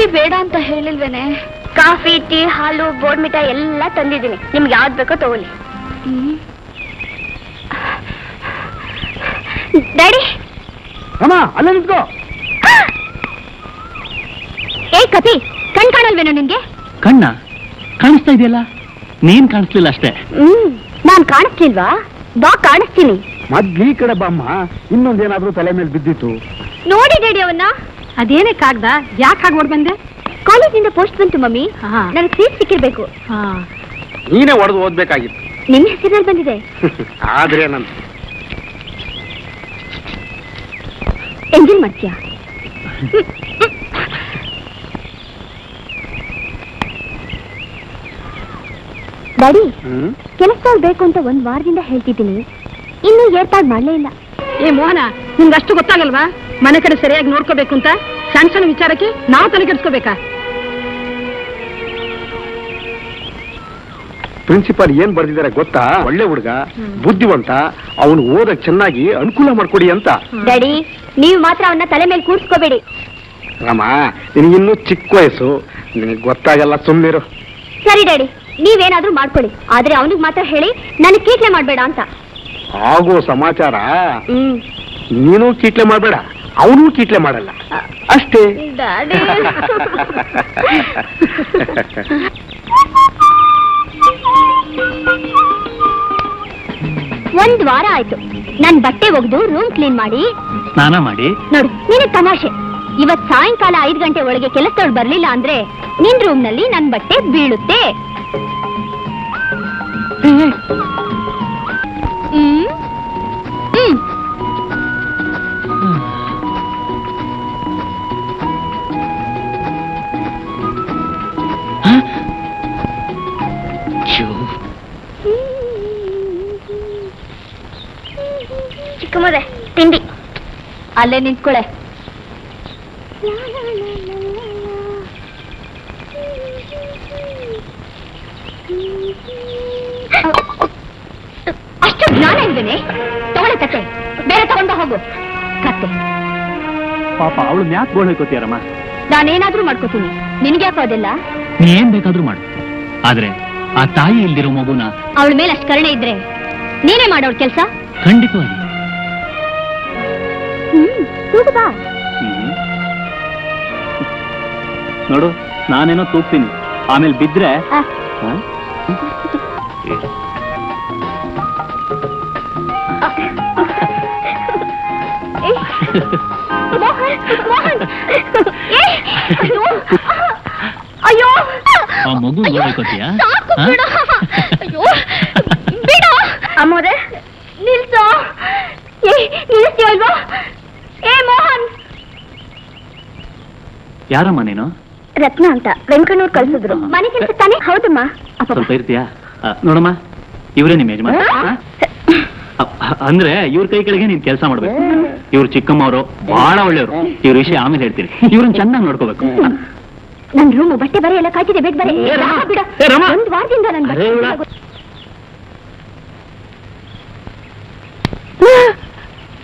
Coffee ಬೇಡ ಅಂತ ಹೇಳಿಲ್ವೇನೆ? Coffee, tea, ಹಾಲು, ಬೋರ್ಡ್ ಮಿಠಾಯಿ ಎಲ್ಲ ತಂದಿದ್ದೀನಿ. ನಿಮ್ಗೆ ಯಾವ್ದು ಬೇಕೋ ತಗೊಳ್ಳಿ. ಡ್ಯಾಡಿ, ಅಮ್ಮ ಅಲ್ಲೇ ನಿಂತ್ಕೋ. ಏ ಕಪಿ, ಕಣ್ ಕಾಣಲ್ವೇನೋ ನಿನ್ಗೆ? ಕಣ್ಣ ಕಾಣಿಸ್ತಾ ಇದೆಯಲ್ಲ, ನೀನ್ ಕಾಣಿಸ್ಲಿಲ್ಲ ಅಷ್ಟೇ. ನಾನ್ ಕಾಣಿಸ್ಲಿಲ್ವಾ? ಬಾ ಕಾಣಿಸ್ತೀನಿ. ಮೊದ್ಲು ಈ ಕಡೆ ಬಾಮ್ಮ, ಇನ್ನೊಂದೇನಾದ್ರೂ ತಲೆ ಮೇಲೆ ಬಿದ್ದಿತ್ತು. ನೋಡಿ ಡ್ಯಾಡಿ ಅವನ್ನ. ಅದೇನೇ ಕಾಗ್ದ, ಯಾಕೆ ಹಾಗೆ ಓಡ್ ಬಂದೆ? ಕಾಲೇಜಿಂದ ಪೋಸ್ಟ್ ಬಂತು ಮಮ್ಮಿ. ನನಗೆ ಸೀಟ್ ಸಿಕ್ಕಿರ್ಬೇಕು. ನೀನೇ ಹೊಡೆದು ಓದ್ಬೇಕಾಗಿತ್ತು. ನಿನ್ನ ಹೆಸರಲ್ಲಿ ಬಂದಿದೆ. ಆದ್ರೆ ನನ್ ಎಂಜಿನ್ ಮಾಡ್ತೀಯಾ? ಡ್ಯಾಡಿ, ಕೆಲಸದವ್ರು ಬೇಕು ಅಂತ ಒಂದ್ ವಾರದಿಂದ ಹೇಳ್ತಿದ್ದೀನಿ, ಇನ್ನೂ ಏರ್ಪಾಡು ಮಾಡ್ಲೇ ಇಲ್ಲ. ಏ ಮೋಹನ, ನಿಮ್ಗೆ ಅಷ್ಟು ಗೊತ್ತಾಗಲ್ವಾ ಮನೆ ಕಡೆ ಸರಿಯಾಗಿ ನೋಡ್ಕೋಬೇಕು ಅಂತ? ಸಣ್ಣ ಸಣ್ಣ ವಿಚಾರಕ್ಕೆ ನಾವು ತಲೆ ಕೆಡಿಸ್ಕೋಬೇಕಾ? ಪ್ರಿನ್ಸಿಪಾಲ್ ಏನ್ ಬರ್ದಿದ್ದಾರೆ ಗೊತ್ತಾ? ಒಳ್ಳೆ ಹುಡುಗ, ಬುದ್ಧಿವಂತ, ಅವನು ಓದಕ್ ಚೆನ್ನಾಗಿ ಅನುಕೂಲ ಮಾಡ್ಕೊಡಿ ಅಂತ. ಡ್ಯಾಡಿ, ನೀವು ಮಾತ್ರ ಅವನ್ನ ತಲೆ ಮೇಲೆ ಕೂರ್ಸ್ಕೋಬೇಡಿ. ರಾಮ, ನಿನಗಿನ್ನೂ ಚಿಕ್ಕ ವಯಸ್ಸು, ನಿನಗೆ ಗೊತ್ತಾಗಲ್ಲ, ಸುಮ್ಮನಿರು. ಸರಿ ಡ್ಯಾಡಿ, ನೀವೇನಾದ್ರೂ ಮಾಡ್ಕೊಳ್ಳಿ, ಆದ್ರೆ ಅವನಿಗೆ ಮಾತ್ರ ಹೇಳಿ ನನಗೆ ಕೀಟ್ಲೆ ಮಾಡ್ಬೇಡ ಅಂತ. ಆಗೋ ಸಮಾಚಾರ. ನೀನು ಕೀಟ್ಲೆ ಮಾಡ್ಬೇಡ, ಅವನು ಕೀಟ್ಲೆ ಮಾಡಲ್ಲ, ಅಷ್ಟೇ. ಒಂದ್ ವಾರ ಆಯ್ತು ನನ್ ಬಟ್ಟೆ ಒಗ್ದು ರೂಮ್ ಕ್ಲೀನ್ ಮಾಡಿ ಸ್ನಾನ ಮಾಡಿ. ನೋಡು, ನೀನು ತಮಾಷೆ. ಇವತ್ ಸಾಯಂಕಾಲ 5 ಗಂಟೆ ಒಳಗೆ ಕೆಲಸದವ್ರು ಬರ್ಲಿಲ್ಲ ಅಂದ್ರೆ ನಿನ್ ರೂಮ್ ನಲ್ಲಿ ನನ್ ಬಟ್ಟೆ ಬೀಳುತ್ತೆ. ಚಿಕ್ಕಮ್ಮರೆ ತಿಂಡಿ ಅಲ್ಲೇ ನಿಂತ್ಕೊಳೆ. ಅಷ್ಟು ಜ್ಞಾನ ಇಲ್ವೇನೆ? ತಗೊಳ್ಳೆ ಕತ್ತೆ, ಬೇರೆ ತಗೊಂಡ ಹೋಗು. ಕತ್ತೆ ಪಾಪ ಅವಳು ಯಾಕೆ ಗೋಳ್ ಹೋಯ್ಕೋತೀಯರಮ್ಮ? ನಾನೇನಾದ್ರೂ ಮಾಡ್ಕೋತೀನಿ, ನಿನ್ಗೆ ಯಾಕೋ ಅದೆಲ್ಲ? ನೀ ಏನ್ ಬೇಕಾದ್ರೂ ಮಾಡು, ಆದ್ರೆ ಆ ತಾಯಿ ಇಲ್ದಿರೋ ಮಗುನ ಅವಳ ಮೇಲೆ ಅಷ್ಟು ಕರುಣೆ ಇದ್ರೆ ನೀನೇ ಮಾಡೋಳ ಕೆಲ್ಸ. ಖಂಡಿತವಾಗಿ. ಬಾ ನೋಡು, ನಾನೇನೋ ತೂಗ್ತೀನಿ, ಆಮೇಲೆ ಬಿದ್ರೆ ಅಯ್ಯೋ, ಆ ಮಗು ಹೋಗ್ಕೋತೀಯಾ? ಅಮ್ಮೋರೆ ನಿಲ್ಸೋ. ನಿಲ್ಸ್ತೀಯ ಅಲ್ವಾ? ಏ ಮೋಹನ್. ಯಾರಮ್ಮ ನೀನು? ರತ್ನ ಅಂತ, ವೆಂಕಣ್ಣವ್ರು ಕಳ್ಸಿದ್ರು. ಮನೆ ಕೆಲಸ ತಾನೆ? ಹೌದಮ್ಮ. ಸ್ವಲ್ಪ ಇರ್ತೀಯಾ? ನೋಡಮ್ಮ, ಇವರೇ ನಿಮ್ಮ ಯಜಮಾನ. ಅಂದ್ರೆ ಇವ್ರ ಕೈ ಕೆಳಗೆ ನೀನ್ ಕೆಲಸ ಮಾಡ್ಬೇಕು. ಇವ್ರು ಚಿಕ್ಕಮ್ಮವರು, ಬಹಳ ಒಳ್ಳೆಯವರು. ಇವ್ರ ವಿಷಯ ಆಮೇಲೆ ಹೇಳ್ತೀನಿ. ಇವ್ರನ್ನ ಚೆನ್ನಾಗಿ ನೋಡ್ಕೋಬೇಕು. ನನ್ ರೂಮು ಬಟ್ಟೆ ಬರೆ ಎಲ್ಲ ಕಾಯ್ತಿದೆ, ಬೇಡ ಬರೆ. ಒಂದ್ ವಾರದಿಂದ ನನ್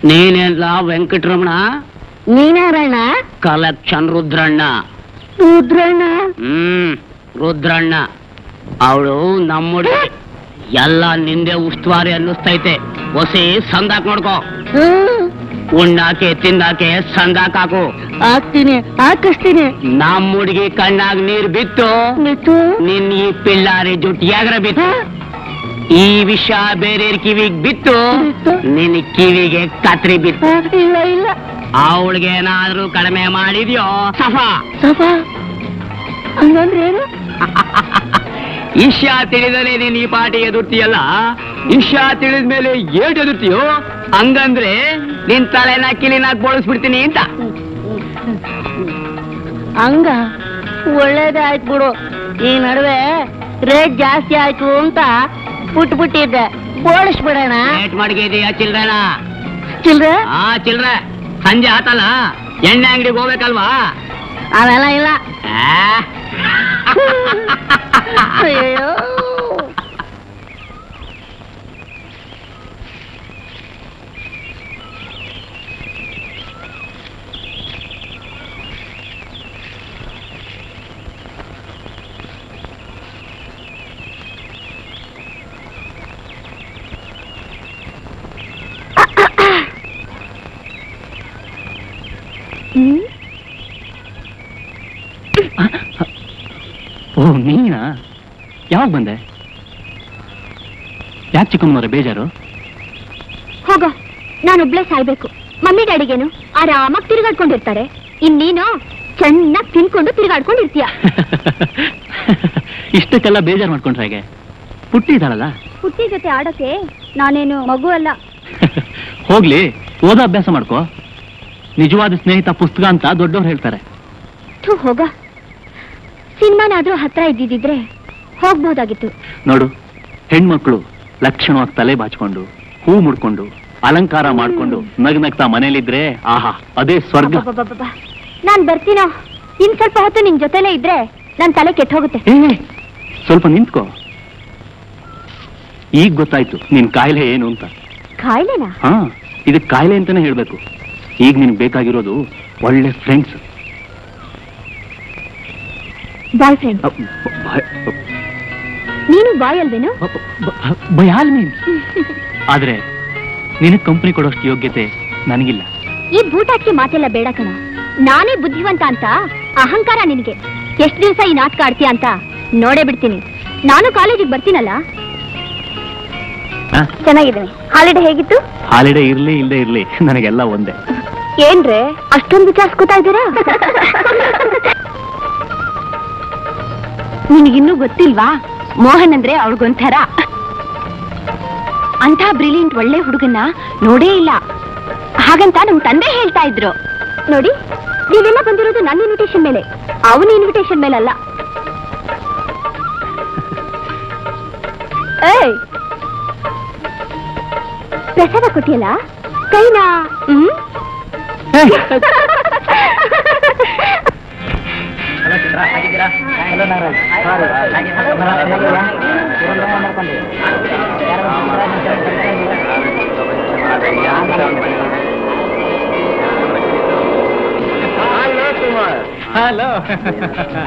ನೀನೆಲ್ಲ ವೆಂಕಟರಮಣ? ನೀನಾರಣ್ಣ? ಕಲೆಕ್ಷನ್ ರುದ್ರಣ್ಣ. ರುದ್ರಣ್ಣ? ರುದ್ರಣ್ಣ. ಅವಳು ನಮ್ಮುಡಿ. ಎಲ್ಲ ನಿಂದೆ ಉಸ್ತುವಾರಿ ಅನ್ನಿಸ್ತೈತೆ. ಹೊಸಿ ಸಂದಾಕ್ ನೋಡ್ಕೋ. ಉಣ್ಣಾಕೆ ತಿಂದಾಕೆ ಸಂದಾಕ್ ಹಾಕು. ಹಾಕ್ತೀನಿ, ಹಾಕಿಸ್ತೀನಿ. ನಮ್ಮ ಹುಡುಗಿ ಕಣ್ಣಾಗ ನೀರ್ ಬಿತ್ತು, ನಿನ್ ಈ ಪಿಳ್ಳಾರಿ ಜುಟ್ಟಿಯಾಗ್ರ ಬಿತ್ತು. ಈ ವಿಷ ಬೇರೆ ಕಿವಿಗ್ ಬಿತ್ತು, ನಿನ್ ಕಿವಿಗೆ ಕತ್ರಿ ಬಿತ್ತು. ಇಲ್ಲ ಇಲ್ಲ. ಅವಳಿಗೆ ಏನಾದ್ರೂ ಕಡಿಮೆ ಮಾಡಿದ್ಯೋ ಸಫಾ. ಸಫಾ ಹಂಗಂದ್ರೆ ಏನು? ಇಷ್ಯಾ ತಿಳಿದರೆ ನೀನ್ ಈ ಪಾಟಿ ಎದುರ್ತೀಯಲ್ಲ, ಇಷ್ಯಾ ತಿಳಿದ್ಮೇಲೆ ಏಟ್ ಎದುರ್ತೀಯೋ ಹಂಗಂದ್ರೆ ನಿನ್ ತಲೆನ ಕಿಲಿನಾಗ್ ಬೋಳಿಸ್ಬಿಡ್ತೀನಿ ಅಂತ. ಹಂಗ ಒಳ್ಳೇದಾಯ್ತು ಬಿಡು. ಈ ನಡುವೆ ರೇಟ್ ಜಾಸ್ತಿ ಆಯ್ತು ಅಂತ ಬಿಟ್ಬಿಟ್ಟಿದ್ದೆ, ಬೋಳಿಸ್ಬಿಡೋಣ. ರೇಟ್ ಮಡಗಿದೀಯ ಚಿಲ್ಡ್ರನ? ಚಿಲ್ರೆ? ಚಿಲ್ಡ್ರೆ ಸಂಜೆ ಆತಲ್ಲ, ಎಣ್ಣೆ ಅಂಗಡಿಗೆ ಹೋಗ್ಬೇಕಲ್ವಾ? ಅವೆಲ್ಲ ಇಲ್ಲ. ಅಯ್ಯೋ, ಓ ನೀನಾ? ಯಾವಾಗ ಬಂದೆ? ಯಾಕೆ ಚಿಕ್ಕಮ್ಮನವ್ರೆ ಬೇಜಾರು? ಹೋಗ, ನಾನೊಬ್ಳೆ ಸಾಯ್ಬೇಕು. ಮಮ್ಮಿ ಡ್ಯಾಡಿಗೇನು ಆರಾಮಾಗಿ ತಿರುಗಾಡ್ಕೊಂಡಿರ್ತಾರೆ. ಇನ್ನೀನು ಚೆನ್ನಾಗಿ ತಿನ್ಕೊಂಡು ತಿರುಗಾಡ್ಕೊಂಡಿರ್ತೀಯ. ಇಷ್ಟಕ್ಕೆಲ್ಲ ಬೇಜಾರು ಮಾಡ್ಕೊಂಡ್ರೆ ಹೇಗೆ? ಪುಟ್ಟಿ ಇದ್ದಾಳಲ್ಲ. ಪುಟ್ಟಿ ಜೊತೆ ಆಡಕ್ಕೆ ನಾನೇನು ಮಗು ಅಲ್ಲ. ಹೋಗ್ಲಿ, ಓದೋ ಅಭ್ಯಾಸ ಮಾಡ್ಕೋ. ನಿಜವಾದ ಸ್ನೇಹಿತ ಪುಸ್ತಕ ಅಂತ ದೊಡ್ಡವ್ರು ಹೇಳ್ತಾರೆ. ಹೋಗ, ಸಿನಿಮಾನಾದ್ರೂ ಹತ್ರ ಇದ್ದಿದ್ರೆ ಹೋಗ್ಬೋದಾಗಿತ್ತು. ನೋಡು, ಹೆಣ್ಮಕ್ಳು ಲಕ್ಷಣವಾಗಿ ತಲೆ ಬಾಚ್ಕೊಂಡು ಹೂ ಮುಡ್ಕೊಂಡು ಅಲಂಕಾರ ಮಾಡ್ಕೊಂಡು ನಗ್ನಗ್ತಾ ಮನೇಲಿದ್ರೆ ಆಹಾ ಅದೇ ಸ್ವರ್ಗ. ನಾನ್ ಬರ್ತೀನೋ, ಇನ್ ಸ್ವಲ್ಪ ಹೊತ್ತು ನಿನ್ ಜೊತೆಲೇ ಇದ್ರೆ ನನ್ ತಲೆ ಕೆಟ್ಟ ಹೋಗುತ್ತೆ. ಸ್ವಲ್ಪ ನಿಂತ್ಕೋ. ಈಗ ಗೊತ್ತಾಯ್ತು ನಿನ್ ಕಾಯಿಲೆ ಏನು ಅಂತ. ಕಾಯಿಲೆನಾ? ಹಾ, ಇದಕ್ ಕಾಯಿಲೆ ಅಂತಾನೆ ಹೇಳ್ಬೇಕು. ಈಗ ನಿನ್ಗೆ ಬೇಕಾಗಿರೋದು ಒಳ್ಳೆ ಫ್ರೆಂಡ್ಸ್. Boy friend? ನೀನು ಬಾಯ್ ಅಲ್ವೇನು? By all means. ಆದ್ರೆ ನಿನಗ್ ಕಂಪನಿ ಕೊಡೋಷ್ಟು ಯೋಗ್ಯತೆ ನನಗಿಲ್ಲ. ಈ ಬೂಟಾಟ್ಗೆ ಮಾತೆಲ್ಲ ಬೇಡ ಕಣ. ನಾನೇ ಬುದ್ಧಿವಂತ ಅಂತ ಅಹಂಕಾರ ನಿನಗೆ. ಎಷ್ಟು ದಿವಸ ಈ ನಾಟಕ ಆಡ್ತೀಯ ಅಂತ ನೋಡೇ ಬಿಡ್ತೀನಿ. ನಾನು ಕಾಲೇಜಿಗೆ ಬರ್ತೀನಲ್ಲ. ಚೆನ್ನಾಗಿದ್ದೀನಿ. ಹಾಲಿಡೇ ಹೇಗಿತ್ತು? ಹಾಲಿಡೇ ಇರ್ಲಿ ಇಲ್ಲದೆ ಇರ್ಲಿ ನನಗೆಲ್ಲ ಒಂದೇ. ಏನ್ರೆ ಅಷ್ಟೊಂದು ವಿಚಾರಿಸ್ಕೊತಾ ಇದ್ದೀರಾ? ನಿನಗಿನ್ನೂ ಗೊತ್ತಿಲ್ವಾ? ಮೋಹನ್ ಅಂದ್ರೆ ಅವ್ರಿಗೊಂಥರ. ಅಂತ ಬ್ರಿಲಿಯಂಟ್ ಒಳ್ಳೆ ಹುಡುಗನ್ನ ನೋಡೇ ಇಲ್ಲ. ಹಾಗಂತ ನಮ್ ತಂದೆ ಹೇಳ್ತಾ ಇದ್ರು. ನೋಡಿ, ನೀವೆಲ್ಲ ಬಂದಿರೋದು ನನ್ನ ಇನ್ವಿಟೇಷನ್ ಮೇಲೆ, ಅವನ ಇನ್ವಿಟೇಷನ್ ಮೇಲಲ್ಲ. ಏಯ್, ಪ್ರಸಾದ ಕೊಟ್ಟಿಯಲ್ಲ, ಕೈನಾ? Hello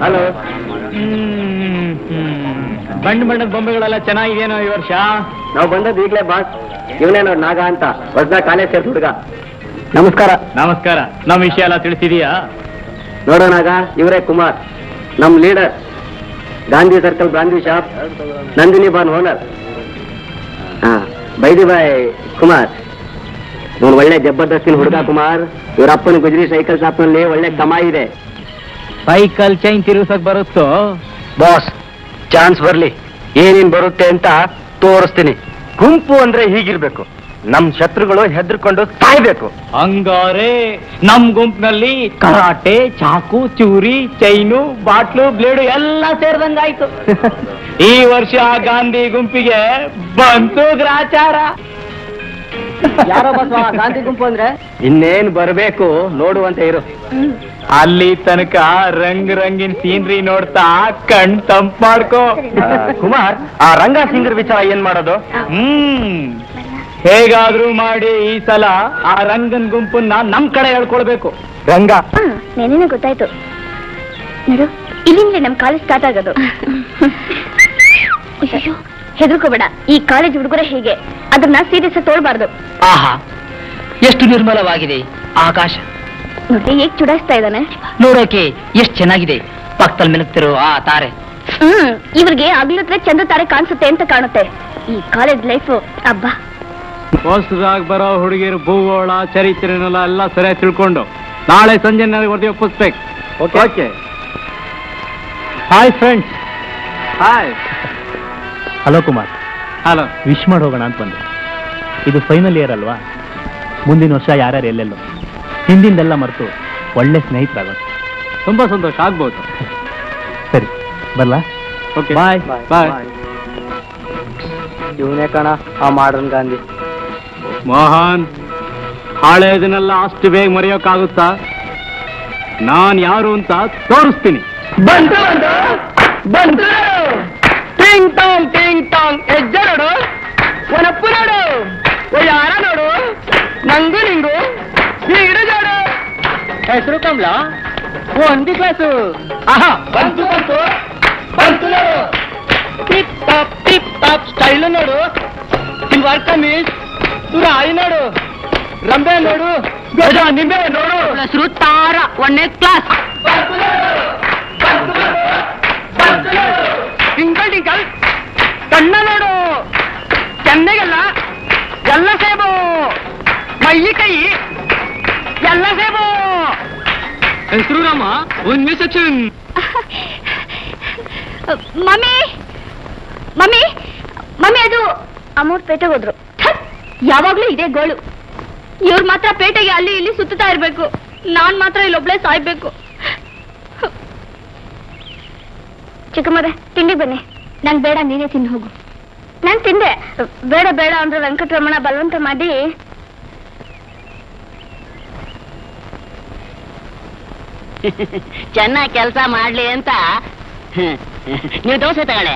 hello. ಬಣ್ಣ ಬಣ್ಣದ ಬೊಂಬೆಗಳೆಲ್ಲ ಚೆನ್ನಾಗಿದೆಯೇನೋ ಈ ವರ್ಷ? ನಾವು ಬಂದದ್ದು ಈಗಲೇ ಬಾಸ್. ಇವನೇ ನೋಡಿ ನಾಗ ಅಂತ ಹೊಸದಾಗ ಕಾಲೇಜ್ ಸೇರ್ಸ ಹುಡುಗ. ನಮಸ್ಕಾರ. ನಮಸ್ಕಾರ. ನಮ್ಮ ವಿಷಯ ಎಲ್ಲ ತಿಳಿಸಿದೀಯಾ? ನೋಡೋಣಾಗ, ಇವರೇ ಕುಮಾರ್, ನಮ್ leader, Gandhi circle brandy shop, Nandini ಬಾನ್ ಓನರ್. ಹಾ, ಬೈದಿ ಬಾಯ್ ಕುಮಾರ್, ಇವನು ಒಳ್ಳೆ ಜಬರ್ದಸ್ತಿನ ಹುಡುಗ ಕುಮಾರ್. ಇವ್ರ ಅಪ್ಪನ ಗುಜರಿ ಸೈಕಲ್ ಶಾಪ್ ನಲ್ಲಿ ಒಳ್ಳೆ ಕಮಾಯಿ ಇದೆ. ಸೈಕಲ್ ಚೈನ್ ತಿರುಗಿಸಕ್ ಬರುತ್ತೋ ಬಾಸ್? ಚಾನ್ಸ್ ಬರ್ಲಿ, ಏನೇನ್ ಬರುತ್ತೆ ಅಂತ ತೋರಿಸ್ತೀನಿ. ಗುಂಪು ಅಂದ್ರೆ ಹೀಗಿರ್ಬೇಕು, ನಮ್ ಶತ್ರುಗಳು ಹೆದರ್ಕೊಂಡು ಸಾಯ್ಬೇಕು. ಹಂಗಾರೆ ನಮ್ ಗುಂಪಿನಲ್ಲಿ ಕರಾಟೆ, ಚಾಕು, ಚೂರಿ, ಚೈನು, ಬಾಟ್ಲು, ಬ್ಲೇಡು ಎಲ್ಲ ಸೇರ್ದಂಗಾಯ್ತು. ಈ ವರ್ಷ ಗಾಂಧಿ ಗುಂಪಿಗೆ ಬಂತು ಗ್ರಾಚಾರ. ಯಾರೋ ಬಸ್ ಗಾಂಧಿ ಗುಂಪು ಅಂದ್ರೆ ಇನ್ನೇನ್ ಬರ್ಬೇಕು ನೋಡುವಂತ ಇರು. ಅಲ್ಲಿ ತನಕ ರಂಗ್ ರಂಗಿನ ಸೀನ್ರಿ ನೋಡ್ತಾ ಕಣ್ ತಂಪ್ ಮಾಡ್ಕೋ. ಕುಮಾರ್, ಆ ರಂಗ ಸಿಂಗರ್ ವಿಚಾರ ಏನ್ ಮಾಡೋದು? ಹೇಗಾದ್ರೂ ಮಾಡಿ ಈ ಸಲ ಆ ರಂಗನ್ ಗುಂಪನ್ನ ನಮ್ ಕಡೆ ಹೇಳ್ಕೊಳ್ಬೇಕು. ರಂಗ ನೆನೇನೆ ಗೊತ್ತಾಯ್ತು. ನೋಡು, ಇಲ್ಲಿಂದಲೇ ನಮ್ ಕಾಲೇಜ್ ಸ್ಟಾರ್ಟ್ ಆಗೋದು. ಹೆದರ್ಕೋಬೇಡ, ಈ ಕಾಲೇಜ್ ಹುಡುಗರೇ ಹೀಗೆ, ಅದನ್ನ ಸೀರಿಯಸ್ ತೋಳ್ಬಾರ್ದು. ಆಹಾ, ಎಷ್ಟು ನಿರ್ಮಲವಾಗಿದೆ ಆಕಾಶ. ನೋಡಿ ಹೇಗ್ ಚುಡಾಯಿಸ್ತಾ ಇದ್ದಾನೆ. ನೋಡೋಕೆ ಎಷ್ಟು ಚೆನ್ನಾಗಿದೆ, ಪಕ್ಕದಲ್ಲಿ ಮಿನುಗ್ತಿರೋ ಆ ತಾರೆ. ಇವ್ರಿಗೆ ಆಗ್ಲತ್ರ ಚಂದ ತಾರೆ ಕಾಣಿಸುತ್ತೆ ಅಂತ ಕಾಣುತ್ತೆ. ಈ ಕಾಲೇಜ್ ಲೈಫ್ ಅಬ್ಬಾ. ಹೊಸದಾಗಿ ಬರೋ ಹುಡುಗಿರು ಭೂಗೋಳ, ಚರಿತ್ರೆನೆಲ್ಲ ಎಲ್ಲ ಸರಿಯಾಗಿ ತಿಳ್ಕೊಂಡು ನಾಳೆ ಸಂಜೆ ನನಗೆ ವರದಿ ಒಪ್ಪಿಸ್ಬೇಕು. Okay. Hi friends. Hi. Hello Kumar. Hello. Wish ಮಾಡಿ ಹೋಗೋಣ ಅಂತ ಬಂದೆ. ಇದು ಫೈನಲ್ ಇಯರ್ ಅಲ್ವಾ? ಮುಂದಿನ ವರ್ಷ ಯಾರ್ಯಾರು ಎಲ್ಲೆಲ್ಲೋ ಹಿಂದಿಂದೆಲ್ಲ ಮರೆತು ಒಳ್ಳೆ ಸ್ನೇಹಿತರಾಗೋದು. ತುಂಬಾ ಸಂತೋಷ ಆಗ್ಬೋದು. ಸರಿ, ಬರ್ಲಾ? ಓಕೆ, ಬಾಯ್ ಬಾಯ್. ಇವನೇ ಕಣ ಆ ಮಾಡರ್ನ್ ಗಾಂಧಿ. ಮೋಹನ್, ಹಳೆದನ್ನೆಲ್ಲ ಅಷ್ಟು ಬೇಗ ಮರೆಯೋಕ್ಕಾಗುತ್ತಾ? ನಾನ್ ಯಾರು ಅಂತ ತೋರಿಸ್ತೀನಿ. ಬಂತು ಬಂತು ಟಿಂಗ್ ಟಾಂಗ್ ಟಿಂಗ್ ಟಾಂಗ್. ಹೆಜ್ಜೆ ನೋಡು, ಒನಪ್ಪು ನೋಡು, ಯಾರ ನೋಡು, ನಂಗು ನಿಂಗು ಹೀಡು ಜೋಡು. ಹೆಸರು ಕಮಲ, ಒಂದಿ ಕ್ಲಾಸು. ಆಹಾ, ಬಂತು ಬಂತು ಬಂತು ನೋಡು. ಟಿಪ್ ಟಾಪ್ ಸ್ಟೈಲ್ ನೋಡು, ಸಿಲ್ವರ್ ಕಮೀಸ್, ತುರಾಯಿ ನೋಡು, ರಂಬೆ ನೋಡು, ಗಜ ನಿಂಬೆ ನೋಡು. ಹೆಸರು ತಾರ, 1ನೇ ಕ್ಲಾಸ್. ಬಂತು ನೋಡು, ಬಂತು ಬಂತು ಬಂತು ನೋಡು. ಟಿಂಕಲ್ ಟಿಂಕಲ್ ಕಣ್ಣ ನೋಡು ಚೆನ್ನೆಗಲ್ಲ ಎಲ್ಲ ಸೇಬು ಮೈ ಕೈ ಎಲ್ಲ ಸೇಬು ಹೆಸರು ರಾಮ ಒಂದೇ ಸಚಿನ್ ಮಮ್ಮಿ ಮಮ್ಮಿ ಮಮ್ಮಿ ಅದು ಅಮೌಂಟ್ ಪೇಟೆಗೆ ಹೋದ್ರು ಯಾವಾಗ್ಲೂ ಇದೇ ಗೋಳು ಇವ್ರು ಮಾತ್ರ ಪೇಟೆಗೆ ಅಲ್ಲಿ ಇಲ್ಲಿ ಸುತ್ತಾ ಇರ್ಬೇಕು ನಾನ್ ಮಾತ್ರ ಇಲ್ಲೊಬ್ಳೆ ಸಾಯ್ಬೇಕು ಚಿಕ್ಕಮ್ಮರೆ ತಿಂಡಿ ಬನ್ನಿ ನಂಗೆ ಬೇಡ ನೀನೇ ತಿಂದು ಹೋಗು ನಾನು ತಿಂದೆ ಬೇಡ ಬೇಡ ಅಂದ್ರೆ ವೆಂಕಟರಮಣ ಬಲವಂತ ಮಾಡಿ ಚೆನ್ನಾಗಿ ಕೆಲಸ ಮಾಡ್ಲಿ ಅಂತ ನೀವು ದೋಸೆ ತಗೊಳ್ಳೆ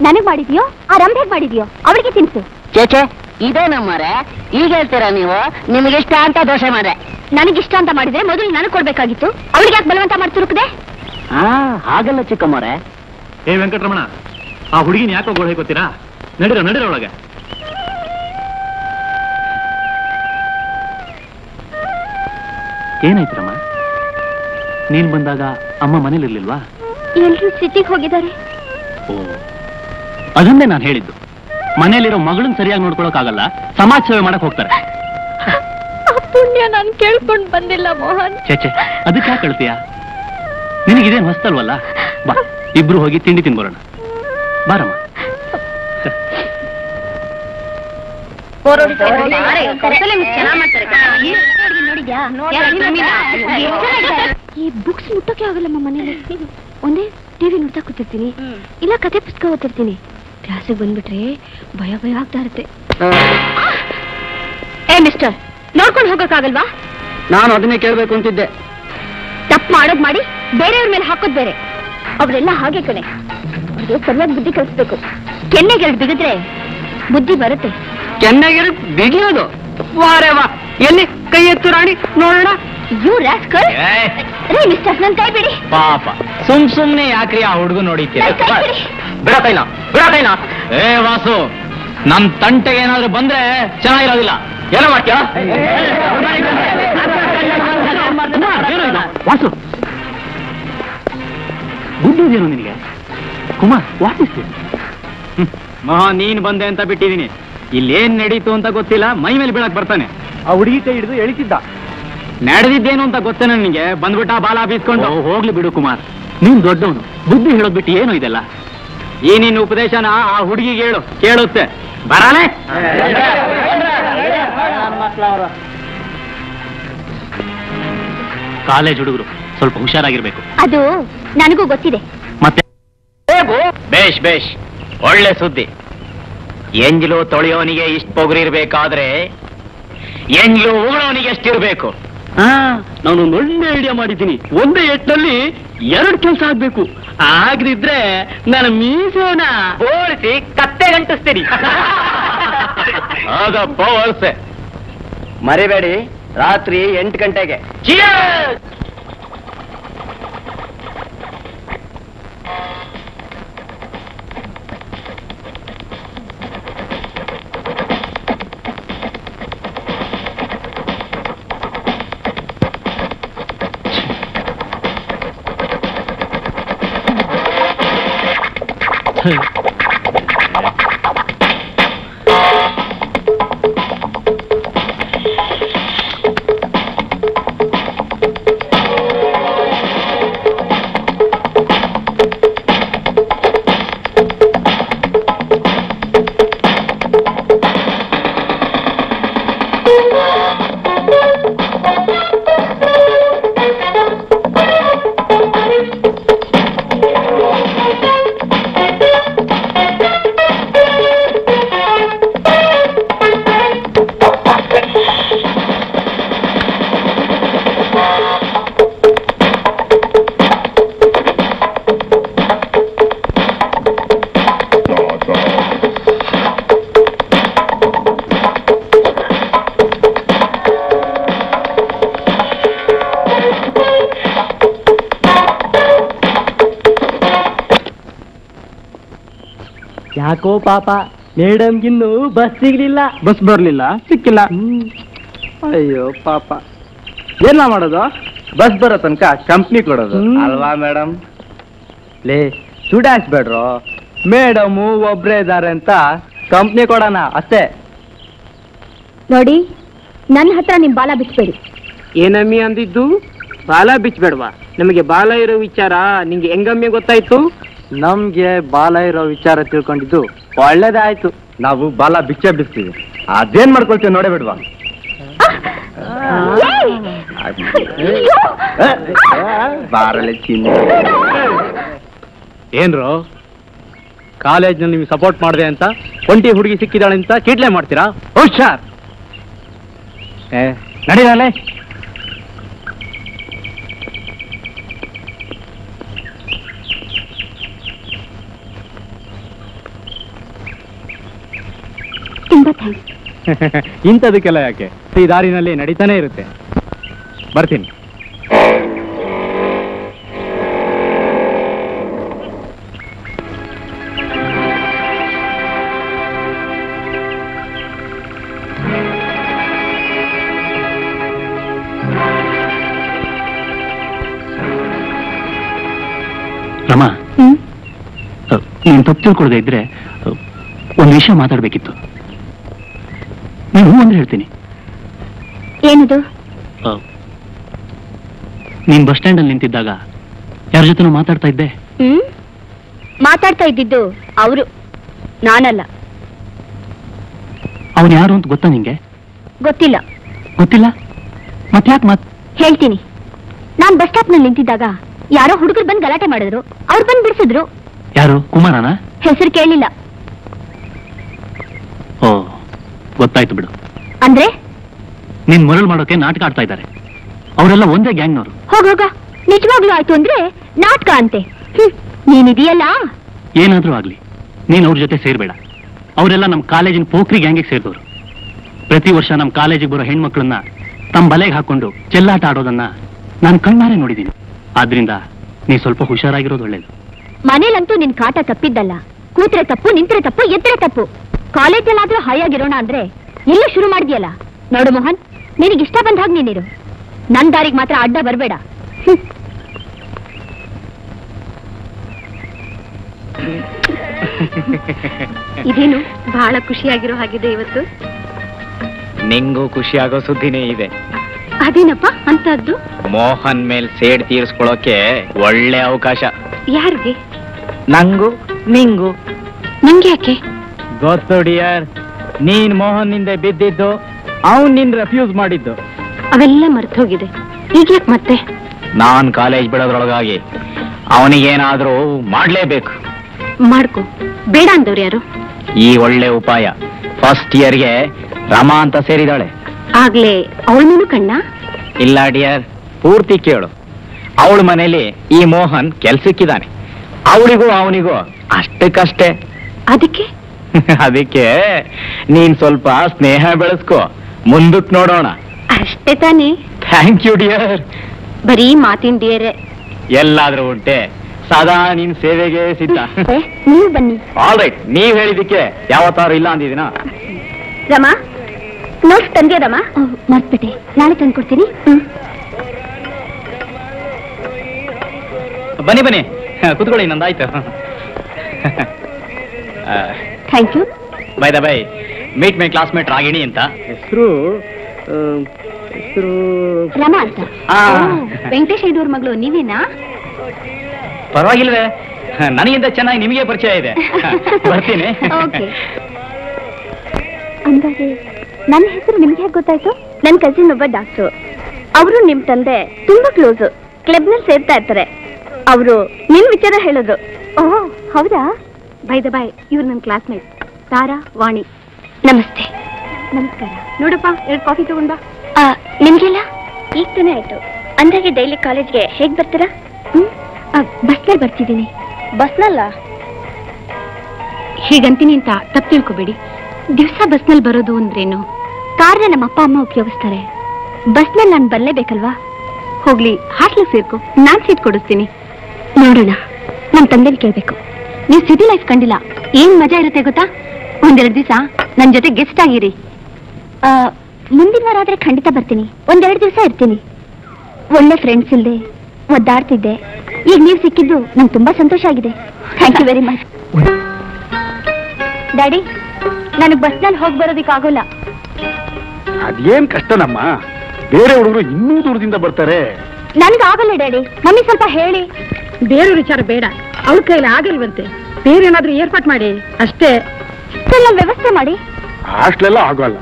ನನಗ್ ಮಾಡಿದ್ಯೋ ಆ ರಂಭೆಗ್ ಮಾಡಿದ್ಯೋ ಅವಳಿಗೆ ತಿನ್ಸು ಚೇಚೆ ಇದೇ ನಮ್ಮರೆ ಈಗ ಹೇಳ್ತೀರಾ ನೀವು ನಿಮ್ಗೆ ಇಷ್ಟ ಅಂತ ದೋಸೆ ಮಾಡ್ರೆ ನನಗಿಷ್ಟ ಅಂತ ಮಾಡಿದ್ರೆ ಮೊದಲು ನನಗ್ ಕೊಡ್ಬೇಕಾಗಿತ್ತು ಅವಳಿಗೆ ಯಾಕೆ ಬಲವಂತ ಮಾಡಿ ತುರುಕದೆ ಹಾಗಲ್ಲ ಚಿಕ್ಕಮ್ಮರೆ ಏ ವೆಂಕಟರಮಣ ಆ ಹುಡುಗಿನ ಯಾಕೋ ಗೋಳ ಗೊತ್ತೀರಾ ನಡೀರ ಒಳಗೆ ಏನಾಯ್ತರಮ್ಮ ನೀನ್ ಬಂದಾಗ ಅಮ್ಮ ಮನೇಲಿರ್ಲಿಲ್ವಾ ಎಲ್ರು ಸಿಟಿಗೆ ಹೋಗಿದ್ದಾರೆ ಓ ಅದನ್ನೇ ನಾನು ಹೇಳಿದ್ದು ಮನೇಲಿರೋ ಮಗಳನ್ನ ಸರಿಯಾಗಿ ನೋಡ್ಕೊಳಕ್ಕಾಗಲ್ಲ ಸಮಾಜ ಸೇವೆ ಮಾಡಕ್ ಹೋಗ್ತಾರೆ ಪುಣ್ಯ ನಾನು ಕೇಳ್ಕೊಂಡ್ ಬಂದಿಲ್ಲ ಮೋಹನ್ ಚೇಚೆ ಅದಕ್ಕೆ ಯಾಕೆ ಕಳ್ತೀಯ ನಿನಗಿದೇನು ಹೊಸ್ತಲ್ವಲ್ಲ ಬಾ ಇಬ್ರು ಹೋಗಿ ತಿಂಡಿ ತಿನ್ಬರೋಣ ಬಾರಮ್ಮ ಈ ಬುಕ್ಸ್ ಮುಟ್ಟೋಕೆ ಆಗಲ್ಲಮ್ಮ ಮನೇಲಿ ಒಂದೇ ಟಿವಿ ನೋಡ್ತಾ ಕೂತಿರ್ತೀನಿ ಇಲ್ಲ ಕತೆ ಪುಸ್ತಕ ಓದ್ತಿರ್ತೀನಿ ಕ್ಲಾಸಿಗೆ ಬಂದ್ಬಿಟ್ರೆ ಭಯ ಭಯ ಆಗ್ತಾ ಇರುತ್ತೆ ಏ ಮಿಸ್ಟರ್ ನೋಡ್ಕೊಂಡು ಹೋಗಕ್ಕಾಗಲ್ವಾ ನಾನು ಅದನ್ನೇ ಕೇಳ್ಬೇಕು ಅಂತಿದ್ದೆ ತಪ್ಪು ಮಾಡೋದ್ ಮಾಡಿ ಬೇರೆಯವ್ರ ಮೇಲೆ ಹಾಕೋದ್ ಬೇರೆ ಅವರೆಲ್ಲ ಹಾಗೆ ಕಣೆ ಅವ್ರಿಗೆ ಸರಿಯಾಗಿ ಬುದ್ಧಿ ಕಲಿಸ್ಬೇಕು ಕೆನ್ನೆಗೆರಡು ಬಿಗಿದ್ರೆ ಬುದ್ಧಿ ಬರುತ್ತೆ ಚೆನ್ನಾಗಿರೋ ಬಿಗಿಯೋದು ವಾರೇ ವಾ ಎಲ್ಲಿ ಕೈ ಎತ್ತು ರಾಣಿ ನೋಡೋಣ ಯು ರಾಸ್ಕಲ್ ರೇ ಮಿಸ್ಟರ್ ನನ್ ಕೈ ಬಿಡಿ ಪಾಪ ಸುಮ್ನೆ ಯಾಕ್ರಿ ಆ ಹುಡುಗ ನೋಡಿದ್ದೀರ ನನ್ ಕೈ ಬಿಡಿ ಬಿಡತೈನ ಏ ವಾಸು ನಮ್ ತಂಟೆಗೆ ಏನಾದ್ರು ಬಂದ್ರೆ ಚೆನ್ನಾಗಿರೋದಿಲ್ಲ ಏನೋ ಮಾಡ್ತೀಯ ವಾಸು ಗುಡ್ಡಿದೇನು ನಿನಗೆ ಕುಮಾರ್ ವಾಟ್ ಇಸ್ ದಿಸ್ ಮಹಾ ನೀನ್ ಬಂದೆ ಅಂತ ಬಿಟ್ಟಿದೀನಿ ಇಲ್ಲೇನ್ ನಡೀತು ಅಂತ ಗೊತ್ತಿಲ್ಲ ಮೈ ಮೇಲೆ ಬೀಳಕ್ ಬರ್ತಾನೆ ಆ ಹುಡುಗಿ ಕೈ ಹಿಡಿದು ಎಳಿತಿದ್ದ ನಡೆದಿದ್ದೇನು ಅಂತ ಗೊತ್ತೇ ನನಗೆ ಬಂದ್ಬಿಟ್ಟ ಬಾಲ ಬೀಸ್ಕೊಂಡು ಹೋಗ್ಲಿ ಬಿಡು ಕುಮಾರ್ ನೀನ್ ದೊಡ್ಡವನು ಬುದ್ಧಿ ಹೇಳೋದ್ ಬಿಟ್ಟು ಏನು ಇದೆಲ್ಲ ಈ ನಿನ್ನ ಉಪದೇಶನ ಆ ಹುಡುಗಿಗೆ ಹೇಳು ಕೇಳುತ್ತೆ ಬರಾನೆ ಕಾಲೇಜ್ ಹುಡುಗರು ಸ್ವಲ್ಪ ಹುಷಾರಾಗಿರ್ಬೇಕು ಅದು ನನಗೂ ಗೊತ್ತಿದೆ ಮತ್ತೆ ಬೇಷ್ ಒಳ್ಳೆ ಸುದ್ದಿ ಎಂಜ್ಲು ತೊಳೆಯೋನಿಗೆ ಇಷ್ಟು ಪೊಗರಿರ್ಬೇಕಾದ್ರೆ ಎಂಜ್ಲು ಉಗುಳೋನಿಗೆ ಎಷ್ಟಿರ್ಬೇಕು ನಾನೊಂದು ಒಳ್ಳೆ ಐಡಿಯಾ ಮಾಡಿದ್ದೀನಿ ಒಂದೇ ಎಟ್ಟಲ್ಲಿ 2 ಕೆಲಸ ಆಗ್ಬೇಕು ಆಗದಿದ್ರೆ ನನ್ನ ಮೀಸೆನ ಓಡಿಸಿ ಕತ್ತೆ ಗಂಟಿಸ್ತೀನಿ ಆಗಪ್ಪ ವರ್ಷೆ ಮರಿಬೇಡಿ ರಾತ್ರಿ 8 ಗಂಟೆಗೆ ಯಾಕೋ ಪಾಪ ಮೇಡಮ್ಗಿನ್ನು ಬಸ್ ಸಿಗ್ಲಿಲ್ಲ. ಬಸ್ ಬರ್ಲಿಲ್ಲ, ಸಿಕ್ಕಿಲ್ಲ. ಅಯ್ಯೋ ಪಾಪ, ಏನ ಮಾಡೋದು? ಬಸ್ ಬರೋ ತನಕ ಕಂಪ್ನಿ ಕೊಡೋದು ಅಲ್ವಾ ಮೇಡಮ್? ಲೇ ಸುಡಾಯಿಸ್ಬೇಡ್ರು, ಮೇಡಮು ಒಬ್ರೇ ಇದ್ದಾರೆ ಅಂತ ಕಂಪ್ನಿ ಕೊಡೋಣ ಅಷ್ಟೇ. ನೋಡಿ, ನನ್ನ ಹತ್ರ ನಿಮ್ ಬಾಲ ಬಿಚ್ಚಬೇಡಿ. ಏನಮ್ಮಿ ಅಂದಿದ್ದು? ಬಾಲ ಬಿಚ್ಚಬೇಡ್ವಾ? ನಮಗೆ ಬಾಲ ಇರೋ ವಿಚಾರ ನಿಂಗೆ ಹೆಂಗಮ್ಮಿ ಗೊತ್ತಾಯ್ತು? ನಮ್ಗೆ ಬಾಲ ಇರೋ ವಿಚಾರ ತಿಳ್ಕೊಂಡಿದ್ದು ಒಳ್ಳೇದೇ ಆಯ್ತು. ನಾವು ಬಾಲ ಬಿಚ್ಚೇ ಬಿಡ್ತೀವಿ. ಅದೇನ್ ಮಾಡ್ಕೊಳ್ತೀವಿ ನೋಡೇ ಬಿಡ್ವಾ? ಬಾರಲೆ ಚಿನ್ನ. ಏನ್ರು ಕಾಲೇಜ್ನಲ್ಲಿ ನಿಮ್ಗೆ ಸಪೋರ್ಟ್ ಮಾಡಿದೆ ಅಂತ ಒಂಟಿ ಹುಡುಗಿ ಸಿಕ್ಕಿದಾಳೆ ಅಂತ ಕೀಟ್ಲೆ ಮಾಡ್ತೀರಾ? ಹುಷಾರ್. ನಡೀರಲ್ಲೇ. ತುಂಬಾ ಥ್ಯಾಂಕ್ಸ್. ಇಂಥದಕ್ಕೆಲ್ಲ ಯಾಕೆ, ಈ ದಾರಿನಲ್ಲಿ ನಡೀತಾನೆ ಇರುತ್ತೆ. ಬರ್ತೀನಿ. ರಮಾ, ನೀನು ತಪ್ಪು ತಿಳ್ಕೊಳ್ದೆ ಇದ್ರೆ ಒಂದು ವಿಷಯ ಮಾತಾಡ್ಬೇಕಿತ್ತು. ನೀನು ಹೂ ಅಂದ್ರೆ ಹೇಳ್ತೀನಿ. ಏನದು? ನೀನ್ ಬಸ್ ಸ್ಟ್ಯಾಂಡ್ ಅಲ್ಲಿ ನಿಂತಿದ್ದಾಗ ಯಾರ ಜೊತೆನೂ ಮಾತಾಡ್ತಾ ಇದ್ದೆ? ಮಾತಾಡ್ತಾ ಇದ್ದಿದ್ದು ಅವರು, ನಾನಲ್ಲ. ಅವನು ಯಾರು ಅಂತ ಗೊತ್ತಾ ನಿಂಗೆ? ಗೊತ್ತಿಲ್ಲ. ಗೊತ್ತಿಲ್ಲ? ಮತ್ತ್ಯಾಕೆ ಹೇಳ್ತೀನಿ. ನಾನ್ ಬಸ್ ಸ್ಟಾಪ್ ನಲ್ಲಿ ನಿಂತಿದ್ದಾಗ ಯಾರೋ ಹುಡುಗರು ಬಂದು ಗಲಾಟೆ ಮಾಡಿದ್ರು. ಅವ್ರು ಬಂದು ಬಿಡಿಸಿದ್ರು. ಯಾರು? ಕುಮಾರನ? ಹೆಸರು ಕೇಳಿಲ್ಲ. ಓ, ಗೊತ್ತಾಯ್ತು ಬಿಡು. ಅಂದ್ರೆ ನೀನ್ ಮರಳು ಮಾಡೋಕೆ ನಾಟಕ ಆಡ್ತಾ ಇದ್ದಾರೆ. ಅವರೆಲ್ಲ ಒಂದೇ ಗ್ಯಾಂಗ್ನವರು. ಹೋಗ ನಿಜವಾಗ್ಲೂ ಆಯ್ತು ಅಂದ್ರೆ ನಾಟಕ ಅಂತೆ. ನೀನಿದೆಯಲ್ಲ. ಏನಾದ್ರೂ ಆಗ್ಲಿ, ನೀನ್ ಅವ್ರ ಜೊತೆ ಸೇರ್ಬೇಡ. ಅವರೆಲ್ಲ ನಮ್ಮ ಕಾಲೇಜಿನ ಪೋಖ್ರಿ ಗ್ಯಾಂಗಿಗೆ ಸೇರಿದವರು. ಪ್ರತಿ ವರ್ಷ ನಮ್ಮ ಕಾಲೇಜಿಗೆ ಬರೋ ಹೆಣ್ಮಕ್ಳನ್ನ ತಮ್ಮ ಬಲೆಗೆ ಹಾಕೊಂಡು ಚೆಲ್ಲಾಟ ಆಡೋದನ್ನ ನಾನು ಕಣ್ಣಾರೆ ನೋಡಿದ್ದೀನಿ. ಆದ್ರಿಂದ ನೀ ಸ್ವಲ್ಪ ಹುಷಾರಾಗಿರೋದು ಒಳ್ಳೇದು. ಮನೇಲಂತೂ ನಿನ್ ಕಾಟ ತಪ್ಪಿದ್ದಲ್ಲ. ಕೂತ್ರೆ ತಪ್ಪು, ನಿಂತ್ರೆ ತಪ್ಪು, ಎತ್ತರೆ ತಪ್ಪು. ಕಾಲೇಜಲ್ಲಾದ್ರೂ ಹಾಯಾಗಿರೋಣ ಅಂದ್ರೆ ಎಲ್ಲ ಶುರು ಮಾಡಿದ್ಯಲ್ಲ. ನೋಡು ಮೋಹನ್, ನಿನಗಿಷ್ಟ ಬಂದ ಹಾಗೆ ನೀನಿರು. ನನ್ ದಾರಿಗೆ ಮಾತ್ರ ಅಡ್ಡ ಬರಬೇಡ. ಇದೇನು ಬಹಳ ಖುಷಿಯಾಗಿರೋ ಹಾಗಿದೆ ಇವತ್ತು. ನಿಂಗೂ ಖುಷಿಯಾಗೋ ಸುದ್ದಿನೇ ಇದೆ. ಅದೇನಪ್ಪ ಅಂತದ್ದು? ಮೋಹನ್ ಮೇಲ್ ಸೇಡ್ ತೀರ್ಸ್ಕೊಳ್ಳೋಕೆ ಒಳ್ಳೆ ಅವಕಾಶ. ಯಾರಿಗೆ? ನಂಗೂ ನಿಂಗೂ. ನಂಗೆ ಯಾಕೆ? ಗೊತ್ತು ಡಿಯರ್, ನೀನ್ ಮೋಹನ್ ನಿಂದೆ ಬಿದ್ದಿದ್ದು, ಅವನ್ ನಿನ್ ರೆಫ್ಯೂಸ್ ಮಾಡಿದ್ದು. ಅವೆಲ್ಲ ಮರ್ತೋಗಿದೆ. ಈಗ ಯಾಕೆ ಮತ್ತೆ? ನಾನ್ ಕಾಲೇಜ್ ಬಿಡೋದ್ರೊಳಗಾಗಿ ಅವನಿಗೇನಾದ್ರೂ ಮಾಡ್ಲೇಬೇಕು. ಮಾಡ್ಕೊ. ಬೇಡ ಅಂದವ್ರು ಯಾರು? ಈ ಒಳ್ಳೆ ಉಪಾಯ. ಫಸ್ಟ್ ಇಯರ್ಗೆ ರಮಾ ಅಂತ ಸೇರಿದಾಳೆ. ಆಗ್ಲೇ ಅವಳನ್ನು ಕಣ್ಣ? ಇಲ್ಲ ಡಿಯರ್, ಪೂರ್ತಿ ಕೇಳು. ಅವಳ ಮನೇಲಿ ಈ ಮೋಹನ್ ಕೆಲ್ಸಕ್ಕಿದ್ದಾನೆ. ಅವಳಿಗೂ ಅವನಿಗೂ ಅಷ್ಟಕ್ಕಷ್ಟೇ. ಅದಕ್ಕೆ ಅದಕ್ಕೆ ನೀನ್ ಸ್ವಲ್ಪ ಸ್ನೇಹ ಬೆಳೆಸ್ಕೋ, ಮುಂದಕ್ಕೆ ನೋಡೋಣ. ಅಷ್ಟೇ ತಾನೇ? Thank you dear. ಬರೀ ಮಾತಿನ ಡಿಯರೇ. ಎಲ್ಲಾದ್ರೂ ಉಂಟೆ, ಸದಾ ನಿನ್ ಸೇವೆಗೆ ಸಿದ್ಧ. ನೀವು ಬನ್ನಿ. ಆಲ್ ರೈಟ್, ನೀವ್ ಹೇಳಿದಕ್ಕೆ ಯಾವತ್ತಾರು ಇಲ್ಲ ಅಂದಿದ್ದೀನ. ರಮಾ, ನೋಟ್ಸ್ ತಂದೆ ರಮಾ? ಮರ್ತ್ಬಿಟ್ಟೆ, ನಾಳೆ ತಂದು ಕೊಡ್ತೀನಿ. ಬನ್ನಿ ಬನ್ನಿ, ಕೂತ್ಕೊಳ್ಳಿ, ನಂದಾಯ್ತು. Thank you. By the by, meet my classmate Ragini ಅಂತ. ಹೆಸರು ರಮಾ ಅಂತ. ವೆಂಕಟೇಶ್ ಐದೂರ್ ಮಗಳು ನೀವೇನಾ? ಪರವಾಗಿಲ್ವೇ, ನನಗಿಂತ ಚೆನ್ನಾಗಿ ನಿಮಗೆ ಪರಿಚಯ ಇದೆ. ಬರ್ತೀನಿ. ಓಕೆ. ಅಂದಾಗೆ ನನ್ನ ಹೆಸರು ನಿಮ್ಗೆ ಹೇಗೆ ಗೊತ್ತಾಯ್ತು? ನನ್ನ ಕಸಿನ್ ಒಬ್ಬ ಡಾಕ್ಟ್ರು. ಅವರು ನಿಮ್ ತಂದೆ ತುಂಬಾ ಕ್ಲೋಸ್. ಕ್ಲಬ್ ನಲ್ಲಿ ಸೇರ್ತಾ ಇರ್ತಾರೆ. ಅವರು ನಿಮ್ ವಿಚಾರ ಹೇಳಿದ್ರು. ಓಹ್ ಹೌದಾ? ಬೈ ದ ಬೈ, ಇವ್ರು ನನ್ನ ಕ್ಲಾಸ್ಮೇಟ್ ತಾರಾ, ವಾಣಿ. ನಮಸ್ತೆ. ನಮಸ್ಕಾರ. ನೋಡಪ್ಪ, 2 ಕಾಫಿ ತಗೊಂಡ. ನಿಮ್ಗೆಲ್ಲ ಈಗ ತಾನೇ ಆಯ್ತು. ಅಂದಾಗೆ ಡೈಲಿ ಕಾಲೇಜ್ಗೆ ಹೇಗ್ ಬರ್ತೀರಾ? ಬಸ್ನಲ್ಲಿ ಬರ್ತಿದ್ದೀನಿ. ಬಸ್ನಲ್ಲ? ಹೀಗಂತೀನಿ ಅಂತ ತಪ್ಪು ತಿಳ್ಕೊಬೇಡಿ. ದಿವಸ ಬಸ್ನಲ್ಲಿ ಬರೋದು ಅಂದ್ರೇನು? ಕಾರ್ನ ನಮ್ಮ ಅಪ್ಪ ಅಮ್ಮ ಉಪಯೋಗಿಸ್ತಾರೆ. ಬಸ್ನಲ್ಲಿ ನಾನು ಬರಲೇಬೇಕಲ್ವಾ? ಹೋಗ್ಲಿ, ಹಾಸ್ಟೆಲ್ ಸೇರ್ಕೊ, ನಾನ್ ಸೀಟ್ ಕೊಡಿಸ್ತೀನಿ. ನೋಡೋಣ, ನಮ್ಮ ತಂದೆನ ಕೇಳ್ಬೇಕು. ನೀವು ಸಿಟಿ ಲೈಫ್ ಕಂಡಿಲ್ಲ, ಏನ್ ಮಜಾ ಇರುತ್ತೆ ಗೊತ್ತಾ? 1-2 ದಿವಸ ನನ್ನ ಜೊತೆ ಗೆಸ್ಟ್ ಆಗಿರಿ. ಮುಂದಿನ ವಾರ ಆದ್ರೆ ಖಂಡಿತ ಬರ್ತೀನಿ. 1-2 ದಿವಸ ಇರ್ತೀನಿ. ಒಳ್ಳೆ ಫ್ರೆಂಡ್ಸ್ ಇಲ್ಲದೆ ಒದ್ದಾಡ್ತಿದ್ದೆ. ಈಗ ನೀವು ಸಿಕ್ಕಿದ್ದು ನಂಗೆ ತುಂಬಾ ಸಂತೋಷ ಆಗಿದೆ. Thank you very much. Daddy, ನನಗೆ ಬಸ್ನಲ್ಲಿ ಹೋಗಿ ಬರೋದಿಕ್ಕಾಗೋಲ್ಲ. ಅದೇನ್ ಕಷ್ಟನಮ್ಮ, ಬೇರೆ ಹುಡುಗರು ಇನ್ನೂ ದೂರದಿಂದ ಬರ್ತಾರೆ. ನನ್ಗಾಗಲ್ಲ ಡ್ಯಾಡಿ, ಮಮ್ಮಿ ಸ್ವಲ್ಪ ಹೇಳಿ. ಬೇರೆಯವ್ರ ವಿಚಾರ ಬೇಡ, ಅವಳ ಕೈಲಿ ಆಗಲ್ವಂತೆ. ಬೇರೆ ಏನಾದ್ರೂ ಏರ್ಪಾಟ್ ಮಾಡಿ ಅಷ್ಟೇ. ಎಲ್ಲ ವ್ಯವಸ್ಥೆ ಮಾಡಿ. ಅಷ್ಟೆಲ್ಲ ಆಗೋಲ್ಲ.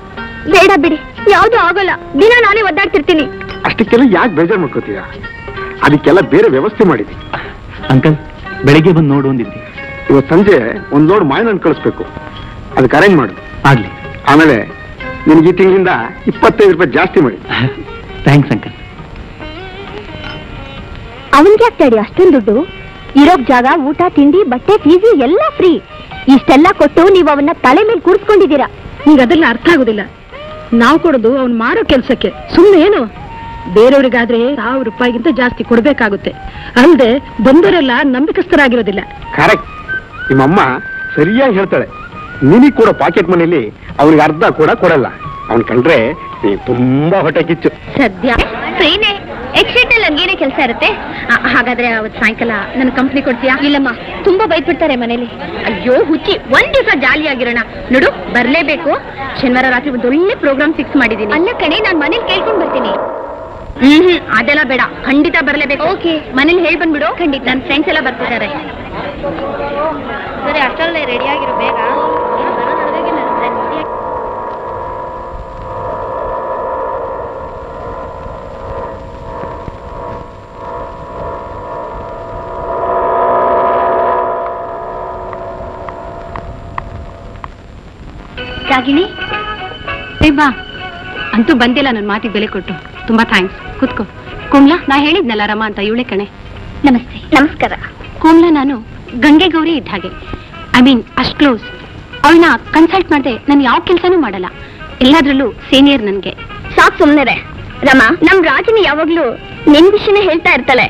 ಬೇಡ ಬಿಡಿ, ಯಾವ್ದು ಆಗೋಲ್ಲ. ದಿನ ನಾನೇ ಒದ್ದಾಡ್ತಿರ್ತೀನಿ. ಅಷ್ಟಕ್ಕೆಲ್ಲ ಯಾಕೆ ಬೇಜಾರು ಮಾಡ್ಕೋತೀಯ? ಅದಕ್ಕೆಲ್ಲ ಬೇರೆ ವ್ಯವಸ್ಥೆ ಮಾಡಿದ್ವಿ. ಅಂಕಲ್, ಬೆಳಿಗ್ಗೆ ಬಂದು ನೋಡು ಅಂದಿದ್ದೆ. ಇವತ್ತು ಸಂಜೆ ಒಂದ್ ಲೋಡ್ ಮಾವಿನ ಕಳಿಸ್ಬೇಕು, ಅದಕ್ಕೆ ಅರೇಂಜ್ ಮಾಡು. ಆಗ್ಲಿ. ಆಮೇಲೆ ನಿನ್ಗೆ ಈ ತಿಂಗಳಿಂದ 25 ರೂಪಾಯಿ ಜಾಸ್ತಿ ಮಾಡಿ. Thanks uncle. ಅವನ್ಗೆ ಯಾಕೆ ಡ್ಯಾಡಿ ಅಷ್ಟೊಂದು ದುಡ್ಡು? ಇರೋಕ್ ಜಾಗ, ಊಟ, ತಿಂಡಿ, ಬಟ್ಟೆ, ಫೀಸು ಎಲ್ಲ ಫ್ರೀ. ಇಷ್ಟೆಲ್ಲ ಕೊಟ್ಟು ನೀವು ಅವನ್ನ ತಲೆ ಮೇಲೆ ಕೂರಿಸ್ಕೊಂಡಿದ್ದೀರಾ. ಈಗ ಅದೆಲ್ಲ ಅರ್ಥ ಆಗುದಿಲ್ಲ. ನಾವು ಕೊಡೋದು ಅವ್ನು ಮಾಡೋ ಕೆಲ್ಸಕ್ಕೆ. ಸುಮ್ಮನೆ ಏನು, ಬೇರೆಯವ್ರಿಗಾದ್ರೆ 1000 ರೂಪಾಯಿಗಿಂತ ಜಾಸ್ತಿ ಕೊಡ್ಬೇಕಾಗುತ್ತೆ. ಅಲ್ಲದೆ ಬಂದವರೆಲ್ಲ ನಂಬಿಕಸ್ಥರಾಗಿರೋದಿಲ್ಲ. ಕರೆಕ್ಟ್. ನಿಮ್ಮಮ್ಮ ಸರಿಯಾಗಿ ಹೇಳ್ತಾಳೆ. ನಿನಗೆ ಕೂಡ ಪಾಕೆಟ್ ಮನೇಲಿ ಅವ್ರಿಗೆ ಅರ್ಧ ಕೂಡ ಕೊಡಲ್ಲ. ಅವ್ನ್ ಕಂಡ್ರೆ ನೀ ತುಂಬಾ ಹೊಟ್ಟೆ ಕಿಚ್ಚು. ಸದ್ಯ ಫ್ರೀನೇ. ಎಕ್ಸ್ಟ್ರಾ ನನ್ಗೇನೇ ಕೆಲಸ ಇರುತ್ತೆ. ಹಾಗಾದ್ರೆ ಅವತ್ತು ಸಾಯಂಕಾಲ ನನ್ನ ಕಂಪ್ನಿ ಕೊಡ್ತೀಯಾ? ಇಲ್ಲಮ್ಮ, ತುಂಬಾ ಬೈದ್ಬಿಡ್ತಾರೆ ಮನೇಲಿ. ಅಯ್ಯೋ ಹುಚ್ಚಿ, ಒಂದ್ ದಿವಸ ಜಾಲಿಯಾಗಿರೋಣ. ನೋಡು, ಬರ್ಲೇಬೇಕು. ಶನಿವಾರ ರಾತ್ರಿ ಒಂದು ಒಳ್ಳೆ ಪ್ರೋಗ್ರಾಮ್ ಫಿಕ್ಸ್ ಮಾಡಿದೀನಿ. ಅಲ್ಲ ಕಣೆ, ನಾನ್ ಮನೇಲಿ ಕೇಳ್ಕೊಂಡ್ ಬರ್ತೀನಿ. ಅದೆಲ್ಲ ಬೇಡ, ಖಂಡಿತ ಬರ್ಲೇಬೇಕು. ಓಕೆ, ಮನೇಲಿ ಹೇಳಿ ಬಂದ್ಬಿಡು. ಖಂಡಿತ. ನನ್ನ ಫ್ರೆಂಡ್ಸ್ ಎಲ್ಲ ಬರ್ತಿದ್ದಾರೆ. ಸರಿ, ಅಷ್ಟರಲ್ಲೇ ರೆಡಿ ಆಗಿರೋ ಬೇಗ. ರಾಗಿಣಿ, ಬಾ. ಅಂತೂ ಬಂದಿಲ್ಲ ನನ್ನ ಮಾತಿಗೆ ಬೆಲೆ ಕೊಟ್ಟು. ತುಂಬಾ ಥ್ಯಾಂಕ್ಸ್. ಕೂತ್ಕೋ. ಕೋಮ್ಲಾ, ನಾ ಹೇಳಿದ್ನಲ್ಲ ರಮ ಅಂತ, ಇವಳೆ ಕಣೆ. ನಮಸ್ತೆ. ನಮಸ್ಕಾರ. ಕೋಮ್ಲಾ ನಾನು ಗಂಗೆ ಗೌರಿ ಇದ್ದ ಹಾಗೆ. ಐ ಮೀನ್ ಅಷ್ಟು ಕ್ಲೋಸ್. ಅವಳನ್ನ ಕನ್ಸಲ್ಟ್ ಮಾಡದೆ ನಾನು ಯಾವ ಕೆಲಸನೂ ಮಾಡಲ್ಲ. ಎಲ್ಲಾದ್ರಲ್ಲೂ ಸೀನಿಯರ್ ನನ್ಗೆ. ಸಾಕು ಸುಮ್ಮನೆ ರಮ. ನಮ್ ರಾಗಿಣಿ ಯಾವಾಗ್ಲೂ ನಿನ್ ವಿಷಯನೇ ಹೇಳ್ತಾ ಇರ್ತಾಳೆ.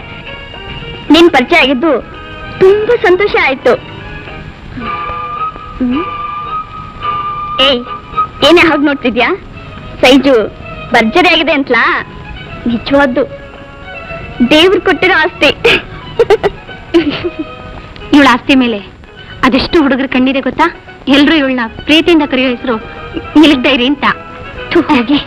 ನಿನ್ ಪರಿಚಯ ಆಗಿದ್ದು ತುಂಬಾ ಸಂತೋಷ ಆಯ್ತು. ಏಯ್, ಏನೇ ಹಾಗೆ ನೋಡ್ತಿದ್ಯಾ? ಸೈಜು ಭರ್ಜರಿ ಆಗಿದೆ ಅಂತಲಾ? ನಿಜವಾದ್ದು ದೇವ್ರು ಕೊಟ್ಟಿರೋ ಆಸ್ತಿ. ಇವಳ ಆಸ್ತಿ ಮೇಲೆ ಅದೆಷ್ಟು ಹುಡುಗರ ಕಣ್ಣಿದೆ ಗೊತ್ತಾ? ಎಲ್ರು ಇವಳನ್ನ ಪ್ರೀತಿಯಿಂದ ಕರೆಯೋ ಹೆಸರು ಮಿಲ್ಕ್ ಡೈರಿ ಅಂತ. ಹಾಗೆ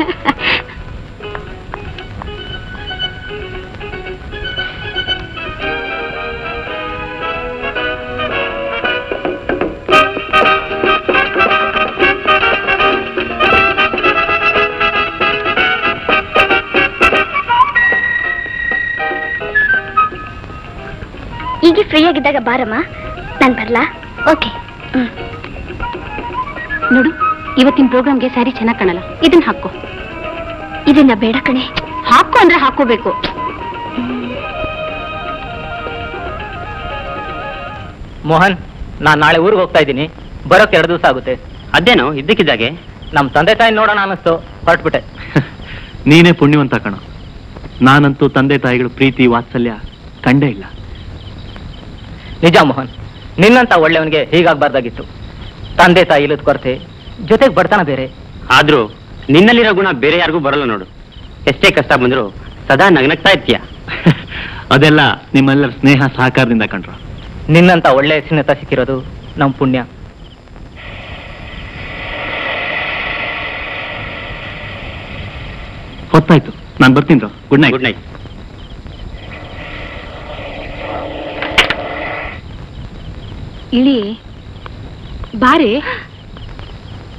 ಈಗ ಫ್ರೀ ಆಗಿದ್ದಾಗ ಬಾರಮ್ಮ, ನಾನು ಬರ್ಲಾ? ಓಕೆ. ನೋಡು, ಇವತ್ತಿನ ಪ್ರೋಗ್ರಾಮ್ಗೆ ಸ್ಯಾರಿ ಚೆನ್ನಾಗಿ ಕಾಣಲ್ಲ. ಇದನ್ನ ಹಾಕೋ. ಇದನ್ನ ಬೇಡ ಕಣೆ. ಹಾಕೋ ಅಂದ್ರೆ ಹಾಕೋಬೇಕು. ಮೋಹನ್, ನಾನ್ ನಾಳೆ ಊರಿಗೆ ಹೋಗ್ತಾ ಇದ್ದೀನಿ. ಬರೋಕೆ 2 ದಿವಸ ಆಗುತ್ತೆ. ಅದೇನೋ ಇದ್ದಕ್ಕಿದ್ದಾಗೆ ನಮ್ ತಂದೆ ತಾಯಿ ನೋಡೋಣ ಅನ್ನಿಸ್ತು, ಹೊರಟ್ಬಿಟ್ಟೆ. ನೀನೇ ಪುಣ್ಯವಂತ ಕಣ. ನಾನಂತೂ ತಂದೆ ತಾಯಿಗಳು ಪ್ರೀತಿ ವಾತ್ಸಲ್ಯ ಕಂಡೇ ಇಲ್ಲ. ನಿಜ ಮೋಹನ್, ನಿನ್ನಂತ ಒಳ್ಳೆಯವನಿಗೆ ಹೀಗಾಗ್ಬಾರ್ದಾಗಿತ್ತು. ತಂದೆ ತಾಯಿ ಇಲ್ಲದ ಕೊರತೆ, ಜೊತೆಗೆ ಬಡತನ ಬೇರೆ. ಆದ್ರೂ ನಿನ್ನಲ್ಲಿರೋ ಗುಣ ಬೇರೆ ಯಾರಿಗೂ ಬರಲ್ಲ ನೋಡು. ಎಷ್ಟೇ ಕಷ್ಟ ಬಂದ್ರು ಸದಾ ನಗ್ನಗ್ತಾ ಇರ್ತೀಯ. ಅದೆಲ್ಲ ನಿಮ್ಮೆಲ್ಲರ ಸ್ನೇಹ ಸಹಕಾರದಿಂದ ಕಂಡ್ರ. ನಿನ್ನಂತ ಒಳ್ಳೆ ಸ್ನೇಹಿತ ಸಿಕ್ಕಿರೋದು ನಮ್ ಪುಣ್ಯ. ಹೊತ್ತಾಯ್ತು, ನಾನು ಬರ್ತೀನಿ. Good night. Good night. ಇಳಿ ಬಾರೆ.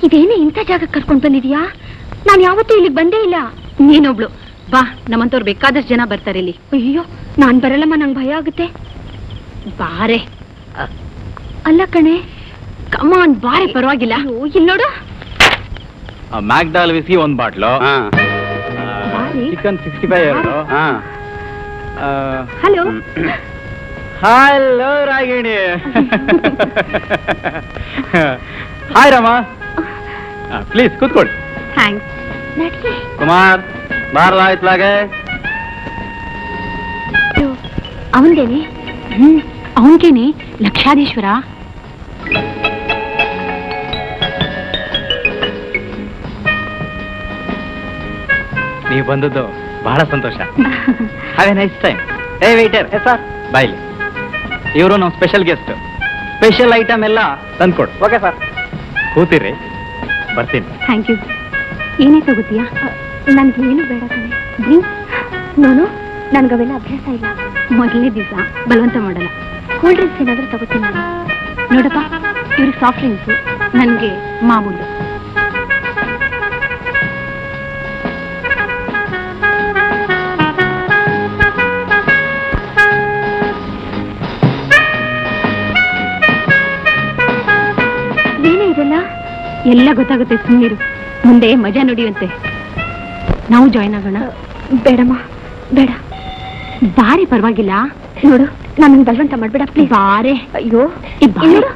ಇದೇನೇ ಇಂಥ ಜಾಗಕ್ಕೆ ಕರ್ಕೊಂಡು ಬಂದಿದ್ಯಾ? ನಾನು ಯಾವತ್ತೂ ಇಲ್ಲಿಗೆ ಬಂದೇ ಇಲ್ಲ. ನೀನೊಬ್ಳು ಬಾ, ನಮ್ಮಂತವ್ರು ಬೇಕಾದಷ್ಟು ಜನ ಬರ್ತಾರೆ ಇಲ್ಲಿ. ಅಯ್ಯೋ, ನಾನ್ ಬರಲ್ಲಮ್ಮ, ನಂಗೆ ಭಯ ಆಗುತ್ತೆ. ಬಾರೆ. ಅಲ್ಲ ಕಣೆ, ಕಮಾನ್ ಬಾರೆ, ಪರವಾಗಿಲ್ಲ. ಇಲ್ಲಿ ನೋಡು. McDowell whisky 1 bottle, chicken 65 2. Hello. Hello Ragini. Hi Rama. Please ಕೂತ್ಕೊಳ್ಳಿ. ಥ್ಯಾಂಕ್ಸ್. ಕುಮಾರ್, ಬಾರ್ಲಾ ಇತ್ಲಾಗೆ. ಅವನ್ಗೇನೆ? ಅವನ್ಗೇನೆ ಲಕ್ಷಾಧೀಶ್ವರ. ನೀವು ಬಂದದ್ದು ಬಹಳ ಸಂತೋಷ. Have a nice time. ಏ ವೇಟರ್, ಸರ್ ಬಾಯ್ಲಿ. ಇವರು ನಮ್ಮ ಸ್ಪೆಷಲ್ ಗೆಸ್ಟ್. ಸ್ಪೆಷಲ್ ಐಟಮ್ ಎಲ್ಲ ತಂದ್ಕೊಡು. Okay sir. ಕೂತಿರಿ, ಬರ್ತೀನಿ. Thank you. ಏನೇ ತಗೋತೀಯಾ? ನನಗೇನು ಬೇಡ ಕಣೆ. ಡ್ರಿಂಕ್ಸ್? ನಾನು ನನಗವೆಲ್ಲ ಅಭ್ಯಾಸ ಇಲ್ಲ. ಮೊದಲನೇ ದಿವಸ ಬಲವಂತ ಮಾಡಲ್ಲ. ಕೂಲ್ ಡ್ರಿಂಕ್ಸ್ ಏನಾದರೂ ತಗೋತೀನಿ ನಾನು. ನೋಡಪ್ಪ, ಇವ್ರಿಗೆ ಸಾಫ್ಟ್ ಡ್ರಿಂಕ್ಸು, ನನಗೆ ಮಾಮೂಲು. ಏನೇ ಇದೆಲ್ಲ? ಎಲ್ಲ ಗೊತ್ತಾಗುತ್ತೆ, ಸುಮ್ಮನಿರು. ಮುಂದೆ ಮಜಾ ನುಡಿಯುವಂತೆ. ನಾವು ಜಾಯ್ನ್ ಆಗೋಣ. ಬೇಡಮ್ಮ, ಬೇಡ. ಬಾರೆ, ಪರವಾಗಿಲ್ಲ. ನೋಡು, ನಾನು ಬಲವಂತ ಮಾಡ್ಬೇಡ ಪ್ಲೀಸ್. ಬಾರೆ. ಅಯ್ಯೋ, ಈ ಬಾರೆ.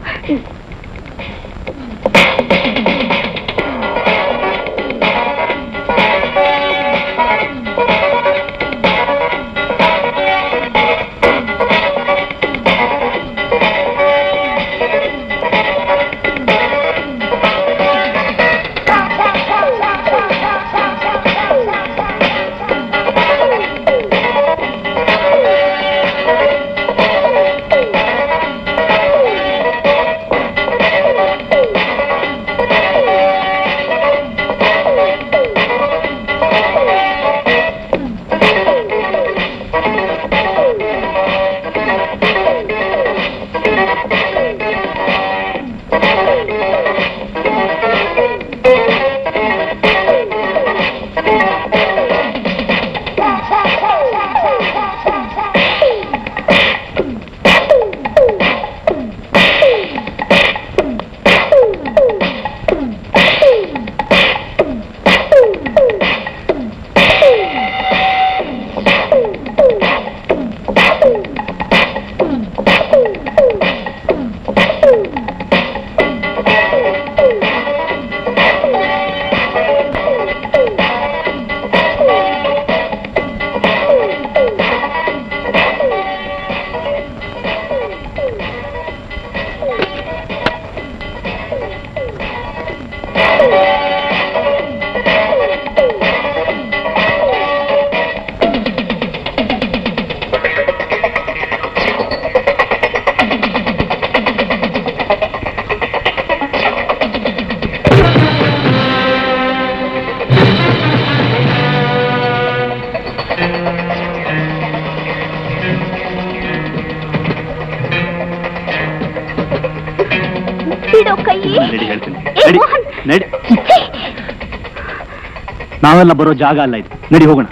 ನಾವೆಲ್ಲ ಬರೋ ಜಾಗ ಅಲ್ಲ ಇದು. ನಡಿ ಹೋಗೋಣ.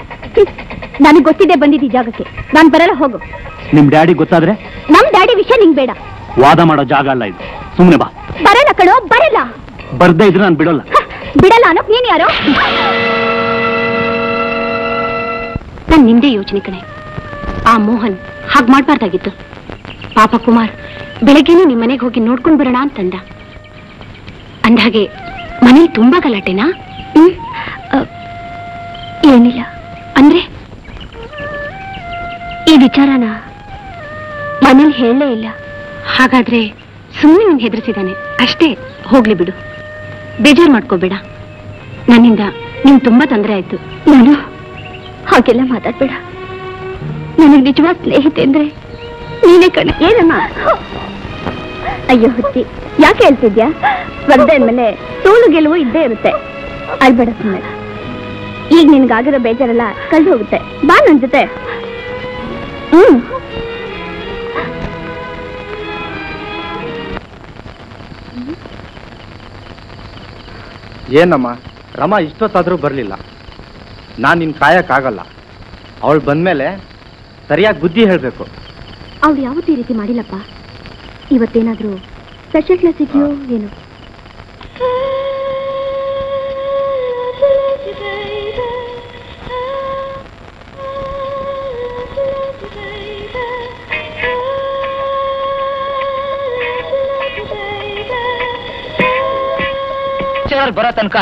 ನನಗೆ ಗೊತ್ತಿದೆ ಬಂದಿದ್ದ ಜಾಗಕ್ಕೆ. ನಾನು ಬರಲ್ಲ, ಹೋಗು. ನಿಮ್ ಡ್ಯಾಡಿ ಗೊತ್ತಾದ್ರೆ? ನಮ್ ಡ್ಯಾಡಿ ವಿಷಯ ನಿಂಗೆ ಬೇಡ. ವಾದ ಮಾಡೋ ಜಾಗ ಅಲ್ಲ ಇದು. ಸುಮ್ನೆ ಬಾ. ಬರಲ್ಲ ಕಣೋ, ಬರಲ್ಲ. ಬರ್ದೇ ಇದ್ರೆ ನಾನು ಬಿಡೋಲ್ಲ. ಬಿಡಲ್ಲ ಅನ್ನೋಕ್ ನೀನ್ ಯಾರು? ನಾನು ನಿಂದೇ ಯೋಚನೆ ಕಣೆ. ಆ ಮೋಹನ್ ಹಾಗೆ ಮಾಡ್ಬಾರ್ದಾಗಿತ್ತು. ಪಾಪ ಕುಮಾರ್ ಬೆಳಗ್ಗೆನೇ ನಿಮ್ ಮನೆಗೆ ಹೋಗಿ ನೋಡ್ಕೊಂಡ್ ಬರೋಣ ಅಂತಂದ. ಅಂದಾಗೆ ಮನೇಲಿ ತುಂಬಾ ಗಲಾಟೆನಾ? ಏನಿಲ್ಲ. ಅಂದ್ರೆ ಈ ವಿಚಾರನ ಮನೇಲಿ ಹೇಳಲೇ ಇಲ್ಲ. ಹಾಗಾದ್ರೆ ಸುಮ್ಮನೆ ನಿನ್ ಹೆದರ್ಸಿದಾನೆ ಅಷ್ಟೇ. ಹೋಗ್ಲಿ ಬಿಡು, ಬೇಜಾರು ಮಾಡ್ಕೋಬೇಡ. ನನ್ನಿಂದ ನಿನ್ ತುಂಬಾ ತೊಂದರೆ ಆಯ್ತು. ನಾನು ಹಾಗೆಲ್ಲ ಮಾತಾಡ್ಬೇಡ. ನನಗೆ ನಿಜವಾದ ಸ್ನೇಹಿತೆ ಅಂದ್ರೆ ನೀನೇ ಕಣ. ಏನಮ್ಮ? ಅಯ್ಯೋ ಹುಚ್ಚಿ, ಯಾಕೆ ಹೇಳ್ತಿದ್ಯಾ? ಸ್ಪರ್ಧೆ ಅಂದ್ಮೇಲೆ ಸೋಲು ಗೆಲುವು ಇದ್ದೇ ಇರುತ್ತೆ. ಅಳ್ಬೇಡ ಸುಮ್ಮನೆ. ಈಗ ನಿನ್ಗಾಗಿರೋ ಬೇಜಾರೆಲ್ಲ ಕಳ್ದು ಹೋಗುತ್ತೆ. ಬಾ ನನ್ ಜೊತೆ. ಏನಮ್ಮ ರಮಾ ಇಷ್ಟೊತ್ತಾದ್ರೂ ಬರ್ಲಿಲ್ಲ? ನಾನ್ ನಿನ್ ಕಾಯಕ್ಕಾಗಲ್ಲ. ಅವಳು ಬಂದ್ಮೇಲೆ ಸರಿಯಾಗಿ ಬುದ್ಧಿ ಹೇಳ್ಬೇಕು. ಅವ್ಳು ಯಾವತ್ತೂ ಈ ರೀತಿ ಮಾಡಿಲ್ಲಪ್ಪ. ಇವತ್ತೇನಾದ್ರೂ ಸ್ಪೆಷಲ್ ಕ್ಲಾಸ್ ಇದೆಯೋ ಏನು? ಬರೋ ತನಕ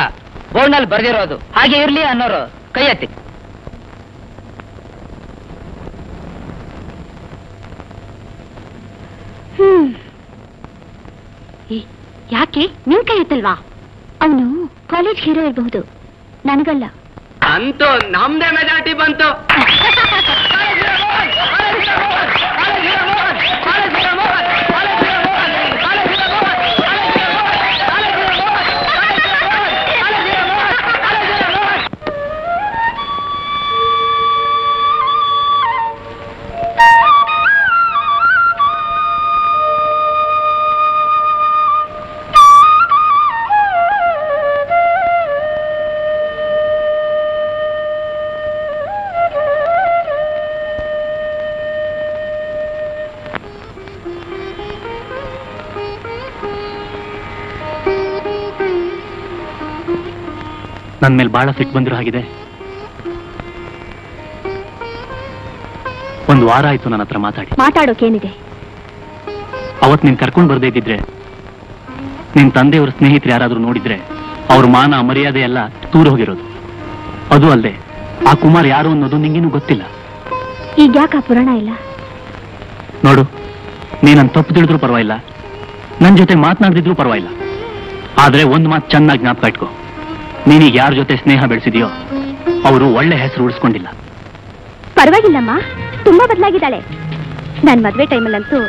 ಬೋರ್ಡ್ನಲ್ಲಿ ಬರ್ದಿರೋದು ಹಾಗೆ ಇರ್ಲಿ ಅನ್ನೋರು ಕೈ ಎತ್ತಿ. ಯಾಕೆ ನಿನ್ ಕೈ ಎತ್ತಲ್ವಾ? ಅವನು ಕಾಲೇಜ್ ಹೀರೋ ಇರಬಹುದು, ನನಗಲ್ಲ. ಅಂತೂ ನಮ್ದೇ ಮೆಜಾರಿಟಿ ಬಂತು. ನನ್ನ ಮೇಲೆ ಬಹಳ ಸಿಟ್ಟು ಬಂದಿರೋ ಹಾಗಿದೆ. ಒಂದು ವಾರ ಆಯ್ತು ನನ್ನ ಹತ್ರ ಮಾತಾಡೋಕೇನಿದೆ? ಅವತ್ ನೀನ್ ಕರ್ಕೊಂಡು ಬರ್ದೇ ಇದ್ದಿದ್ರೆ, ನಿನ್ ತಂದೆಯವ್ರ ಸ್ನೇಹಿತರು ಯಾರಾದ್ರೂ ನೋಡಿದ್ರೆ ಅವ್ರ ಮಾನ ಮರ್ಯಾದೆ ಎಲ್ಲ ದೂರ ಹೋಗಿರೋದು. ಅದು ಅಲ್ಲದೆ ಆ ಕುಮಾರ್ ಯಾರು ಅನ್ನೋದು ನಿಂಗೇನು ಗೊತ್ತಿಲ್ಲ. ಈಗ ಯಾಕೆ ಆ ಪುರಾಣ ಇಲ್ಲ? ನೋಡು, ನೀನನ್ ತಪ್ಪು ತಿಳಿದ್ರು ಪರವಾಗಿಲ್ಲ, ನನ್ ಜೊತೆ ಮಾತನಾಡ್ದಿದ್ರು ಪರವಾಗಿಲ್ಲ. ಆದ್ರೆ ಒಂದ್ ಮಾತು ಚೆನ್ನಾಗಿ ಜ್ಞಾಪಕ ಇಟ್ಕೋ, ನೀನೀಗ ಯಾರ ಜೊತೆ ಸ್ನೇಹ ಬೆಳೆಸಿದ್ಯೋ ಅವರು ಒಳ್ಳೆ ಹೆಸರು ಉಳಿಸ್ಕೊಂಡಿಲ್ಲ. ಪರವಾಗಿಲ್ಲಮ್ಮ, ತುಂಬಾ ಬದಲಾಗಿದ್ದಾಳೆ. ನನ್ ಮದ್ವೆ ಟೈಮಲ್ಲಂತೂ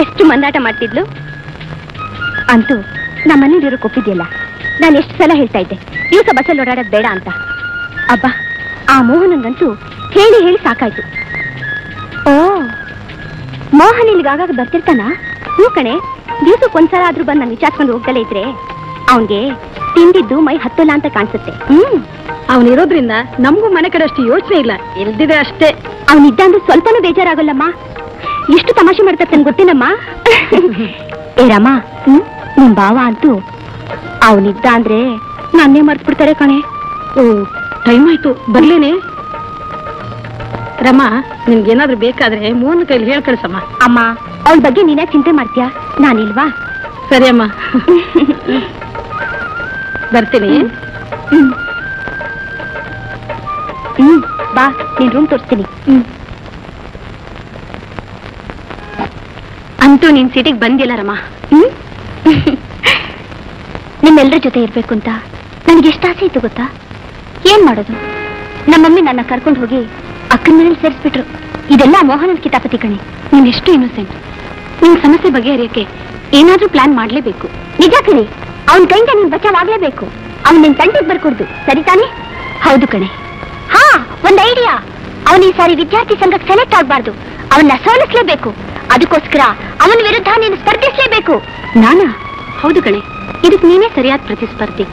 ಎಷ್ಟು ಮಂದಾಟ ಮಾಡ್ತಿದ್ಲು. ಅಂತೂ ನಮ್ಮನೇಲಿರೋ ಕೊಪ್ಪಿದ್ಯಲ್ಲ, ನಾನು ಎಷ್ಟು ಸಲ ಹೇಳ್ತಾ ಇದ್ದೆ ಈಗ ಬಸ್ಸಲ್ಲಿ ಓಡಾಡೋದ್ ಬೇಡ ಅಂತ. ಅಬ್ಬಾ, ಆ ಮೋಹನಂಗಂತೂ ಹೇಳಿ ಹೇಳಿ ಸಾಕಾಯ್ತು. ಓ, ಮೋಹನ್ ಇಲ್ಲಿಗಾಗ ಬರ್ತಿರ್ತಾನ? ಹ್ಞೂ ಕಣೆ, ದಿವ್ಸಕ್ಕೊಂದ್ಸಲ ಆದ್ರೂ ಬಂದು ನಾನು ವಿಚಾರಿಸ್ಕೊಂಡು ಹೋಗ್ದಲೇ ಇದ್ರೆ ಅವನ್ಗೆ ತಿಂದಿದ್ದು ಮೈ ಹತ್ತಲ್ಲ ಅಂತ ಕಾಣಿಸುತ್ತೆ. ಅವನಿರೋದ್ರಿಂದ ನಮಗೂ ಮನೆ ಕಡೆ ಅಷ್ಟು ಯೋಚನೆ ಇಲ್ಲ, ಇಲ್ದಿದೆ ಅಷ್ಟೇ. ಅವನಿದ್ದ ಅಂದ್ರೆ ಸ್ವಲ್ಪನೂ ಬೇಜಾರಾಗಲ್ಲಮ್ಮ. ಎಷ್ಟು ತಮಾಷೆ ಮಾಡ್ತಾನೆ ಗೊತ್ತೇನಮ್ಮ? ಏ ರಾಮ, ನಿಮ್ ಭಾವ ಅಂತೂ ಅವನಿದ್ದ ಅಂದ್ರೆ ನನ್ನೇ ಮರ್ತು ಬಿಡ್ತಾರೆ ಕಣೆ. ಓ, ಟೈಮ್ ಆಯ್ತು, ಬರ್ಲೇನೆ. ರಮ್ಮ, ನಿನ್ಗೇನಾದ್ರೂ ಬೇಕಾದ್ರೆ ಮೋಹನ್ ಕೈಲಿ ಹೇಳ್ ಕಳ್ಸಮ್ಮ. ಅಮ್ಮ, ಅವಳ ಬಗ್ಗೆ ನೀನೇ ಚಿಂತೆ ಮಾಡ್ತೀಯಾ, ನಾನಿಲ್ವಾ? ಸರಿ ಅಮ್ಮ, ಬರ್ತೀನಿ. ಬಾ, ನೀನ್ ರೂಮ್ ತೋರಿಸ್ತೀನಿ. ಅಂತೂ ನೀನ್ ಸಿಟಿಗೆ ಬಂದಿಲ್ಲ ರಮ್ಮ. ನಿಮ್ಮೆಲ್ಲರ ಜೊತೆ ಇರ್ಬೇಕು ಅಂತ ನನಗೆ ಎಷ್ಟು ಆಸೆ ಇತ್ತು ಗೊತ್ತಾ? ಏನ್ ಮಾಡೋದು, ನಮ್ಮಮ್ಮಿ ನನ್ನ ಕರ್ಕೊಂಡು ಹೋಗಿ ಅಕ್ಕನ ಮನೇಲಿ ಸೇರಿಸ್ಬಿಟ್ರು. ಇದೆಲ್ಲ ಮೋಹನನ್ ಕಿತಾಪತಿ ಕಣೆ. ನೀನ್ ಎಷ್ಟು ಇನ್ನೋಸೆಂಟ್. ನಿನ್ ಸಮಸ್ಯೆ ಬಗೆಹರಿಯಕ್ಕೆ ಏನಾದ್ರೂ ಪ್ಲಾನ್ ಮಾಡ್ಲೇಬೇಕು. ನಿಜ ಕಣೆ, ಅವನ್ ಕೈಯಿಂದ ನೀನ್ ಬಚಾವಾಗ್ಲೇಬೇಕು. ಅವ್ನ್ ನಿನ್ ತಂಟೆಗೆ ಬರ್ಕೊಡ್ದು, ಸರಿ ತಾನೆ? ಹೌದು ಕಣೆ. ಹಾ, ಒಂದ್ ಐಡಿಯಾ. ಅವನ್ ಈ ಸಾರಿ ವಿದ್ಯಾರ್ಥಿ ಸಂಘಕ್ಕೆ ಸೆಲೆಕ್ಟ್ ಆಗ್ಬಾರ್ದು, ಅವನ್ನ ಸೋಲಿಸ್ಲೇಬೇಕು. ಅದಕ್ಕೋಸ್ಕರ ಅವನ ವಿರುದ್ಧ ನೀನು ಸ್ಪರ್ಧಿಸಲೇಬೇಕು. ನಾನಾ? ಹೌದು ಕಣೆ, ಇದಕ್ಕೆ ನೀನೇ ಸರಿಯಾದ ಪ್ರತಿಸ್ಪರ್ಧಿ.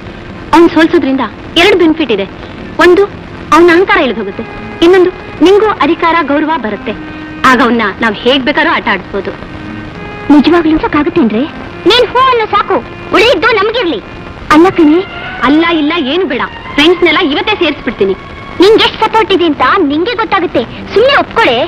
ಅವ್ನ್ ಸೋಲ್ಸೋದ್ರಿಂದ 2 ಬೆನಿಫಿಟ್ ಇದೆ. ಒಂದು, ಅವನ ಅಹಂಕಾರ ಇಳಿದು ಹೋಗುತ್ತೆ. ಇನ್ನೊಂದು, ನಿಂಗೂ ಅಧಿಕಾರ ಗೌರವ ಬರುತ್ತೆ. ಆಗ ಅವನ್ನ ನಾವ್ ಹೇಗ್ ಬೇಕಾದ್ರೂ ಆಟ ಆಡಿಸ್ಬೋದು. ನಿಜವಾಗ್ಲೂ ಸಾಕಾಗುತ್ತೇನ್ರಿ? ನೀನ್ ಹೂ ಅನ್ನೋ ಸಾಕು, ಉಳಿಯಿದ್ದು ನಮ್ಗಿರ್ಲಿ. ಅಲ್ಲ ಕಣೆ. ಅಲ್ಲ ಇಲ್ಲ ಏನು ಬೇಡ, ಫ್ರೆಂಡ್ಸ್ನೆಲ್ಲ ಇವತ್ತೇ ಸೇರಿಸ್ಬಿಡ್ತೀನಿ. ನಿಂಗೆ ಎಷ್ಟು ಸಪೋರ್ಟ್ ಇದೆ ಅಂತ ನಿಂಗೆ ಗೊತ್ತಾಗುತ್ತೆ. ಸುಮ್ಮನೆ ಒಪ್ಕೊಳೆ.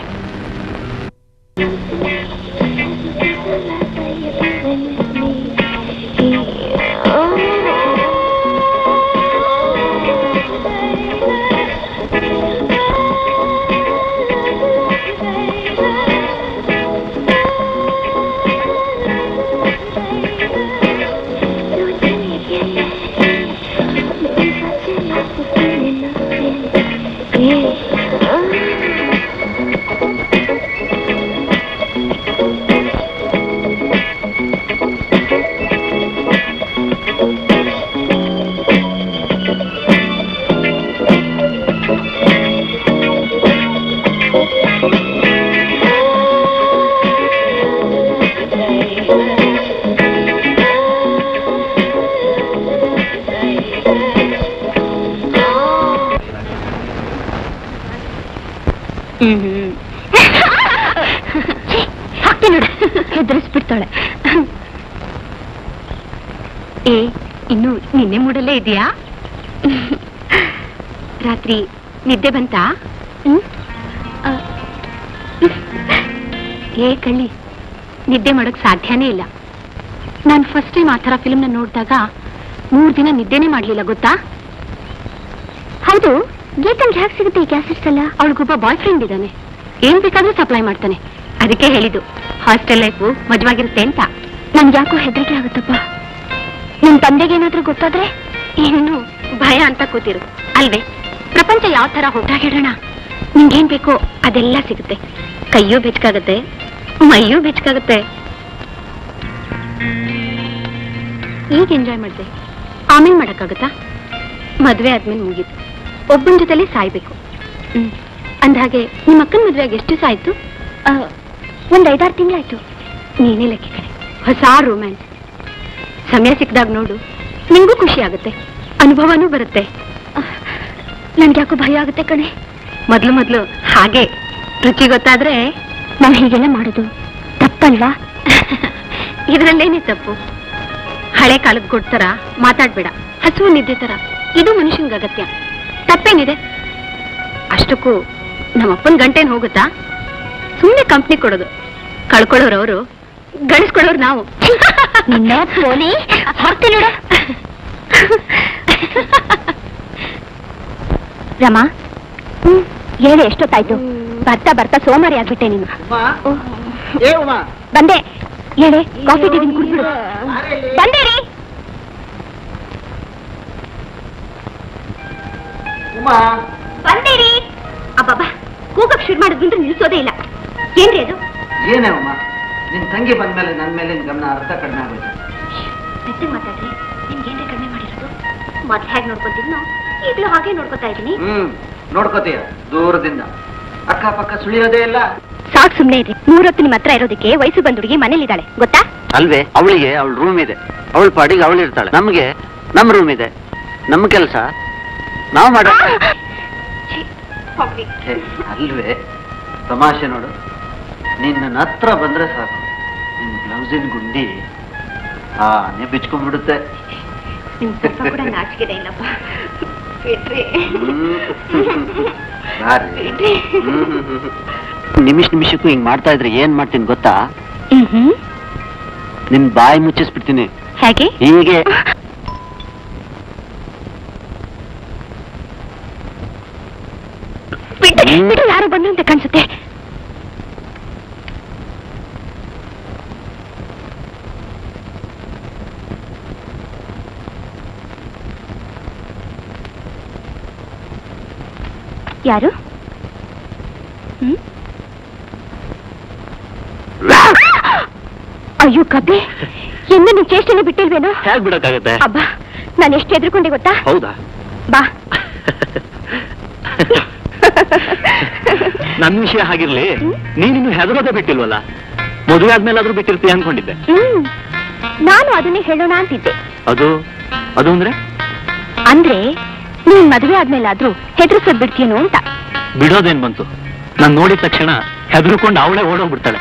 ಹೆದರಿಸ್ಬಿಡ್ತಾಳೆ. ಏ, ಇನ್ನು ನಿನ್ನೆ ಮೂಡಲ್ಲೇ ಇದೆಯಾ? ರಾತ್ರಿ ನಿದ್ದೆ ಬಂತಾ? ಏ ಕಳ್ಳಿ, ನಿದ್ದೆ ಮಾಡೋಕ್ ಸಾಧ್ಯನೇ ಇಲ್ಲ. ನಾನು ಫಸ್ಟ್ ಟೈಮ್ ಆ ಥರ ಫಿಲ್ಮ್ನ ನೋಡಿದಾಗ 3 ದಿನ ನಿದ್ದೆನೇ ಮಾಡ್ಲಿಲ್ಲ ಗೊತ್ತಾ? ಹೌದು, ಗೀತಂಗೆ ಹೇಗೆ ಸಿಗುತ್ತೆ ಈ ಕ್ಯಾಸೆಟ್ಸ್ ಎಲ್ಲ? ಅವಳಿಗೊಬ್ಬ ಬಾಯ್ ಫ್ರೆಂಡ್ ಇದ್ದಾನೆ, ಏನ್ ಬೇಕಾದ್ರೂ ಸಪ್ಲೈ ಮಾಡ್ತಾನೆ. ಅದಕ್ಕೆ ಹೇಳಿದ್ದು ಹಾಸ್ಟೆಲ್ ಲೈಫು ಮಜವಾಗಿರುತ್ತೆ ಅಂತ. ನನ್ಗೆ ಯಾಕೋ ಹೆದರಿಕೆ ಆಗುತ್ತಪ್ಪ. ನಿಮ್ ತಂದೆಗೆ ಏನಾದ್ರೂ ಗೊತ್ತಾದ್ರೆ? ಇನ್ನು ಭಯ ಅಂತ ಕೂತಿರು ಅಲ್ವೇ? ಪ್ರಪಂಚ ಯಾವ ತರ ಹೊರಟಾಗಿಡೋಣ, ನಿಂಗೇನ್ ಬೇಕೋ ಅದೆಲ್ಲ ಸಿಗುತ್ತೆ. ಕೈಯೂ ಬೆಚ್ಚಗಾಗತ್ತೆ, ಮೈಯೂ ಬೆಚ್ಚಗಾಗತ್ತೆ. ಈಗ ಎಂಜಾಯ್ ಮಾಡಿದೆ, ಆಮೇಲೆ ಮಾಡಕ್ಕಾಗತ್ತಾ? ಮದ್ವೆ ಆದ್ಮೇಲೆ ಮುಗೀತು, ಒಬ್ಬನ ಜೊತೆಲೆ ಸಾಯ್ಬೇಕು. ಅಂದ್ಹಾಗೆ ನಿಮ್ಮ ಅಕ್ಕನ ಮದ್ವೆಯಾಗಿ ಎಷ್ಟು ದಿವಸ ಆಯ್ತು? ಒಂದ್ 5-6 ತಿಂಗಳಾಯ್ತು. ನೀನೇ ಲೆಕ್ಕ ಕಡೆ, ಹೊಸ ರೊಮ್ಯಾನ್ಸ್. ಸಮಯ ಸಿಕ್ಕಿದಾಗ ನೋಡು, ನಿಂಗೂ ಖುಷಿ ಆಗುತ್ತೆ, ಅನುಭವನೂ ಬರುತ್ತೆ. ನನ್ಗೆ ಯಾಕೋ ಭಯ ಆಗುತ್ತೆ ಕಣೆ. ಮೊದ್ಲು ಹಾಗೆ, ರುಚಿ ಗೊತ್ತಾದ್ರೆ ನಾವು ಹೀಗೆಲ್ಲ ಮಾಡೋದು ತಪ್ಪಲ್ವಾ? ಇದರಲ್ಲೇನೇ ತಪ್ಪು? ಹಳೆ ಕಾಲದ ಕೊಡ್ತಾರ ಮಾತಾಡ್ಬೇಡ, ಹಸುವು ನಿದ್ದೆ ತರ ಇದು ಮನುಷ್ಯನ್ಗೆ ಅಗತ್ಯ. ತಪ್ಪೇನಿದೆ? ಅಷ್ಟಕ್ಕೂ ನಮ್ಮಪ್ಪನ ಗಂಟೇನ್ ಹೋಗುತ್ತಾ? ಸುಮ್ಮನೆ ಕಂಪ್ನಿ ಕೊಡೋದು. ಕಳ್ಕೊಳ್ಳೋರು ಅವರು, ಗಳಿಸ್ಕೊಳ್ಳೋರು ನಾವು. ನಿನ್ನ ಪೋಲಿ ಹಾಕ್ತೀನಿ ನೋಡ. ರಮಾ, ಹೇಳಿ ಎಷ್ಟೊತ್ತಾಯ್ತು? ಬರ್ತಾ ಬರ್ತಾ ಸೋಮಾರಿ ಆಗ್ಬಿಟ್ಟೆ ನೀನು. ಬಂದೆ. ಹೇಳಿ, ಕಾಫಿ ಟೀವಿನ ಕುಡಿದ್ಬಿಡು. ಬಂದೆ ರೀ. ಬಂದೇರಿ. ಅಬ್ಬಬ್ಬಾ, ಕೂಗಕ್ ಶುರು ಮಾಡಿದ್ಬಿಟ್ರೆ ನಿಲ್ಸೋದೇ ಇಲ್ಲ. ಏನ್ರಿ ಅದು? ಏನೇ ಅಮ್ಮ, ನಿನ್ ತಂಗಿ ಬಂದ್ಮೇಲೆ ನನ್ನ ಮೇಲೆ ಗಮನ ಅರ್ಥ ಕಡಿಮೆ ಆಗೋಯ್ತು. ಮತ್ತೆ ಮಾತಾಡ್ರಿ. ನಿಮ್ಗೇನ್ರಿ ಕಡಿಮೆ ಮಾಡಿರೋದು? ಮೊದ್ಲು ಹೇಗೆ ನೋಡ್ಕೊತಿದ್ನೋ ಈಗಲೂ ಹಾಗೆ ನೋಡ್ಕೊತಾ ಇದ್ದೀನಿ. ನೋಡ್ಕೋತೀಯ ದೂರದಿಂದ, ಅಕ್ಕಪಕ್ಕ ಸುಳಿಯೋದೇ ಇಲ್ಲ. ಸಾಕು ಸುಮ್ನೆ ಇದ್ರಿ. 3 ಹೊತ್ತು ನಿಮ್ಮ ಹತ್ರ ಇರೋದಕ್ಕೆ ವಯಸ್ಸು ಬಂದ ಹುಡುಗಿ ಮನೇಲಿದ್ದಾಳೆ ಗೊತ್ತಾ? ಅಲ್ವೇ, ಅವಳಿಗೆ ಅವಳ ರೂಮ್ ಇದೆ, ಅವಳ ಪಾಡಿಗೆ ಅವಳು ಇರ್ತಾಳೆ. ನಮ್ಗೆ ನಮ್ಮ ರೂಮ್ ಇದೆ, ನಮ್ಮ ಕೆಲಸ ನಾವು ಮಾಡ. ಅಲ್ವೇ, ತಮಾಷೆ ನೋಡು. ನಿನ್ನ ಹತ್ರ ಬಂದ್ರೆ ಸಾಕು, ನಿನ್ ಬ್ಲೌಸಿನ ಗುಂಡಿ ಆನೆ ಬಿಚ್ಕೊಂಡ್ಬಿಡುತ್ತೆ. ನಾಚಿಕೆ ಇಲ್ಲಪ್ಪ. ನಿಮಿಷಕ್ಕೂ ಹಿಂಗ್ ಮಾಡ್ತಾ ಇದ್ರೆ ಏನ್ ಮಾಡ್ತೀನಿ ಗೊತ್ತಾ? ನಿನ್ ಬಾಯಿ ಮುಚ್ಚಿಸ್ಬಿಡ್ತೀನಿ. ಹೇಗೆ? ಹೀಗೆ. ಯಾರು ಬಂದು ಅಂತ ಕಾಣಿಸುತ್ತೆ. ಯಾರು? ಅಯ್ಯೋ ಕಬ್ಬೆ, ಇನ್ನು ನಿನ್ ಚೇಷ್ಟನೆ ಬಿಟ್ಟಿಲ್ವೇನೋ? ಹೇಗ್ ಬಿಡಕ್ಕಾಗತ್ತೆ? ಅಬ್ಬಾ, ನಾನು ಎಷ್ಟು ಎದ್ರುಕೊಂಡೆ ಗೊತ್ತಾ? ಹೌದಾ? ಬಾ. ನನ್ನ ವಿಷಯ ಹಾಗಿರ್ಲಿ, ನೀನಿನ್ನು ಹೆದರೋದೇ ಬಿಟ್ಟಿಲ್ವಲ್ಲ. ಮದುವೆ ಆದ್ಮೇಲಾದ್ರೂ ಬಿಟ್ಟಿರ್ತೀಯ ಅನ್ಕೊಂಡಿದ್ದೆ. ನಾನು ಅದನ್ನೇ ಹೇಳೋಣ ಅಂತಿದ್ದೆ. ಅದು ಅಂದ್ರೆ ನೀನ್ ಮದುವೆ ಆದ್ಮೇಲಾದ್ರೂ ಹೆದರ್ಸೋದ್ ಬಿಡ್ತೀನೋ ಅಂತ. ಬಿಡೋದೇನ್ ಬಂತು? ನಾನ್ ನೋಡಿದ ತಕ್ಷಣ ಹೆದರ್ಕೊಂಡು ಅವಳೇ ಓಡೋಗ್ಬಿಡ್ತಾಳೆ.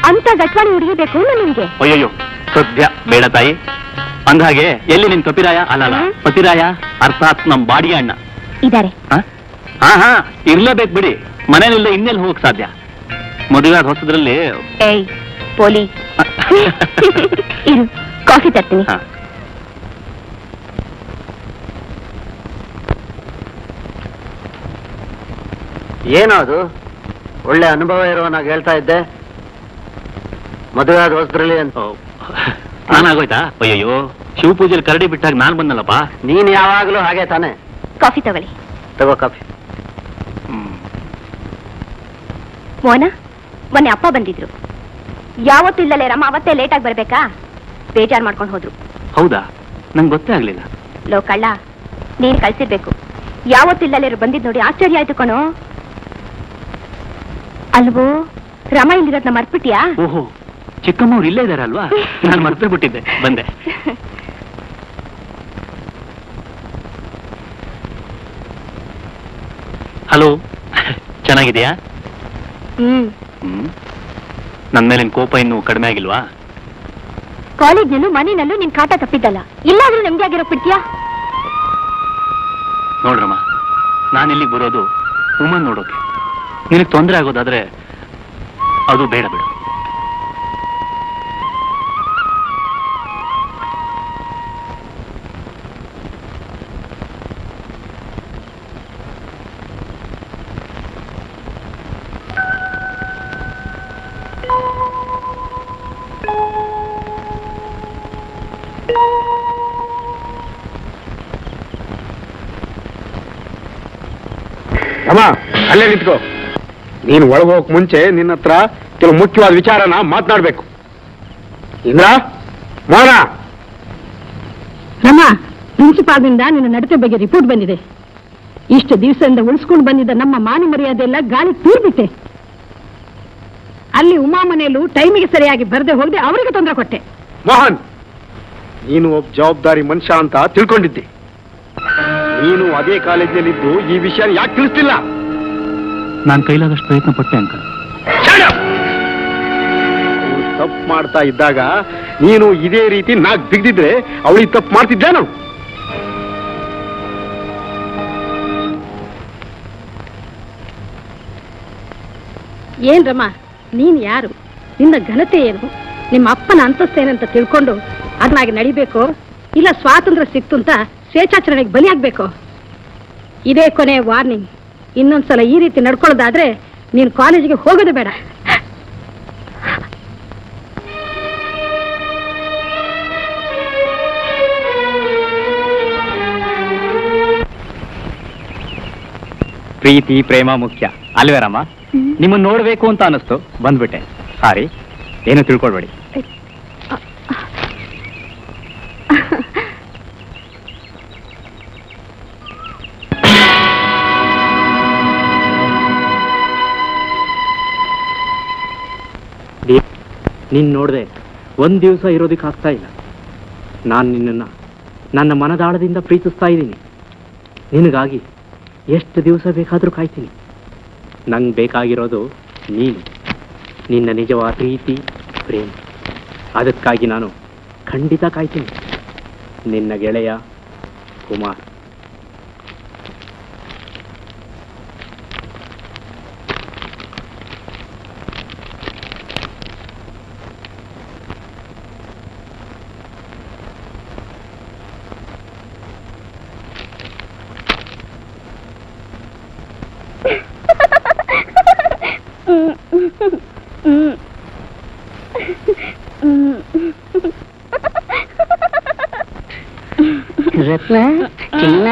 ಅಂತ ಗಟ್ವಾಣಿ ಹುಡುಗಿಬೇಕು ನಿನ್ಗೆ? ಅಯ್ಯಯ್ಯೋ, ಸದ್ಯ ಬೇಡ ತಾಯಿ. ಅಂದ್ಹಾಗೆ ಎಲ್ಲಿ ನಿನ್ ಕಪಿರಾಯ? ಅಲ್ಲ, ಪತಿರಾಯ, ಅರ್ಥಾತ್ ನಮ್ ಬಾಡಿಗೆ ಅಣ್ಣ ಇದಾರೆ. ಹಾ ಇರ್ಲೇಬೇಕು ಬಿಡಿ. ಮನೇಲಿಲ್ಲ ಇನ್ನೆಲ್ಲಿ ಹೋಗಕ್ ಸಾಧ್ಯ? ಮದುವೆ ಆದ ಹೊಸದ್ರಲ್ಲಿ. ಏಯ್ ಪೋಲಿ, ಇರು ಕಾಫಿ ತರ್ತೀನಿ. ಏನೋ ಅದು? ಒಳ್ಳೆ ಅನುಭವ ಇರೋನಾಗ ಹೇಳ್ತಾ ಇದ್ದೆ, ಮದುವೆ ಆದ ಹೊಸದ್ರಲ್ಲಿ ಅಂತ. ನಾನಾಗೋಯ್ತಾ? ಅಯ್ಯಯ್ಯೋ, ಶಿವ ಪೂಜೆಲಿ ಕರಡಿ ಬಿಟ್ಟಾಗ ನಾನ್ ಬಂದಲ್ಲಪ್ಪ. ನೀನ್ ಯಾವಾಗ್ಲೂ ಹಾಗೆ ತಾನೆ. ಕಾಫಿ ತಗೊಳ್ಳಿ. ತಗೋ ಕಾಫಿ. ಮೋನ, ಮೊನ್ನೆ ಅಪ್ಪ ಬಂದಿದ್ರು. ಯಾವತ್ತೂ ಇಲ್ಲಲೇ ರಮ್ಮ, ಅವತ್ತೇ ಲೇಟಾಗಿ ಬರ್ಬೇಕಾ? ಬೇಜಾರ್ ಮಾಡ್ಕೊಂಡು ಹೋದ್ರು. ಹೌದಾ? ನಂಗೆ ಗೊತ್ತೇ ಆಗ್ಲಿಲ್ಲ. ಲೋ ಕಳ್ಳ, ನೀನ್ ಕಳ್ಸಿರ್ಬೇಕು. ಯಾವತ್ತೂ ಇಲ್ಲಲೇ ಬಂದಿದ್ ನೋಡಿ ಆಶ್ಚರ್ಯ ಆಯ್ತು ಕಣೋ. ಅಲ್ವೋ, ರಮ ಇಲ್ಲಿರೋದ್ನ ಮರ್ತ್ಬಿಟ್ಯಾ? ಓಹೋ, ಚಿಕ್ಕಮ್ಮವ್ರು ಇಲ್ಲೇ ಇದಾರೆ ಅಲ್ವಾ? ನಾನು ಮರ್ತೇ ಬಿಟ್ಟಿದ್ದೆ, ಬಂದೆ. ಹಲೋ, ಚೆನ್ನಾಗಿದೆಯಾ? ನನ್ ಮೇಲಿನ ಕೋಪ ಇನ್ನೂ ಕಡಿಮೆ ಆಗಿಲ್ವಾ? ಕಾಲೇಜ್ನಲ್ಲೂ ಮನೆಯಲ್ಲೂ ನಿನ್ ಕಾಟ ತಪ್ಪಿದ್ದಲ್ಲ, ಇಲ್ಲಾದ್ರೂ ನೆಮ್ಮದಿ ಆಗಿರೋ ಬಿಡ್ತೀಯಾ? ನೋಡ್ರಮ್ಮ, ನಾನಿಲ್ಲಿಗೆ ಬರೋದು ಉಮನ್ ನೋಡೋಕೆ. ನಿನಗೆ ತೊಂದರೆ ಆಗೋದಾದ್ರೆ ಅದು ಬೇಡ ಬಿಡು. ಅಮ್ಮ, ಅಲ್ಲೇ ನಿಂತ್ಕೋ. ನೀನು ಒಳಗೋಗಕ್ ಮುಂಚೆ ನಿನ್ನ ಹತ್ರ ಕೆಲವು ಮುಖ್ಯವಾದ ವಿಚಾರನ ಮಾತನಾಡ್ಬೇಕು. ಇಂದ್ರ, ಮೋನ. ರಮ, ಪ್ರಿನ್ಸಿಪಾಲ್ನಿಂದ ನಿನ್ನ ನಡತೆ ಬಗ್ಗೆ ರಿಪೋರ್ಟ್ ಬಂದಿದೆ. ಇಷ್ಟು ದಿವಸದಿಂದ ಉಳಿಸ್ಕೊಂಡು ಬಂದಿದ್ದ ನಮ್ಮ ಮಾನ ಮರ್ಯಾದೆ ಎಲ್ಲ ಗಾಳಿ ತೂರ್ಬಿಟ್ಟೆ. ಅಲ್ಲಿ ಉಮಾ ಮನೆಯಲ್ಲೂ ಟೈಮಿಗೆ ಸರಿಯಾಗಿ ಬರದೆ ಹೋಗದೆ ಅವರಿಗೆ ತೊಂದರೆ ಕೊಟ್ಟೆ. ಮೋಹನ್, ನೀನು ಒಬ್ಬ ಜವಾಬ್ದಾರಿ ಮನುಷ್ಯ ಅಂತ ತಿಳ್ಕೊಂಡಿದ್ದೆ. ನೀನು ಅದೇ ಕಾಲೇಜಿನಲ್ಲಿದ್ದು ಈ ವಿಷಯ ಯಾಕೆ ತಿಳಿಸ್ತಿಲ್ಲ? ನಾನು ಕೈಲಾದಷ್ಟು ಪ್ರಯತ್ನ ಪಟ್ಟೆ ಅಂಕಲ್. ತಪ್ಪು ಮಾಡ್ತಾ ಇದ್ದಾಗ ನೀನು ಇದೇ ರೀತಿ ನಾಕ್ ಬಿಗ್ದಿದ್ರೆ ಅವಳಿಗೆ ತಪ್ಪು ಮಾಡ್ತಿದ್ದೆ. ನಾವು ಏನ್ ರಮ್ಮ, ನೀನ್ ಯಾರು? ನಿನ್ನ ಘನತೆ ಏನು? ನಿಮ್ಮ ಅಪ್ಪನ ಅಂತಸ್ತೇನಂತ ತಿಳ್ಕೊಂಡು ಅದನ್ನಾಗಿ ನಡಿಬೇಕು, ಇಲ್ಲ ಸ್ವಾತಂತ್ರ್ಯ ಸಿಕ್ತು ಅಂತ ಸ್ವೇಚ್ಛಾಚರಣೆಗೆ ಬಲಿಯಾಗಬೇಕು. ಇದೇ ಕೊನೆ ವಾರ್ನಿಂಗ್. ಇನ್ನೊಂದ್ಸಲ ಈ ರೀತಿ ನಡ್ಕೊಳ್ಳೋದಾದ್ರೆ ನೀನು ಕಾಲೇಜಿಗೆ ಹೋಗೋದು ಬೇಡ. ಪ್ರೀತಿ ಪ್ರೇಮ ಮುಖ್ಯ ಅಲ್ವೇರಮ್ಮ? ನಿಮ್ಮನ್ನು ನೋಡ್ಬೇಕು ಅಂತ ಅನಿಸ್ತು, ಬಂದ್ಬಿಟ್ಟೆ. ಸಾರಿ, ಏನು ತಿಳ್ಕೊಳ್ಬೇಡಿ. ನೀನ್ ನೋಡ್ದೆ ಒಂದ್ ದಿವಸ ಇರೋದಕ್ಕೆ ಆಗ್ತಾ ಇಲ್ಲ. ನಾನು ನಿನ್ನನ್ನ ನನ್ನ ಮನದಾಳದಿಂದ ಪ್ರೀತಿಸ್ತಾ ಇದ್ದೀನಿ. ನಿನಗಾಗಿ ಎಷ್ಟು ದಿವಸ ಬೇಕಾದ್ರೂ ಕಾಯ್ತೀನಿ. ನಂಗೆ ಬೇಕಾಗಿರೋದು ನೀನು, ನಿನ್ನ ನಿಜವಾದ ಪ್ರೀತಿ ಪ್ರೇಮ. ಅದಕ್ಕಾಗಿ ನಾನು ಖಂಡಿತ ಕಾಯ್ತೀನಿ. ನಿನ್ನ ಗೆಳೆಯ ಕುಮಾರ್. ರತ್ನ ಚಿನ್ನ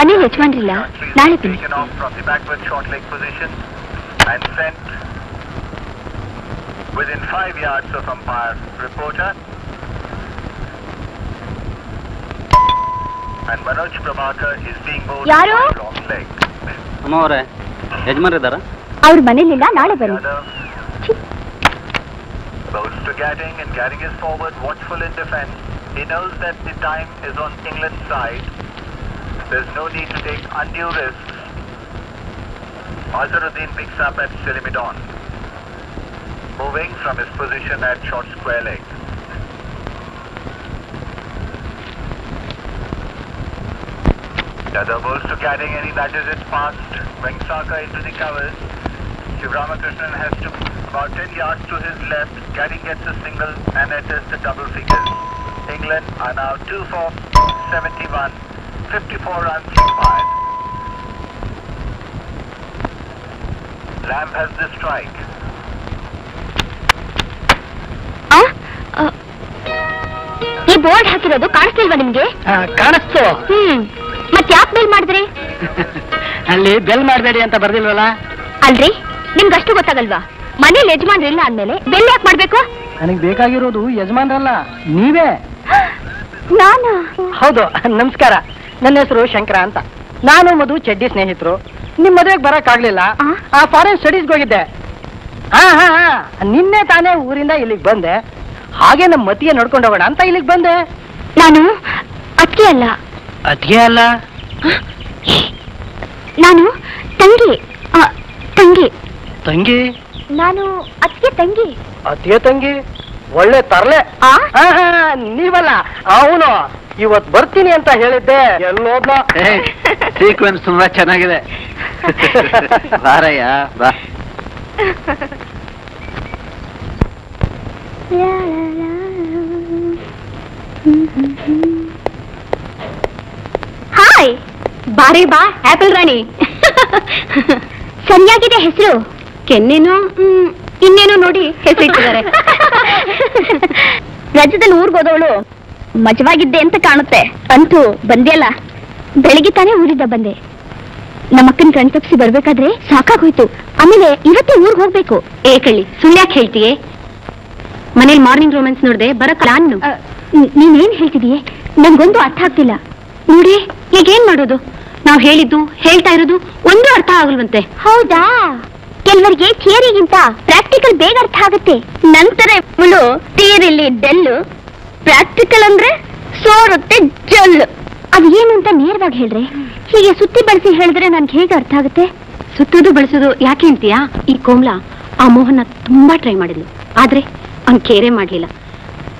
ಬನ್ನಿ ಯಜಮಾನ್ರಿಲ್ಲ, ನಾಳೆ ಬನ್ನಿ. Within 5 yards of umpire reporter and Manoj Prabhakar is being moved ಯಾರು? by long leg. ಅಮ್ಮ ಅವರೇ ಯಜಮಾನ್ರಿದ್ದಾರ? ಅವ್ರ ಮನೇಲಿಲ್ಲ, ನಾಳೆ ಬನ್ನಿ. Bowls to Gadding, and Gadding is forward, watchful in defense. He knows that the time is on England's side. There's no need to take undue risks. Azharuddin picks up at Silimidon, moving from his position at short square leg. The other bowls to Gadding, and he badges it past Vengsaka into the covers. Shivramakrishnan has to about 10 yards to his left. Gadding gets a single and it is the double figures. England are now 2 for 71, 54 runs required. Lamb has the strike. ಈ board ಹಾಕಿರೋದು ಕಾಣಿಸ್ತಿಲ್ವಾ ನಿಮ್ಗೆ? ಕಾಣಿಸ್ತು. ಮತ್ ಯಾಕೆ bell ಮಾಡಿದ್ರಿ? ಅಲ್ಲಿ bell ಮಾಡಬೇಡಿ ಅಂತ ಬರ್ದಿಲ್ವಲ್ಲ? ಅಲ್ರಿ, ನಿಮ್ಗಷ್ಟು ಗೊತ್ತಾಗಲ್ವಾ? ಮನೇಲಿ ಯಜಮಾನ್ರಿಲ್ಲ ಅಂದ್ಮೇಲೆ ಬೆಲ್ ಯಾಕೆ ಮಾಡ್ಬೇಕು? ನನಗೆ ಬೇಕಾಗಿರೋದು ಯಜಮಾನ್ರಲ್ಲ, ನೀವೇ. ನಾನು? ಹೌದು, ನಮಸ್ಕಾರ. ನನ್ನ ಹೆಸರು ಶಂಕರ ಅಂತ. ನಾನು ಮಧು ಚಡ್ಡಿ ಸ್ನೇಹಿತರು. ನಿಮ್ ಮದುವೆಗೆ ಬರಕ್ ಆಗ್ಲಿಲ್ಲ, ಆ ಫಾರಿನ್ ಸ್ಟಡೀಸ್ಗೆ ಹೋಗಿದ್ದೆ. ನಿನ್ನೆ ತಾನೇ ಊರಿಂದ ಇಲ್ಲಿಗೆ ಬಂದೆ. ಹಾಗೆ ನಮ್ಮ ಮತಿಗೆ ನಡ್ಕೊಂಡು ಹೋಗೋಣ ಅಂತ ಇಲ್ಲಿಗೆ ಬಂದೆ. ನಾನು ಅತ್ತಿಗೆ ಅಲ್ಲ. ಅತಿಗೆ ಅಲ್ಲ? ನಾನು ತಂಗಿ. ತಂಗಿ. ತಂಗಿ? ನಾನು ಅತ್ತಿಗೆ ತಂಗಿ. ಅತಿಗೆ ತಂಗಿ? ಒಳ್ಳೆ ತರ್ಲೆ. ನೀವಲ್ಲ, ಅವನು ಇವತ್ ಬರ್ತೀನಿ ಅಂತ ಹೇಳಿದ್ದೆ. ಎಲ್ಲೋದ್ಲ? ಸೀಕ್ವೆನ್ಸ್ ತುಂಬಾ ಚೆನ್ನಾಗಿದೆ. ಬಾರಯ್ಯ ಬಾ. ಹಾಯ್, ಬಾರಿ ಬಾ ಆಪಲ್ ರಾಣಿ. ಸರಿಯಾಗಿದೆ ಹೆಸರು. ಕೆನ್ನೇನೋ ಇನ್ನೇನೋ ನೋಡಿ ಹೆಸರಿಟ್ಟಿದ್ದಾರೆ. ರಜದಲ್ಲಿ ಊರ್ಗೋದವಳು ಮಜವಾಗಿದ್ದೆ ಅಂತ ಕಾಣುತ್ತೆ. ಅಂತೂ ಬಂದ್ಯಲ್ಲ. ಬೆಳಿಗ್ಗೆ ತಾನೇ ಊರಿಂದ ಬಂದೆ. ನಮ್ಮಕ್ಕನ ಕಣ್ ತಪ್ಪಿಸಿ ಬರ್ಬೇಕಾದ್ರೆ ಸಾಕಾಗೋಯ್ತು. ಆಮೇಲೆ ಇವತ್ತೇ ಊರ್ಗ್ ಹೋಗ್ಬೇಕು. ಏಕಳ್ಳಿ, ಸುಳ್ಳ್ಯಾಕೆ ಹೇಳ್ತೀಯೇ? ಮನೇಲಿ ಮಾರ್ನಿಂಗ್ ರೊಮ್ಯಾನ್ಸ್ ನೋಡ್ದೆ ಬರಕ್ಕಲ್ಲ ಅನ್ನು. ನೀನೇನ್ ಹೇಳ್ತಿದೀಯೇ? ನಂಗೊಂದು ಅರ್ಥ ಆಗ್ತಿಲ್ಲ. ನೋಡಿ, ಈಗೇನ್ ಮಾಡೋದು? ನಾವ್ ಹೇಳಿದ್ದು ಹೇಳ್ತಾ ಇರೋದು ಒಂದು ಅರ್ಥ ಆಗಲ್ವಂತೆ. ಹೌದಾ? ಕೆಲವರಿಗೆ ಥಿಯರಿಗಿಂತ ಪ್ರಾಕ್ಟಿಕಲ್ ಬೇಗ ಅರ್ಥ ಆಗುತ್ತೆ. ನಂತರ ಮುಳು ಥಿಯರಿಲಿ ಡೆಲ್ಲು, ಪ್ರಾಕ್ಟಿಕಲ್ ಅಂದ್ರೆ ಸೋರುತ್ತೆ ಜಲ್ಲು. ಅದು ಏನು ಅಂತ ನೇರವಾಗಿ ಹೇಳ್ರೆ. ಹೀಗೆ ಸುತ್ತಿ ಬಳಸಿ ಹೇಳಿದ್ರೆ ನನ್ಗೆ ಹೇಗೆ ಅರ್ಥ ಆಗುತ್ತೆ? ಸುತ್ತೋದು ಬಳಸೋದು ಯಾಕೆ ಅಂತೀಯಾ? ಈ ಕೋಮ್ಲಾ ಆ ಮೋಹನ ತುಂಬಾ ಟ್ರೈ ಮಾಡಿದ್ಲು, ಆದ್ರೆ ಅವ್ನ್ ಕೇರೆ ಮಾಡ್ಲಿಲ್ಲ.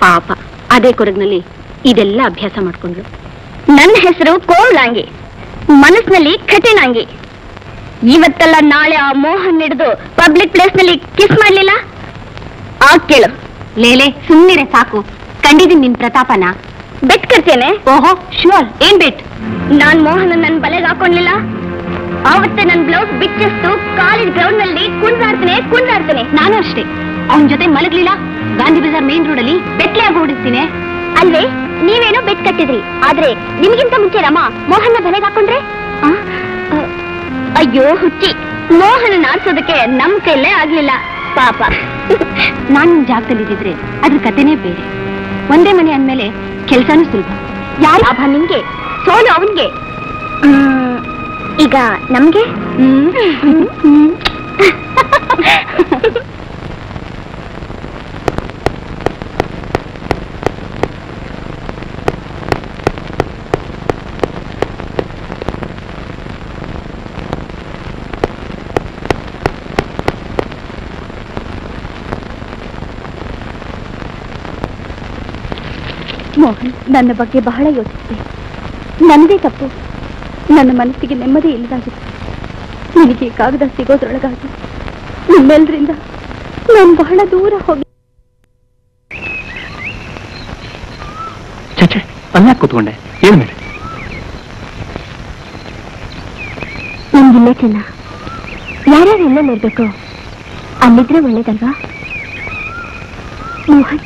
ಪಾಪ ಅದೇ ಕೊರಗಿನಲ್ಲಿ ಇದೆಲ್ಲ ಅಭ್ಯಾಸ ಮಾಡ್ಕೊಂಡ್ರು. ನನ್ನ ಹೆಸರು ಕೋಮ್ಲಾಂಗಿ, ಮನಸ್ಸಿನಲ್ಲಿ ಕಠಿಣಾಂಗಿ. ಇವತ್ತಲ್ಲ ನಾಳೆ ಆ ಮೋಹನ್ ಹಿಡಿದು ಪಬ್ಲಿಕ್ ಪ್ಲೇಸ್ ನಲ್ಲಿ ಕಿಸ್ ಮಾಡ್ಲಿಲ್ಲ? ಕೇಳು. ಲೇಲೆ ಸುಮ್ಮನಿರೆ ಸಾಕು. ಕಂಡಿದ್ದೀನಿ ನಿನ್ ಪ್ರತಾಪನ. ಬೆಟ್ ಕರ್ತೇನೆ. ಓಹೋ ಶ್ಯೂರ್. ಏನ್ ಬೆಟ್? ನಾನ್ ಮೋಹನ್ ನನ್ನ ಬಲೆಗೆ ಹಾಕೊಂಡ್ಲಿಲ್ಲ. ಆವತ್ತೇ ನನ್ ಬ್ಲೌಸ್ ಬಿಚ್ಚಷ್ಟು ಕಾಲೇಜ್ ಗ್ರೌಂಡ್ ನಲ್ಲಿ ಕುಂದಾಡ್ತೇನೆ. ನಾನು ಅಷ್ಟೇ. ಅವನ ಜೊತೆ ಮಲಗ್ಲಿಲ್ಲ. ಗಾಂಧಿ ಬಜಾರ್ ಮೇನ್ ರೋಡ್ ಅಲ್ಲಿ ಬೆಟ್ಲೆ ಆಗಿ ಓಡಿಸ್ತೀನಿ. ಅಲ್ವೇ? ನೀವೇನೋ ಬೆಟ್ ಕಟ್ಟಿದ್ರಿ, ಆದ್ರೆ ನಿಮಗಿಂತ ಮುಂಚೆ ರಮ ಮೋಹನ್ನ ಬಲೆಗೆ ಹಾಕೊಂಡ್ರೆ? ಅಯ್ಯೋ ಹುಚ್ಚಿ, ಮೋಹನ ಆಡ್ಸೋದಕ್ಕೆ ನಮ್ ಕೈಲೇ ಆಗ್ಲಿಲ್ಲ ಪಾಪ. ನಾನ್ ನಿಮ್ ಜಾಗದಲ್ಲಿದ್ದಿದ್ರೆ ಅದ್ರ ಕಥೆನೇ ಬೇರೆ. ಒಂದೇ ಮನೆ ಅಂದ್ಮೇಲೆ ಕೆಲ್ಸಾನು ಸುಲಭ. ಯಾರ ಲಾಭ ನಿಂಗೆ, ಸೋಲು ಅವನ್ಗೆ. ಈಗ ನಮ್ಗೆ ಮೋಹನ್ ನನ್ನ ಬಗ್ಗೆ ಬಹಳ ಯೋಚಿಸಿದೆ. ನನ್ನದೇ ತಪ್ಪು. ನನ್ನ ಮನಸ್ಸಿಗೆ ನೆಮ್ಮದಿ ಇಲ್ಲದಾಗಿತ್ತು. ನಿನಗೆ ಕಾಗದ ಸಿಗೋದ್ರೊಳಗಾಗಿ ನಿಮ್ಮೆಲ್ಲರಿಂದ ನಾನು ಬಹಳ ದೂರ ಹೋಗಿ. ಚಚೆ, ಅಲ್ಲ ಕೂತ್ಕೊಂಡೆ. ಏನ್ ಮೇಲೆ ನಮ್ಗಿಲ್ಲೇ ಚೆನ್ನ. ಯಾರ್ಯಾರು ಎಲ್ಲೆಲ್ಲಿರ್ಬೇಕು ಅಲ್ಲಿದ್ರೆ ಒಳ್ಳೇದಲ್ವಾ? ಮೋಹನ್,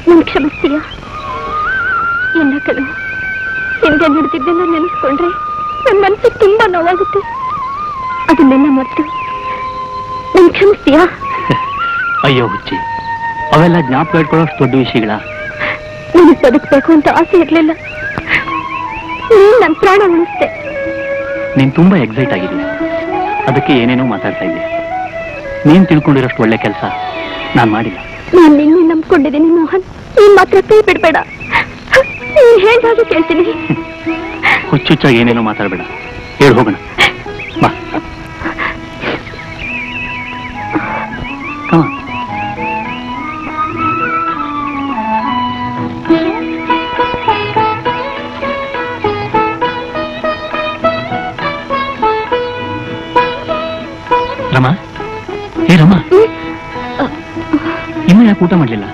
ನನ್ ಕ್ಷಮಿಸ್ತೀಯಾ? ಎಲ್ಲ ಕಡೆ ಹಿಂದೆ ನಡೆದಿದ್ದೆಲ್ಲ ನೆನೆಸ್ಕೊಂಡ್ರೆ ನನ್ನ ಮನಸ್ಸಿಗೆ ತುಂಬಾ ನೋವಾಗುತ್ತೆ. ಅದನ್ನೆಲ್ಲ ಮರೆತು ನನ್ ಕ್ಷಮಿಸ್ತೀಯಾ? ಅಯ್ಯೋ ಹುಚ್ಚಿ, ಅವೆಲ್ಲ ಜ್ಞಾಪಕ ಇಟ್ಕೊಳ್ಳೋಷ್ಟು ದೊಡ್ಡ ವಿಷಯಗಳ? ನನಗೆ ಬದುಕಬೇಕು ಅಂತ ಆಸೆ ಇರ್ಲಿಲ್ಲ. ನೀನ್ ನನ್ ಪ್ರಾಣ ಉಳಿಸ್ದೆ. ನೀನ್ ತುಂಬಾ ಎಕ್ಸೈಟ್ ಆಗಿದೀಯ, ಅದಕ್ಕೆ ಏನೇನೋ ಮಾತಾಡ್ತಾ ಇದ್ದೀಯ. ನೀನ್ ತಿಳ್ಕೊಂಡಿರೋಷ್ಟು ಒಳ್ಳೆ ಕೆಲಸ ನಾನ್ ಮಾಡಿಲ್ಲ. ನಾನ್ ನಿನ್ನೆ ನಂಬ್ಕೊಂಡಿದ್ದೀನಿ ಮೋಹನ್, ನೀನ್ ಮಾತ್ರ ಕೈ ಬಿಡ್ಬೇಡ. ನೀನ್ ಹೇಳ್ದಾಗೆ ಕೇಳ್ತೀನಿ. ಹುಚ್ಚುಚ್ಚಾಗಿ ಏನೇನೋ ಮಾತಾಡ್ಬೇಡ, ಹೇಳಿ ಹೋಗೋಣ ಬಾ. ರಮಾ, ಹೇ ರಮಾ, ಇನ್ನೂ ಯಾಕೆ ಊಟ ಮಾಡ್ಲಿಲ್ಲ?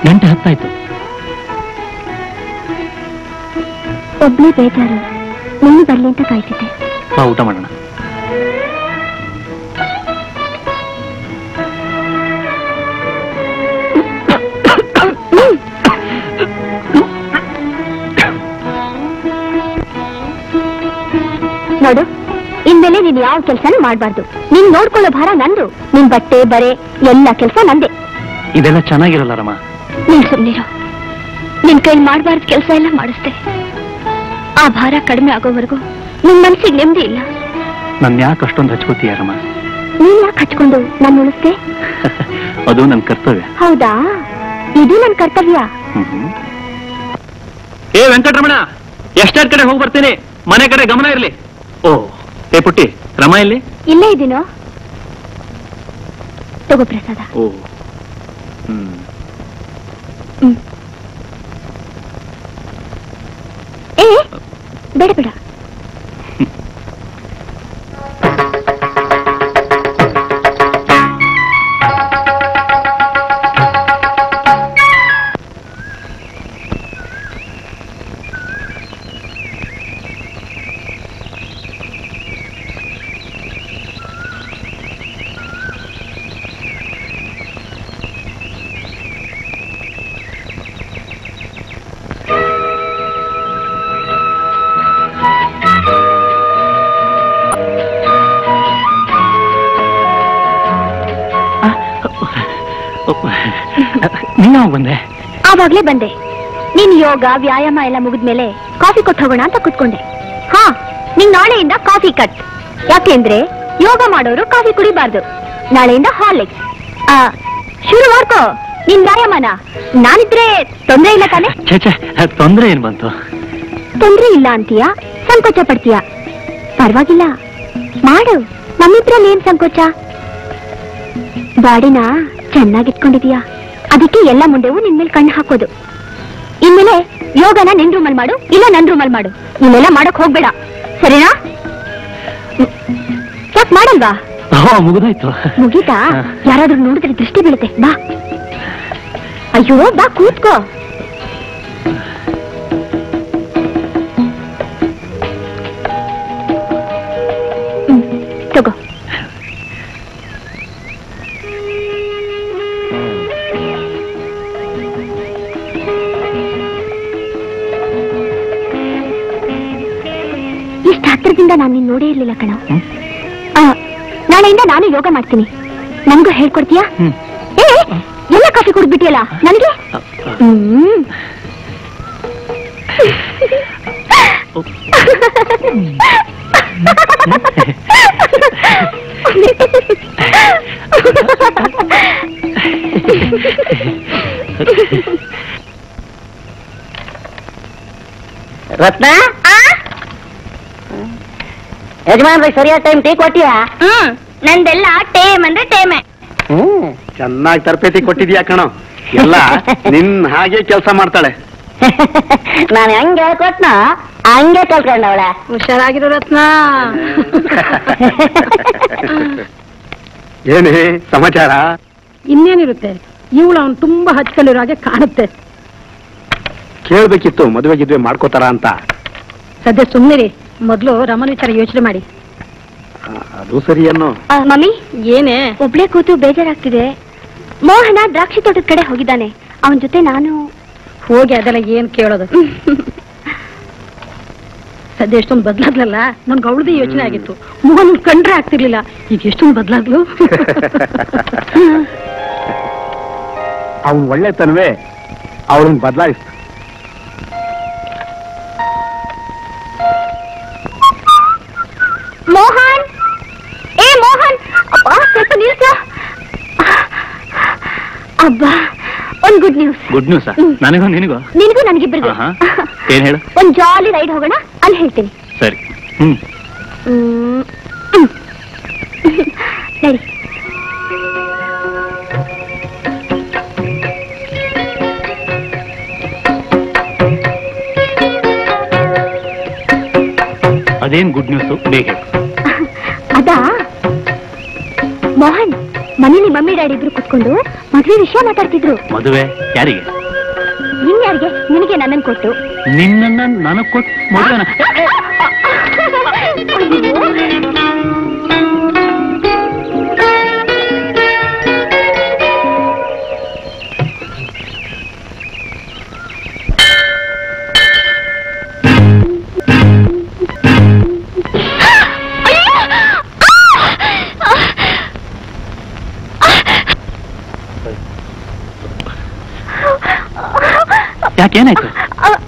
ಗಂಟೆ ಹತ್ತಾಯ್ತು. ಒಬ್ನೇ ಬೇಜಾರು, ನೀನು ಬರ್ಲಿ ಅಂತ ಕಾಯ್ತಿದ್ದೆ. ಬಾ ಊಟ ಮಾಡೋಣ. ನೋಡು, ಇನ್ಮೇಲೆ ನೀನ್ ಯಾವ ಕೆಲ್ಸನೂ ಮಾಡ್ಬಾರ್ದು. ನೀನ್ ನೋಡ್ಕೊಳ್ಳೋ ಭಾರ ನಂದು. ನಿನ್ ಬಟ್ಟೆ ಬರೆ ಎಲ್ಲ ಕೆಲ್ಸ ನಂದೆ. ಇದೆಲ್ಲ ಚೆನ್ನಾಗಿರಲ್ಲ ರಮಾ. ನೀನ್ ಸುಮ್ನಿರು. ನಿನ್ ಕೈ ಮಾಡ್ಬಾರ್ದು ಕೆಲ್ಸ ಎಲ್ಲ ಮಾಡಿಸ್ದೆ. ಆ ಭಾರ ಕಡಿಮೆ ಆಗೋವರೆಗೂ ನಿನ್ ಮನ್ಸಿಗೆ ನೆಮ್ಮದಿ ಇಲ್ಲ. ನನ್ ಯಾಕೆ ಅಷ್ಟೊಂದು ಹಚ್ಕೋತೀಯ ರಮಾ? ನೀನ್ ಯಾಕೆ ಹಚ್ಕೊಂಡು ನಾನು ಉಳಿಸ್ದೆ? ಅದು ನನ್ ಕರ್ತವ್ಯ. ಹೌದಾ? ಇದು ನನ್ ಕರ್ತವ್ಯ. ಏ ವೆಂಕಟರಮಣ, ಎಷ್ಟಾದ್ ಕಡೆ ಹೋಗಿ ಬರ್ತೀನಿ, ಮನೆ ಕಡೆ ಗಮನ ಇರ್ಲಿ. ಓ ಏ ಪುಟ್ಟಿ, ರಮಾ ಇಲ್ಲಿ? ಇಲ್ಲೇ ಇದ್ದೀನೋ. ತಗೋ ಪ್ರಸಾದ. ಓ ಏ ಬೇಡ ಬೇಡ. ನೀನಾಗ ಬಂದೆ? ಆವಾಗ್ಲೇ ಬಂದೆ. ನೀನ್ ಯೋಗ ವ್ಯಾಯಾಮ ಎಲ್ಲ ಮುಗಿದ್ಮೇಲೆ ಕಾಫಿ ಕೊಟ್ಟು ಹೋಗೋಣ ಅಂತ ಕುತ್ಕೊಂಡೆ. ಹಾ, ನಿಂಗ್ ನಾಳೆಯಿಂದ ಕಾಫಿ ಕಟ್. ಯಾಕೆಂದ್ರೆ ಯೋಗ ಮಾಡೋರು ಕಾಫಿ ಕುಡಿಬಾರ್ದು. ನಾಳೆಯಿಂದ ಹಾರ್ಲಿಕ್ಸ್. ಶುರು ಮಾಡ್ಕೋ ನಿನ್ ವ್ಯಾಯಾಮನ. ನಾನಿದ್ರೆ ತೊಂದ್ರೆ ಇಲ್ಲ ತಾನೆ? ತೊಂದ್ರೆ ಏನ್ ಬಂತು? ತೊಂದ್ರೆ ಇಲ್ಲ ಅಂತೀಯಾ? ಸಂಕೋಚ ಪಡ್ತೀಯಾ? ಪರವಾಗಿಲ್ಲ, ಮಾಡು. ನಮ್ಮಿಬ್ರಲ್ಲಿ ಏನ್ ಸಂಕೋಚ? ಬಾಡಿನ ಚೆನ್ನಾಗಿಟ್ಕೊಂಡಿದೀಯಾ, ಅದಕ್ಕೆ ಎಲ್ಲ ಮುಂದೆವು ನಿನ್ ಮೇಲೆ ಕಣ್ಣು ಹಾಕೋದು. ಇನ್ಮೇಲೆ ಯೋಗನ ನಿನ್ ರೂಮಲ್ ಮಾಡು, ಇಲ್ಲ ನನ್ ರೂಮಲ್ ಮಾಡು. ನೀನೆಲ್ಲ ಮಾಡಕ್ ಹೋಗ್ಬೇಡ, ಸರಿನಾ? ಯಾಕೆ ಮಾಡಲ್ವಾ? ಮುಗಿದಾಯ್ತು. ಮುಗೀತಾ? ಯಾರಾದ್ರೂ ನೋಡಿದ್ರೆ ದೃಷ್ಟಿ ಬೀಳುತ್ತೆ. ಬಾ. ಅಯ್ಯೋ ಬಾ, ಕೂತ್ಕೋ. ತಗೋ. ಇಷ್ಟ ಹತ್ರದಿಂದ ನಾನು ನಿನ್ ನೋಡೇ ಇರ್ಲಿಲ್ಲ ಕಣ. ನಾಳೆಯಿಂದ ನಾನು ಯೋಗ ಮಾಡ್ತೀನಿ. ನನ್ಗೂ ಹೇಳ್ಕೊಡ್ತೀಯಾ? ಏ, ಎಲ್ಲ ಕಾಫಿ ಕುಡ್ಬಿಟ್ಟಿಯಲ್ಲ ನನಗೆ. ರತ್ನ, ಯಜಮಾನ್ರಿ ಸರಿಯಾದ ಟೈಮ್ ಟೀ ಕೊಟ್ಟಿಯಾ? ನಂದೆಲ್ಲ ಟೇಮ್ ಅಂದ್ರೆ ಟೇಮೆ. ಚೆನ್ನಾಗಿ ತರಬೇತಿ ಕೊಟ್ಟಿದ್ಯಾ ಕಣೋ. ಎಲ್ಲ ನಿನ್ ಹಾಗೆ ಕೆಲಸ ಮಾಡ್ತಾಳೆ. ನಾನು ಹೆಂಗ್ ಹೇಳ್ಕೊಟ್ನ ಹಂಗೆ ಕಲ್ತ್ಕೊಂಡವಳೆ. ಹುಷಾರಾಗಿರೋ ರತ್ನ. ಏನೇ ಸಮಾಚಾರ? ಇನ್ನೇನಿರುತ್ತೆ, ಇವಳು ಅವನು ತುಂಬಾ ಹಚ್ಕೊಂಡಿರೋ ಹಾಗೆ ಕಾಣುತ್ತೆ. ಕೇಳ್ಬೇಕಿತ್ತು ಮದುವೆ ಗಿದ್ವೆ ಮಾಡ್ಕೋತಾರ ಅಂತ. ಸದ್ಯ ಸುಮ್ಮನಿರಿ, ಮೊದ್ಲು ರಮಣ ವಿಚಾರ ಯೋಚನೆ ಮಾಡಿ. ಅದು ಸರಿ ಅನ್ನೋ. ಮಮ್ಮಿ, ಏನೇ ಒಬ್ಳೆ ಕೂತು ಬೇಜಾರಾಗ್ತಿದೆ. ಮೋಹನ ದ್ರಾಕ್ಷಿ ತೋಟದ ಕಡೆ ಹೋಗಿದ್ದಾನೆ. ಅವನ ಜೊತೆ ನಾನು ಹೋಗಿ ಅದೆಲ್ಲ ಏನ್ ಕೇಳೋದು. ಸದ್ಯ ಎಷ್ಟೊಂದು ಬದ್ಲಾದ್ಲಲ್ಲ, ನನ್ಗೆ ಅವಳದೇ ಯೋಚನೆ ಆಗಿತ್ತು. ಮೋಹನ್ ಕಂಡ್ರೆ ಆಗ್ತಿರ್ಲಿಲ್ಲ, ಈಗ ಎಷ್ಟೊಂದು ಬದ್ಲಾದ್ಲು. ಅವನ್ ಒಳ್ಳೆತನವೇ ಅವಳನ್ನ ಬದಲಾಯಿಸ್ತು. ಅಬ್ಬಾ ಒಂದ್ ಗುಡ್ ನ್ಯೂಸ್. Good news? ನನಗೂ ನಿನಗೂ? ನಿನಗೂ ನನಗಿಬ್ಬರಿಗೂ. ಏನ್ ಹೇಳು? ಒಂದ್ ಜಾಲಿ ರೈಡ್ ಹೋಗೋಣ, ಅಲ್ಲಿ ಹೇಳ್ತೀನಿ. ಸರಿ. ನಡಿ. ಅದೇನ್ ಗುಡ್ ನ್ಯೂಸ್? ಬೇಗ. ಅದಾ ಮೋಹನ್, ಮನೇಲಿ ಮಮ್ಮಿ ಡ್ಯಾಡಿ ಇಬ್ರು ಕುತ್ಕೊಂಡು ಮದುವೆ ವಿಷಯ ಮಾತಾಡ್ತಿದ್ರು. ಮದುವೆ ಯಾರಿಗೆ? ಇನ್ಯಾರಿಗೆ? ನಿನಗೆ ನನ್ನನ್ನು ಕೊಟ್ಟು. ನಿನ್ನ ನನಗ್ ಕೊಟ್ಟು ಮದುವೆನ? ಯಾಕೇನಾಯ್ತು?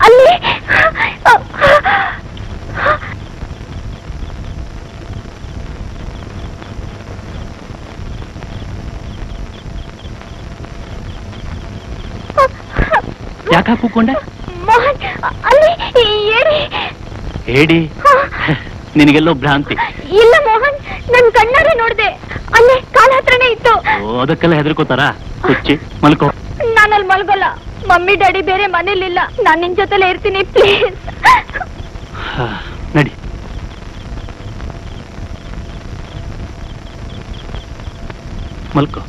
ಅಲ್ಲಿ ಯಾಕೆ ಕೂಕೊಂಡೆ? ಮೋಹನ್, ಅಲ್ಲಿ ಏಡಿ. ಹೇಳಿ, ನಿನಗೆಲ್ಲೋ ಭ್ರಾಂತಿ. ಇಲ್ಲ ಮೋಹನ್, ನನ್ ಕಣ್ಣಾರೆ ನೋಡ್ದೆ, ಅಲ್ಲೇ ಕಾಲ ಹತ್ರನೇ ಇತ್ತು. ಅದಕ್ಕೆಲ್ಲ ಹೆದರ್ಕೋತಾರ? ಹುಚ್ಚಿ, ಮಲ್ಕೋ. ನಾನಲ್ಲಿ ಮಲ್ಗೋಲ್ಲ. ಮಮ್ಮಿ ಡ್ಯಾಡಿ ಬೇರೆ ಮನೇಲಿಲ್ಲ, ನಾನ್ ನಿನ್ ಜೊತೆಲೇ ಇರ್ತೀನಿ, ಪ್ಲೀಸ್. ನಡಿ. ಮಲ್ಕೋ.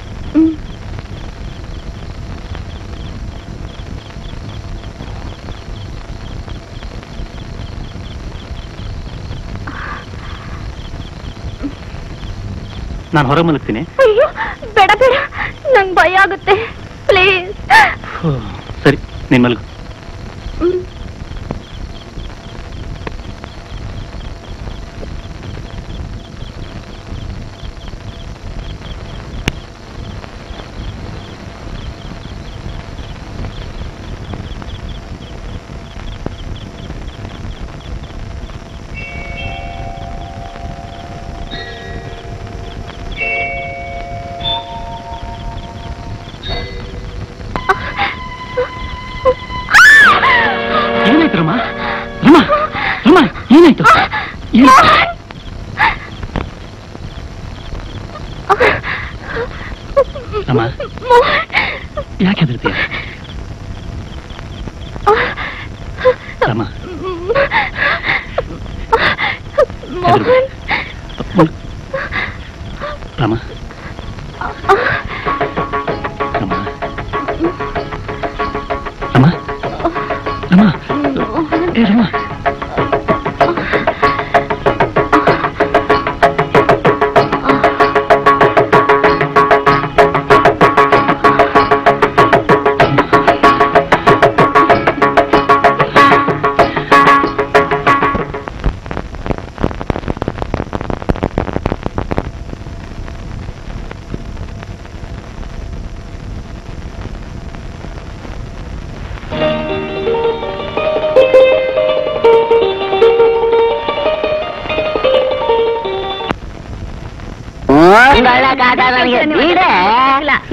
ನಾನು ಹೊರ ಮಲಗ್ತೀನಿ. ಅಯ್ಯೋ ಬೇಡ ಬೇಡ, ನಂಗೆ ಭಯ ಆಗುತ್ತೆ, ಪ್ಲೀಸ್. ಸರಿ, ನೀನ್ ಮಲಗು. ಏನಾಯ್ತು ರಮಾ? ರಮಾ, ರಮಾ, ಏನಾಯ್ತು? ರಮಾ, ಯಾಕೆ ಹೆದರ್ತೀಯ? ರಮಾ, ರಮಾ, ರಮಾ, ರಮಾ, ರಮಾ, ಏ ರಮಾ.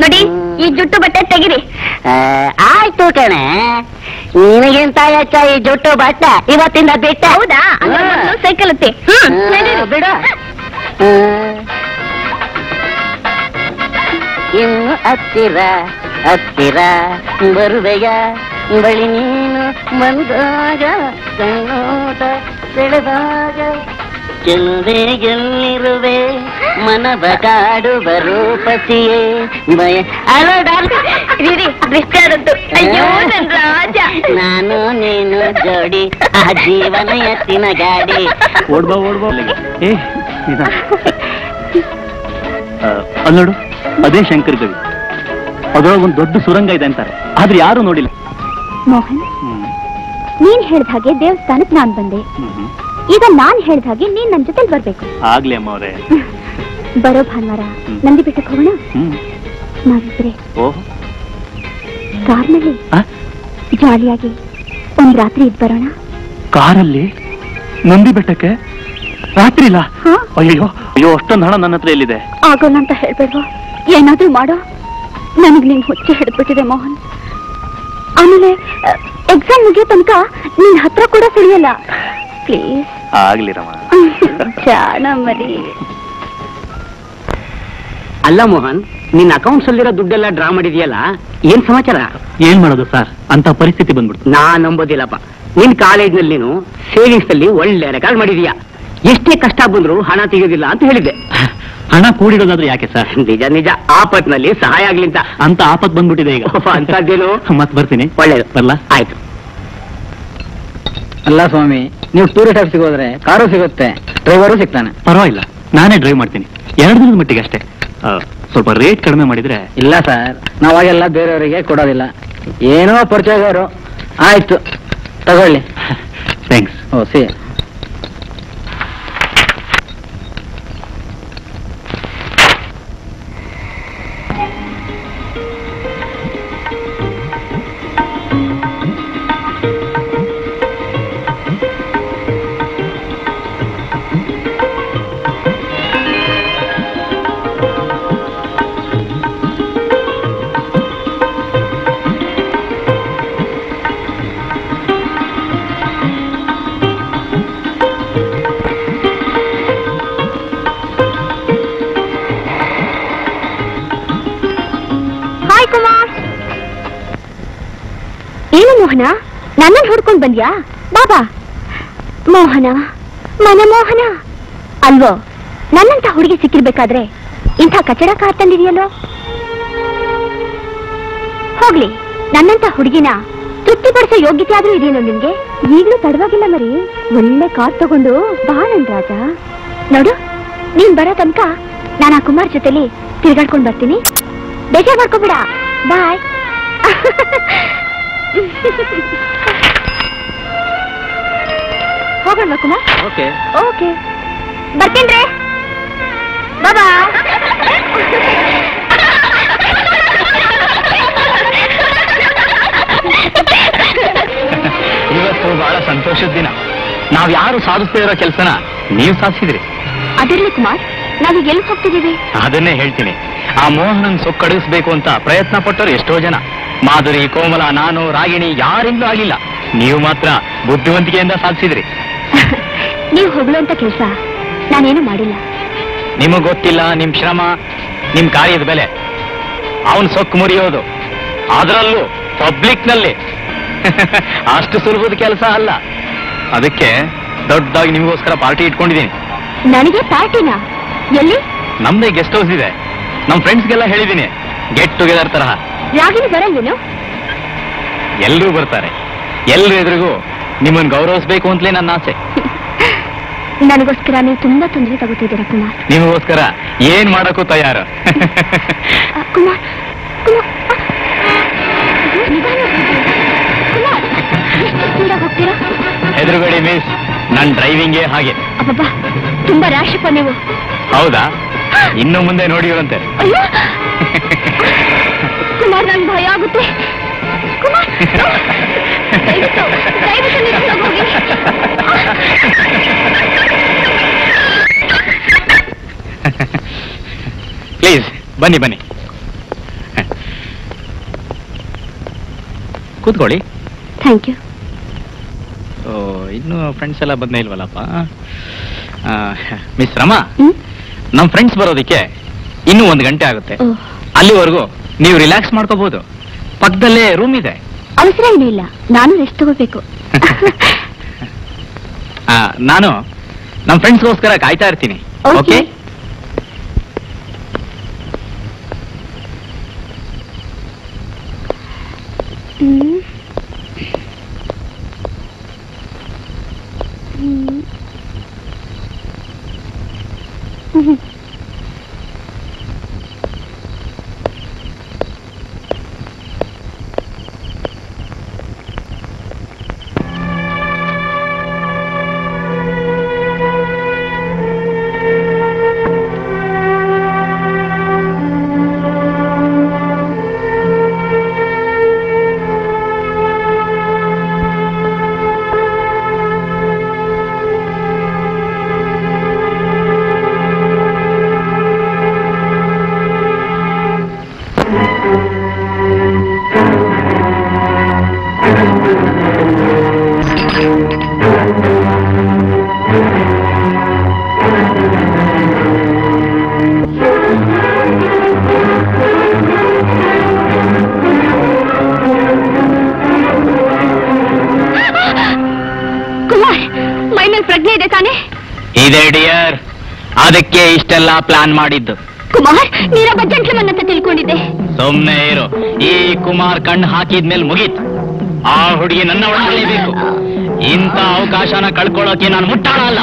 ನೋಡಿ, ಈ ಜುಟ್ಟು ಬಟ್ಟೆ ತೆಗಿರಿ. ಆಯ್ತು ಕಣೆ, ನಿನಗಿಂತ ಹೆಚ್ಚ ಈ ಜುಟ್ಟು ಬಟ್ಟೆ ಇವತ್ತಿಂದ ಬಿಟ್ಟೆ. ಹೌದಾ? ಸೈಕಲ್ ಬಿಡು. ಇನ್ನು ಹತ್ತಿರ ಹತ್ತಿರ ಬರುವೆಯ ಬಳಿ ನೀನು ಬಂದಾಗ ಕಣ್ಣೋಟ ಸೆಳೆದಾಗ ಚೆಲುವೆ ಎಲ್ಲಿರುವೆ ಮನವ ಕಾಡುವ ರೂಪಸಿಯೇ ಭಯ. ಅಯ್ಯೋ ನನ್ ರಾಜ, ನಾನು ನೀನು ಜೋಡಿ ಆ ಜೀವನ ಎತ್ತಿನ ಗಾಡಿ. ಓಡ್ಬಾ ಓಡ್ಬಾ. ಏ ಅಲ್ಲೋಡು, ಅದೇ ಶಂಕರ್ ಗವಿ. ಅದರೊಳಗೆ ಒಂದು ದೊಡ್ಡ ಸುರಂಗ ಇದೆ ಅಂತಾರೆ, ಆದ್ರೆ ಯಾರು ನೋಡಿಲ್ಲ. ಮೋಹನ್, ನೀನ್ ಹೇಳ್ದ ಹಾಗೆ ದೇವಸ್ಥಾನಕ್ಕೆ ನಾನ್ ಬಂದೆ. ಈಗ ನಾನ್ ಹೇಳ್ದ ಹಾಗೆ ನೀನ್ ನನ್ ಜೊತೆ ಬರ್ಬೇಕು. ಆಗ್ಲಿ ಅಮ್ಮ ಅವರೇ. ಬರೋ ಭಾನುವಾರ ನಂದಿ ಬೆಟ್ಟಕ್ಕೆ ಹೋಗೋಣ. ನಾವಿಬ್ರೆ ಕಾರ್ನಲ್ಲಿ ಜಾಲಿಯಾಗಿ ಒಂದ್ ರಾತ್ರಿ ಇದ್ ಬರೋಣ. ಕಾರಲ್ಲಿ ನಂದಿ ಬೆಟ್ಟಕ್ಕೆ ರಾತ್ರಿ ಇಲ್ಲ? ಅಯ್ಯೋ ಅಯ್ಯೋ, ಅಷ್ಟೊಂದು ಹಣ ನನ್ನ ಹತ್ರ ಎಲ್ಲಿದೆ? ಆಗೋಲ್ಲ ಅಂತ ಹೇಳ್ಬೇಡ್ವಾ? ಏನಾದ್ರೂ ಮಾಡೋ. ನನಗೆ ನೀನ್ ಹುಚ್ಚೆ ಹಿಡಿದ್ಬಿಟ್ಟಿದೆ ಮೋಹನ್. ಆಮೇಲೆ ಎಕ್ಸಾಮ್ ಮುಗಿಯೋ ತನಕ ನಿನ್ ಹತ್ರ ಕೂಡ ಸರಿಯಲ್ಲ. ಪ್ಲೀಸ್ ಆಗ್ಲಿ ರಮ. ಜಾಣ ಮರಿ. ಅಲ್ಲ ಮೋಹನ್, ನಿನ್ನ ಅಕೌಂಟ್ಸ್ ಅಲ್ಲಿರೋ ದುಡ್ಡೆಲ್ಲ ಡ್ರಾ ಮಾಡಿದ್ಯಲ್ಲ, ಏನ್ ಸಮಾಚಾರ? ಏನ್ ಮಾಡೋದು ಸರ್, ಅಂತ ಪರಿಸ್ಥಿತಿ ಬಂದ್ಬಿಡ್ತು. ನಾ ನಂಬೋದಿಲ್ಲಪ್ಪ. ನಿನ್ ಕಾಲೇಜ್ನಲ್ಲಿ ನೀನು ಸೇವಿಂಗ್ಸ್ ಅಲ್ಲಿ ಒಳ್ಳೆ ರೆಕಾರ್ಡ್ ಮಾಡಿದೀಯಾ. ಎಷ್ಟೇ ಕಷ್ಟ ಬಂದ್ರು ಹಣ ತೆಗೆಯೋದಿಲ್ಲ ಅಂತ ಹೇಳಿದ್ದೆ. ಹಣ ಕೂಡಿಡೋದಾದ್ರೆ ಯಾಕೆ ಸರ್? ನಿಜ ನಿಜ, ಆಪತ್ನಲ್ಲಿ ಸಹಾಯ ಆಗ್ಲಿ ಅಂತ ಆಪತ್ ಬಂದ್ಬಿಟ್ಟಿದೆ ಈಗ. ಅಂತದ್ದೇನು? ಮತ್ ಬರ್ತೀನಿ. ಒಳ್ಳೇದು, ಬರ್ಲಾ? ಆಯ್ತು. ಅಲ್ಲ ಸ್ವಾಮಿ, ನೀವು ಟೂರಿಸ್ಟ್ ಆಫೀಸ್ಗೆ ಹೋದ್ರೆ ಕಾರು ಸಿಗುತ್ತೆ, ಡ್ರೈವರು ಸಿಗ್ತಾನೆ. ಪರವಾಗಿಲ್ಲ, ನಾನೇ ಡ್ರೈವ್ ಮಾಡ್ತೀನಿ. 2 ದಿನದ ಮಟ್ಟಿಗೆ ಅಷ್ಟೇ. ಸ್ವಲ್ಪ ರೇಟ್ ಕಡಿಮೆ ಮಾಡಿದ್ರೆ. ಇಲ್ಲ ಸರ್, ನಾವಾಗೆಲ್ಲ ಬೇರೆಯವರಿಗೆ ಕೊಡೋದಿಲ್ಲ. ಏನೋ ಪರಿಚಯದವರು. ಆಯ್ತು ತಗೊಳ್ಳಿ. ಥ್ಯಾಂಕ್ಸ್. O C. ಮೋಹನ, ನನ್ನನ್ನು ಹುಡ್ಕೊಂಡ್ ಬಂದ್ಯಾ? ಬಾಬಾ. ಮೋಹನ, ಮನಮೋಹನ ಅಲ್ವೋ? ನನ್ನಂತ ಹುಡುಗಿ ಸಿಕ್ಕಿರ್ಬೇಕಾದ್ರೆ ಇಂಥ ಕಚಡ ಕಾರ್ ತಂದಿದೆಯಲ್ಲೋ. ಹೋಗ್ಲಿ, ನನ್ನಂತ ಹುಡುಗಿನ ತೃಪ್ತಿಪಡಿಸೋ ಯೋಗ್ಯತೆ ಆದ್ರೂ ಇದೆಯೇನೋ ನಿಮ್ಗೆ? ಈಗಲೂ ತಡವಾಗಿಲ್ಲ ಮರಿ, ಒಳ್ಳೆ ಕಾರ್ ತಗೊಂಡು ಬಾ ನನ್ ರಾಜ. ನೋಡು, ನೀನ್ ಬರೋ ತನಕ ನಾನು ಆ ಕುಮಾರ್ ಜೊತೆಲಿ ತಿರ್ಗಾಡ್ಕೊಂಡ್ ಬರ್ತೀನಿ. ಬೇಜಾರ್ ಮಾಡ್ಕೊಬೇಡ. ಬಾಯ್. ಹೋಗೋಣ ಕುಮಾರ್. ಓಕೆ ಓಕೆ, ಬರ್ತೀನ್ರಿ. ಬಾಬಾ. ಇವತ್ತು ಬಹಳ ಸಂತೋಷದ ದಿನ. ನಾವ್ ಯಾರು ಸಾಧಿಸ್ತಾ ಇರೋ ಕೆಲಸನ ನೀವು ಸಾಧಿಸಿದ್ರಿ. ಅದಿರ್ಲಿ ಕುಮಾರ್, ನಾವೀಗ ಎಲ್ಲಿ ಹೋಗ್ತಿದ್ದೀವಿ? ಅದನ್ನೇ ಹೇಳ್ತೀನಿ. ಆ ಮೋಹನನ್ ಸೊಕ್ಕಡಿಸ್ಬೇಕು ಅಂತ ಪ್ರಯತ್ನ ಪಟ್ಟರು ಎಷ್ಟೋ ಜನ. ಮಾಧುರಿ, ಕೋಮಲ, ನಾನು, ರಾಗಿಣಿ ಯಾರಿಂದಲೂ ಆಗಿಲ್ಲ. ನೀವು ಮಾತ್ರ ಬುದ್ಧಿವಂತಿಕೆಯಿಂದ ಸಾಧಿಸಿದ್ರಿ. ನೀವು ಹೊಗಳುವಂತ ಕೆಲಸ ನಾನೇನು ಮಾಡಿಲ್ಲ. ನಿಮಗ್ ಗೊತ್ತಿಲ್ಲ ನಿಮ್ ಶ್ರಮ, ನಿಮ್ ಕಾರ್ಯದ ಬೆಲೆ. ಅವನ್ ಸೊಕ್ಕು ಮುರಿಯೋದು, ಅದರಲ್ಲೂ ಪಬ್ಲಿಕ್ ನಲ್ಲಿ, ಅಷ್ಟು ಸುಲಭದ ಕೆಲಸ ಅಲ್ಲ. ಅದಕ್ಕೆ ದೊಡ್ಡದಾಗಿ ನಿಮಗೋಸ್ಕರ ಪಾರ್ಟಿ ಇಟ್ಕೊಂಡಿದ್ದೀನಿ. ನನಗೆ ಪಾರ್ಟಿನಾ? ಎಲ್ಲಿ? ನಮ್ದೇ ಗೆಸ್ಟ್ ಹೌಸ್ ಇದೆ. ನಮ್ ಫ್ರೆಂಡ್ಸ್ಗೆಲ್ಲ ಹೇಳಿದ್ದೀನಿ, ಗೆಟ್ ಟುಗೆದರ್ ತರಹ. ರಾಗಿಣಿ ಬರಲ್ವೇನು? ಎಲ್ಲರೂ ಬರ್ತಾರೆ. ಎಲ್ಲರೂ ಎದುರಿಗೂ ನಿಮ್ಮನ್ನು ಗೌರವಿಸ್ಬೇಕು ಅಂತಲೇ ನನ್ನ ಆಸೆ. ನನಗೋಸ್ಕರ ನೀವು ತುಂಬಾ ತೊಂದರೆ ತಗೋತಿದ್ದೀರಾ ಕುಮಾರ್. ನಿಮಗೋಸ್ಕರ ಏನ್ ಮಾಡಕ್ಕೂ ತಯಾರು. ಕುಮಾರ್, ಕುಮಾರ್, ಕುಮಾರ್, ಎಷ್ಟು ಸ್ಪೀಡಾಗಿ ಹೋಗ್ತೀರಾ? ಎದುರುಗಡೆ ಮಿಸ್, ನನ್ನ ಡ್ರೈವಿಂಗೇ ಹಾಗೆ. ಅಬ್ಬಬ್ಬಾ, ತುಂಬಾ ರ್ಯಾಶಪ್ಪ ನೀವು. ಹೌದಾ? ಇನ್ನು ಮುಂದೆ ನೋಡಿರಂತೆ. ಅಯ್ಯೋ ಕುಮಾರ್, ನನ್ ಭಯ ಆಗುತ್ತೆ. ಕುಮಾರ್, ದಯವಿಟ್ಟು ನಿಲ್ಸೋಗ್ ಹೋಗಿ. ಪ್ಲೀಸ್ ಬನ್ನಿ ಬನ್ನಿ, ಕೂತ್ಕೊಳ್ಳಿ. Thank you. ಇನ್ನು ಫ್ರೆಂಡ್ಸ್ ಎಲ್ಲ ಬಂದೇ ಇಲ್ವಲ್ಲಪ್ಪ. ಮಿಸ್ ರಮಾ, ನಮ್ಮ ಫ್ರೆಂಡ್ಸ್ ಬರೋದಕ್ಕೆ ಇನ್ನೂ 1 ಗಂಟೆ ಆಗುತ್ತೆ. ಅಲ್ಲಿವರೆಗೂ ನೀವು ರಿಲ್ಯಾಕ್ಸ್ ಮಾಡ್ಕೋಬಹುದು. ಪಕ್ಕದಲ್ಲೇ ರೂಮ್ ಇದೆ. ಅವಸರ ಏನೂ ಇಲ್ಲ, ನಾನು ರೆಸ್ಟ್ ತಗೋಬೇಕು. ನಾನು ನಮ್ಮ ಫ್ರೆಂಡ್ಸ್ಗೋಸ್ಕರ ಕಾಯ್ತಾ ಇರ್ತೀನಿ. ಓಕೆ? ಇದೆ ತಾನೆ? ಇದೆ ಡಿಯರ್, ಅದಕ್ಕೆ ಇಷ್ಟೆಲ್ಲ ಪ್ಲಾನ್ ಮಾಡಿದ್ದು. ಕುಮಾರ್, ನೀರೊಬ್ಬ ಜೆಂಟ್ಲ್ಮನ್ ಅಂತ ತಿಳ್ಕೊಂಡಿದ್ದೆ. ಸುಮ್ನೆ ಇರು. ಈ ಕುಮಾರ್ ಕಣ್ಣು ಹಾಕಿದ್ಮೇಲೆ ಮುಗೀತು. ಆ ಹುಡುಗಿ ನನ್ನ ಒಳಗಲೇಬೇಕು. ಇಂಥ ಅವಕಾಶನ ಕಳ್ಕೊಳ್ಳೋಕೆ ನಾನು ಮುಟ್ಟಾಳಲ್ಲ.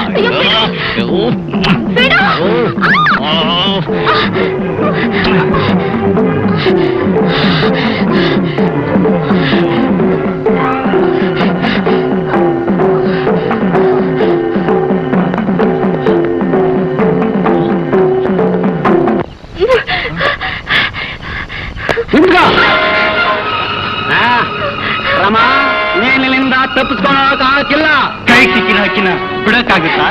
ರಮ, ನೀನಿಲ್ಲಿಂದ ತಪ್ಪಿಸ್ಕೊಳ್ಳೋಕಾಗಿಲ್ಲ. ಕೈ ಸಿಕ್ಕಿನ ಹಕ್ಕಿನ ಬಿಡಕ್ಕಾಗುತ್ತಾ?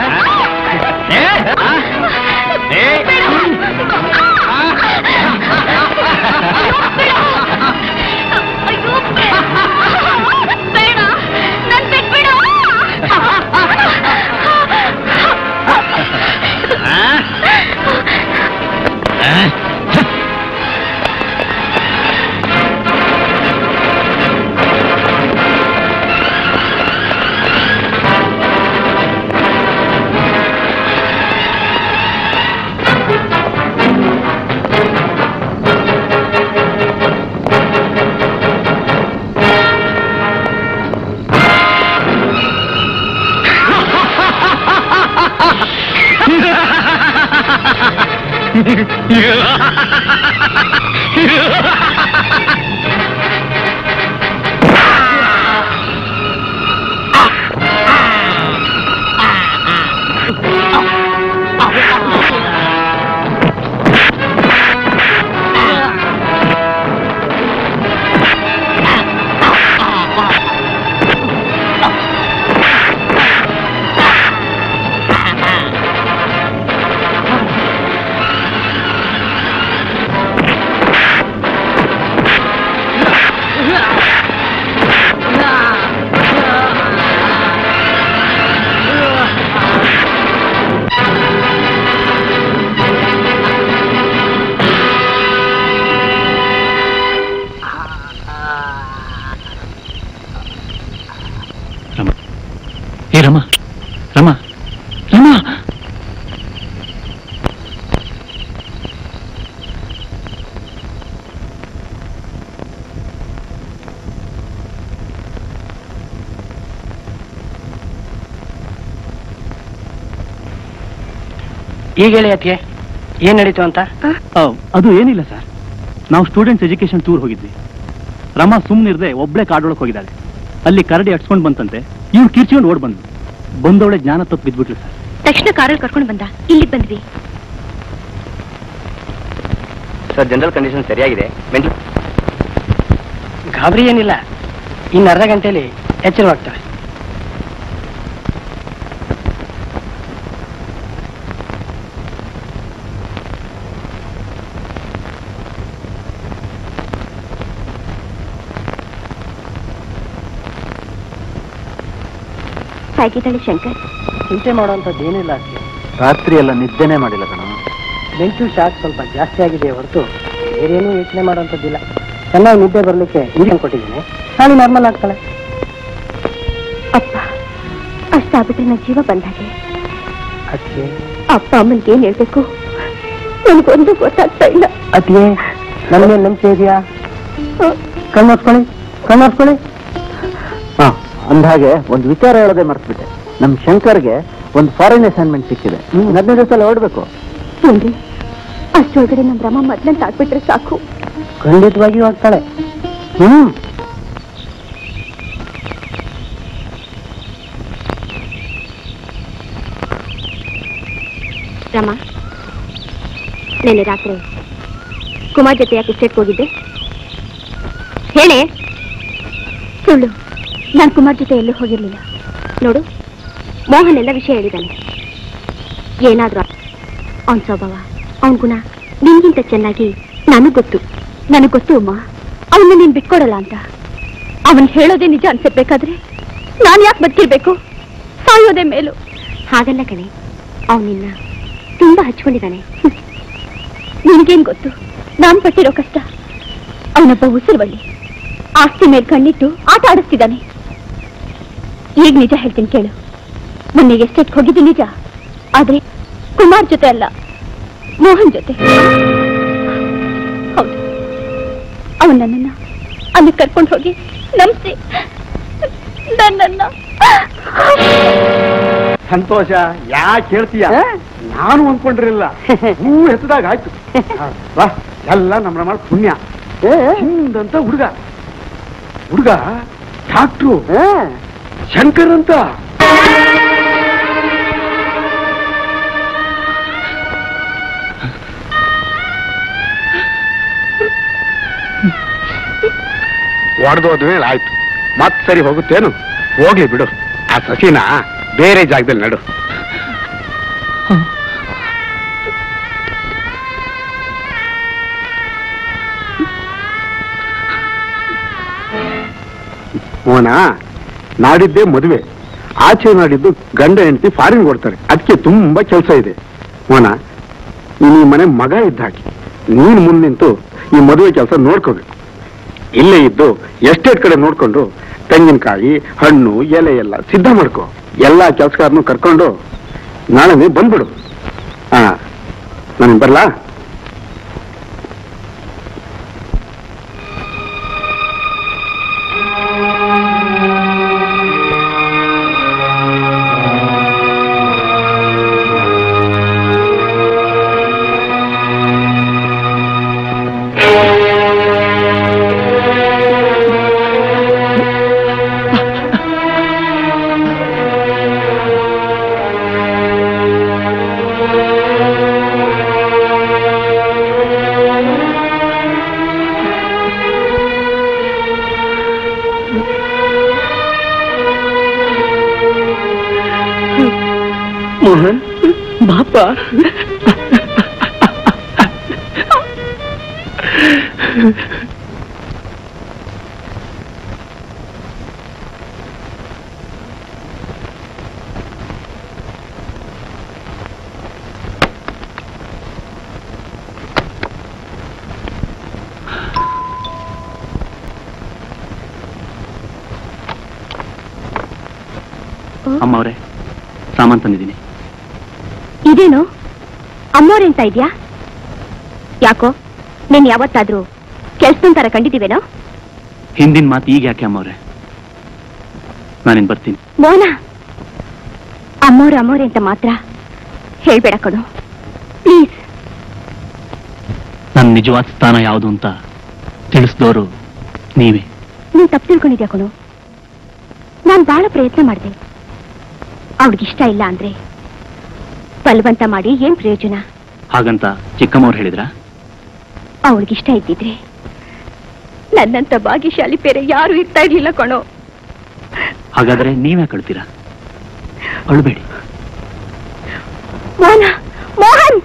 ರಮ ರಮ ರಮ, ಈಗ ಹೇಳಿ ಅತ್ತಿಗೆ, ಏನ್ ನಡೀತು ಅಂತ? ಅದು ಏನಿಲ್ಲ ಸರ್, ನಾವು ಸ್ಟೂಡೆಂಟ್ಸ್ ಎಜುಕೇಶನ್ ಟೂರ್ ಹೋಗಿದ್ವಿ. ರಮ ಸುಮ್ಮನಿರದೆ ಒಬ್ಳೆ ಕಾಡೊಳಗೆ ಹೋಗಿದ್ದಾಳೆ. ಅಲ್ಲಿ ಕರಡಿ ಅಟ್ಸ್ಕೊಂಡು ಬಂತಂತೆ. ಇವ್ರು ಕಿರ್ಚಿಕೊಂಡು ಓಡ್ ಬಂದವಳೆ ಜ್ಞಾನ ತಪ್ಪು ಬಿದ್ಬಿಟ್ಲು ಸರ್. ತಕ್ಷಣ ಕಾರಲ್ಲಿ ಕರ್ಕೊಂಡು ಬಂದ, ಇಲ್ಲಿ ಬಂದ್ವಿ. ಸರ್, ಜನರಲ್ ಕಂಡೀಷನ್ ಸರಿಯಾಗಿದೆ. ಗಾಬರಿ ಏನಿಲ್ಲ, ಇನ್ನು ಅರ್ಧ ಗಂಟೆಯಲ್ಲಿ ಎಚ್ಚರವಾಗ್ತವೆ. ಹೇಗಿದ್ದಾಳೆ ಶಂಕರ್? ಚಿಂತೆ ಮಾಡುವಂಥದ್ದು ಏನಿಲ್ಲ. ರಾತ್ರಿ ಎಲ್ಲ ನಿದ್ದೆನೇ ಮಾಡಿಲ್ಲ ಕಣ. ಮೆಂಟಲ್ ಶಾಕ್ ಸ್ವಲ್ಪ ಜಾಸ್ತಿ ಆಗಿದೆ ಹೊರತು ಬೇರೇನೂ ಯೋಚನೆ ಮಾಡುವಂಥದ್ದಿಲ್ಲ. ಚೆನ್ನಾಗಿ ನಿದ್ದೆ ಬರಲಿಕ್ಕೆ ಇಂಜೆಕ್ಷನ್ ಕೊಟ್ಟಿದ್ದೀನಿ, ನಾಳೆ ನಾರ್ಮಲ್ ಆಗ್ತಾಳೆ. ಅಪ್ಪ ಅಷ್ಟಾಗ್ಬಿಟ್ರೆ ನನ್ನ ಜೀವ ಬಂದಾಗೆ. ಅದಕ್ಕೆ ಅಪ್ಪ ಅಮ್ಮನ್ಗೆ ಏನ್ ಹೇಳ್ಬೇಕು ನನಗೊಂದು ಗೊತ್ತಾಗ್ತಾ ಇಲ್ಲ. ಅದೇ ನನಗೆ ನಂಬಿಕೆ ಇದೆಯಾ? ಕಣ್ಣೋಸ್ಕೊಳ್ಳಿ, ಕಣ್ಣೋಸ್ಕೊಳ್ಳಿ. ಅಂದಾಗೆ ಒಂದು ವಿಚಾರ ಹೇಳೋದೇ ಮರ್ತ್ಬಿಟ್ಟೆ. ನಮ್ ಶಂಕರ್ಗೆ ಒಂದು ಫಾರಿನ್ ಅಸೈನ್ಮೆಂಟ್ ಸಿಕ್ಕಿದೆ. 15 ದಿವಸ ಓಡ್ಬೇಕು. ಏನ್ರಿ, ಅಷ್ಟೊಳಗಡೆ ನಮ್ಮ ರಮ ಮೊದ್ಲಂತ ಆಗ್ಬಿಟ್ರೆ ಸಾಕು. ಖಂಡಿತವಾಗಿಯೂ ಆಗ್ತಾಳೆ. ರಮ, ನೆನ್ನೆ ರಾತ್ರಿ ಕುಮಾರ್ ಜೊತೆ ಯಾಕೆ ಸ್ಟೇಟ್ಗೆ ಹೋಗಿದ್ದೆ ಹೇಳಿ? ಸುಳ್ಳು, ನಾನು ಕುಮಾರ್ ಜೊತೆ ಎಲ್ಲೂ ಹೋಗಿರ್ಲಿಲ್ಲ. ನೋಡು, ಮೋಹನ್ ಎಲ್ಲ ವಿಷಯ ಹೇಳಿದ್ದಾನೆ. ಏನಾದ್ರೂ ಅವನ ಸ್ವಭಾವ, ಅವನ ಗುಣ ನಿನ್ಗಿಂತ ಚೆನ್ನಾಗಿ ನನಗ್ ಗೊತ್ತು ಅಮ್ಮ. ಅವನ್ನ ನೀನ್ ಬಿಟ್ಕೊಡಲ್ಲ ಅಂತ. ಅವನ್ ಹೇಳೋದೇ ನಿಜ ಅನ್ಸಬೇಕಾದ್ರೆ ನಾನು ಯಾಕೆ ಬದುಕಿರ್ಬೇಕು? ಸಾಯೋದೇ ಮೇಲು. ಹಾಗಲ್ಲ ಕಣೆ, ಅವನಿನ್ನ ತುಂಬಾ ಹಚ್ಕೊಂಡಿದ್ದಾನೆ. ನಿನ್ಗೇನ್ ಗೊತ್ತು ನಾನ್ ಪಟ್ಟಿರೋ ಕಷ್ಟ? ಅವನೊಬ್ಬ ಉಸಿರುವಳ್ಳಿ, ಆಸ್ತಿ ಮೇಲೆ ಕಣ್ಣಿಟ್ಟು ಆಟ ಆಡಿಸ್ತಿದ್ದಾನೆ. ಈಗ ನಿಜ ಹೇಳ್ತೀನಿ ಕೇಳು, ಮೊನ್ನೆ ಎಸ್ಟೇಟ್ಗೆ ಹೋಗಿದ್ದು ನಿಜ, ಆದ್ರೆ ಕುಮಾರ್ ಜೊತೆ ಅಲ್ಲ, ಮೋಹನ್ ಜೊತೆ. ಹೌದು, ಅವನು ನನ್ನನ್ನ ಅಲ್ಲಿ ಕರ್ಕೊಂಡು ಹೋಗಿ ನಂಬಿಸಿ ನನ್ನನ್ನ. ಸಂತೋಷ, ಯಾಕೆ ಹೇಳ್ತೀಯ? ನಾನು ಅಂದ್ಕೊಂಡಿರಲಿಲ್ಲ, ಹೂ ಹೆಸದಾಗ ಆಯ್ತು. ಎಲ್ಲ ನಮ್ಮ ಪುಣ್ಯ. ಹಿಂದಂತ ಹುಡುಗ ಡಾಕ್ಟ್ರು ಶಂಕರ್ ಅಂತ. ಒಡೆದೋದ್ಮೇಲೆ ಆಯ್ತು, ಮತ್ ಸರಿ ಹೋಗುತ್ತೇನು? ಹೋಗ್ಲಿ ಬಿಡು, ಆ ಸಸಿನ ಬೇರೆ ಜಾಗದಲ್ಲಿ ನಡು. ಮೋನ, ನಾಡಿದ್ದೇ ಮದುವೆ, ಆಚೆ ನಾಡಿದ್ದು ಗಂಡ ಹೆಂಡತಿ ಫಾರಿನ್ ಕೊಡ್ತಾರೆ, ಅದಕ್ಕೆ ತುಂಬಾ ಕೆಲಸ ಇದೆ. ಮೋನ, ನೀನು ಈ ಮನೆ ಮಗ ಇದ್ದ ಹಾಕಿ, ನೀನು ಮುಂದೆ ನಿಂತು ಈ ಮದುವೆ ಕೆಲಸ ನೋಡ್ಕೋಬೇಕು. ಇಲ್ಲೇ ಇದ್ದು ಎಸ್ಟೇಟ್ ಕಡೆ ನೋಡ್ಕೊಂಡು ತೆಂಗಿನಕಾಯಿ, ಹಣ್ಣು, ಎಲೆ ಎಲ್ಲ ಸಿದ್ಧ ಮಾಡ್ಕೊ. ಎಲ್ಲಾ ಕೆಲಸಗಾರನು ಕರ್ಕೊಂಡು ನಾಳೆ ಬಂದ್ಬಿಡು. ನಾನು ಬರ್ಲಾ? ಮೋಹನ್ ಬಾಪ. ಅಮ್ಮವ್ರೆ, ಸಾಮಾನ್ ತಂದಿದ್ದೀನಿ. ಇದೇನು ಅಮ್ಮೋರೆ ಅಂತ ಇದ್ಯಾ? ಯಾಕೋ ನೀನ್ ಯಾವತ್ತಾದ್ರೂ ಕೆಲ್ಸದ ತರ ಕಂಡಿದ್ದೀವೇನೋ? ಹಿಂದಿನ ಮಾತು ಈಗ ಯಾಕೆ ಅಮ್ಮವ್ರೆ? ನಾನಿನ್ ಬರ್ತೀನಿ. ಮೋನ, ಅಮ್ಮೋರೆ ಅಂತ ಮಾತ್ರ ಹೇಳ್ಬೇಡ ಕಣೋ, ಪ್ಲೀಸ್. ನನ್ನ ನಿಜವಾದ ಸ್ಥಾನ ಯಾವುದು ಅಂತ ತಿಳಿಸಿದವರು ನೀವೇ. ನೀನ್ ತಪ್ಪು ತಿಳ್ಕೊಂಡಿದ್ಯಾ ಕಣೋ. ನಾನ್ ಬಹಳ ಪ್ರಯತ್ನ ಮಾಡಿದೆ. ಅವಳಿಗಿಷ್ಟ ಇಲ್ಲ ಅಂದ್ರೆ ಬಲವಂತ ಮಾಡಿ ಏನ್ ಪ್ರಯೋಜನ? ಹಾಗಂತ ಚಿಕ್ಕಮ್ಮವ್ರು ಹೇಳಿದ್ರ? ಅವಳಿಗಿಷ್ಟ ಇದ್ದಿದ್ರೆ ನನ್ನಂತ ಭಾಗ್ಯಶಾಲಿ ಬೇರೆ ಯಾರು ಇರ್ತಾ ಇರ್ಲಿಲ್ಲ ಕಣೋ. ಹಾಗಾದ್ರೆ ನೀವೇ ಕಳ್ತೀರಾ? ಅಳ್ಬೇಡಿ. ಮೋಹನ್,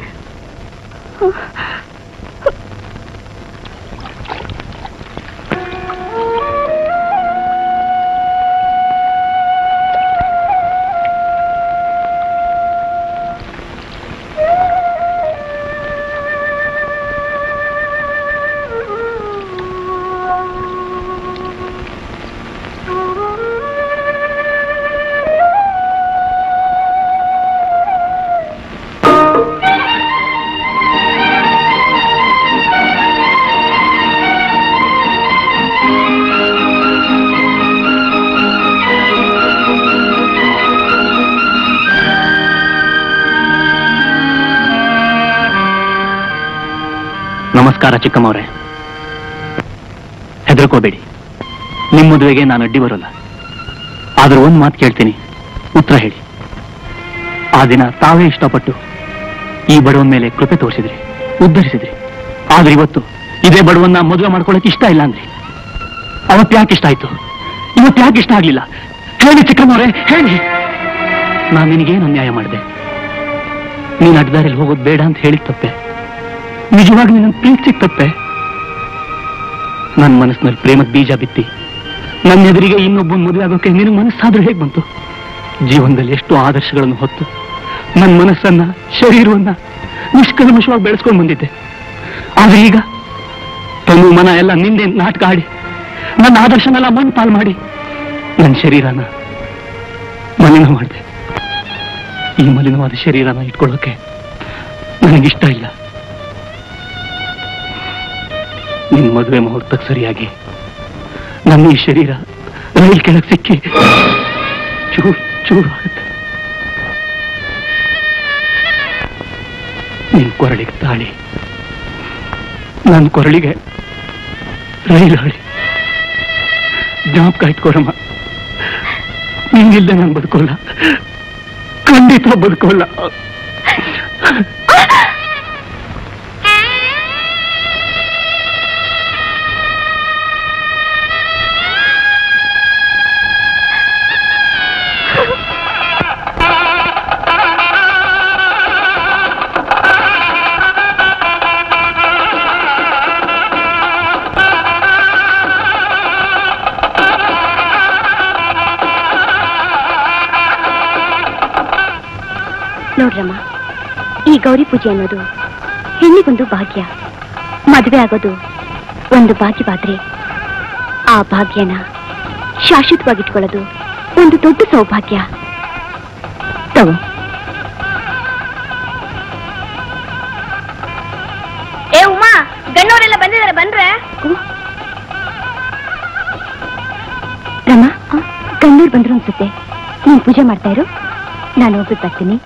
ನಮಸ್ಕಾರ ಚಿಕ್ಕಮ್ಮವ್ರೆ. ಹೆದರ್ಕೋಬೇಡಿ, ನಿಮ್ಮ ಮದುವೆಗೆ ನಾನು ಅಡ್ಡಿ ಬರೋಲ್ಲ. ಆದ್ರೆ ಒಂದ್ ಮಾತು ಕೇಳ್ತೀನಿ, ಉತ್ತರ ಹೇಳಿ. ಆ ದಿನ ತಾವೇ ಇಷ್ಟಪಟ್ಟು ಈ ಬಡವನ ಮೇಲೆ ಕೃಪೆ ತೋರಿಸಿದ್ರಿ, ಉದ್ಧರಿಸಿದ್ರಿ. ಆದ್ರೆ ಇವತ್ತು ಇದೇ ಬಡವನ್ನ ಮದುವೆ ಮಾಡ್ಕೊಳ್ಳೋಕೆ ಇಷ್ಟ ಇಲ್ಲ ಅಂದ್ರಿ. ಅವತ್ತು ಯಾಕೆ ಇಷ್ಟ ಆಯ್ತು? ಇವತ್ತು ಯಾಕೆ ಇಷ್ಟ ಆಗ್ಲಿಲ್ಲ? ಹೇಳಿ ಚಿಕ್ಕಮ್ಮವ್ರೆ, ಹೇಳಿ. ನಾನು ನಿನಗೇನು ಅನ್ಯಾಯ ಮಾಡಿದೆ? ನೀನ್ ಅಡ್ಡದಾರಿಯಲ್ಲಿ ಹೋಗೋದು ಬೇಡ ಅಂತ ಹೇಳಿದ ತಪ್ಪೆ? ನಿಜವಾಗಿ ನಿನ್ನ ಪ್ರೀತಿಸಿದ ತಪ್ಪೆ? ನನ್ನ ಮನಸ್ಸಿನಲ್ಲಿ ಪ್ರೇಮದ ಬೀಜ ಬಿತ್ತಿ ನನ್ನ ಎದುರಿಗೆ ಇನ್ನೊಬ್ಬನ ಮದುವೆ ಆಗೋಕೆ ನಿನ್ನ ಮನಸ್ಸಾದ್ರೂ ಹೇಗೆ ಬಂತು? ಜೀವನದಲ್ಲಿ ಎಷ್ಟು ಆದರ್ಶಗಳನ್ನು ಹೊತ್ತು ನನ್ನ ಮನಸ್ಸನ್ನ, ಶರೀರವನ್ನ ನಿಷ್ಕಲ್ಮಶವಾಗಿ ಬೆಳೆಸ್ಕೊಂಡು ಬಂದಿದ್ದೆ. ಆದ್ರೆ ಈಗ ತನು ಮನ ಎಲ್ಲ ನಿಂದೆ ನಾಟಕ ಆಡಿ ನನ್ನ ಆದರ್ಶನೆಲ್ಲ ಮಣ್ಣು ಪಾಲು ಮಾಡಿ ನನ್ನ ಶರೀರನ ಮಲಿನ ಮಾಡಿದೆ. ಈ ಮಲಿನವಾದ ಶರೀರನ ಇಟ್ಕೊಳ್ಳೋಕೆ ನನಗಿಷ್ಟ ಇಲ್ಲ. ನಿನ್ ಮದುವೆ ಮುಹೂರ್ತಕ್ಕೆ ಸರಿಯಾಗಿ ನನ್ನ ಈ ಶರೀರ ರೈಲ್ ಕೆಳಗೆ ಸಿಕ್ಕಿ ಚೂರು ಚೂರು ಆಗುತ್ತೆ. ನಿನ್ ಕೊರಳಿಗೆ ತಾಳಿ, ನನ್ನ ಕೊರಳಿಗೆ ರೈಲು ಹಳಿ. ಜ್ಞಾಪಕ ಇಟ್ಕೊಳಮ್ಮ, ನಿನ್ಗಿಲ್ದೆ ನಾನು ಬದುಕೋಲ್ಲ, ಖಂಡಿತ ಬದುಕೋಲ್ಲ. ನೋಡ್ರಮ್ಮ, ಈ ಗೌರಿ ಪೂಜೆ ಅನ್ನೋದು ಹೆಣ್ಣಿಗೊಂದು ಭಾಗ್ಯ. ಮದುವೆ ಆಗೋದು ಒಂದು ಭಾಗ್ಯವಾದ್ರೆ ಆ ಭಾಗ್ಯನ ಶಾಶ್ವತವಾಗಿಟ್ಕೊಳ್ಳೋದು ಒಂದು ದೊಡ್ಡ ಸೌಭಾಗ್ಯ. ತಗೋ. ಏ ಉಮಾ, ಗಣ್ಣವರೆಲ್ಲ ಬಂದಿದ್ದಾರೆ, ಬಂದ್ರೆ. ರಮ್ಮ, ಗಣ್ಣೂರು ಬಂದ್ರು ಅನ್ಸುತ್ತೆ. ನೀನ್ ಪೂಜೆ ಮಾಡ್ತಾ ಇರು, ನಾನು ಹೋಗಿ ಬರ್ತೀನಿ.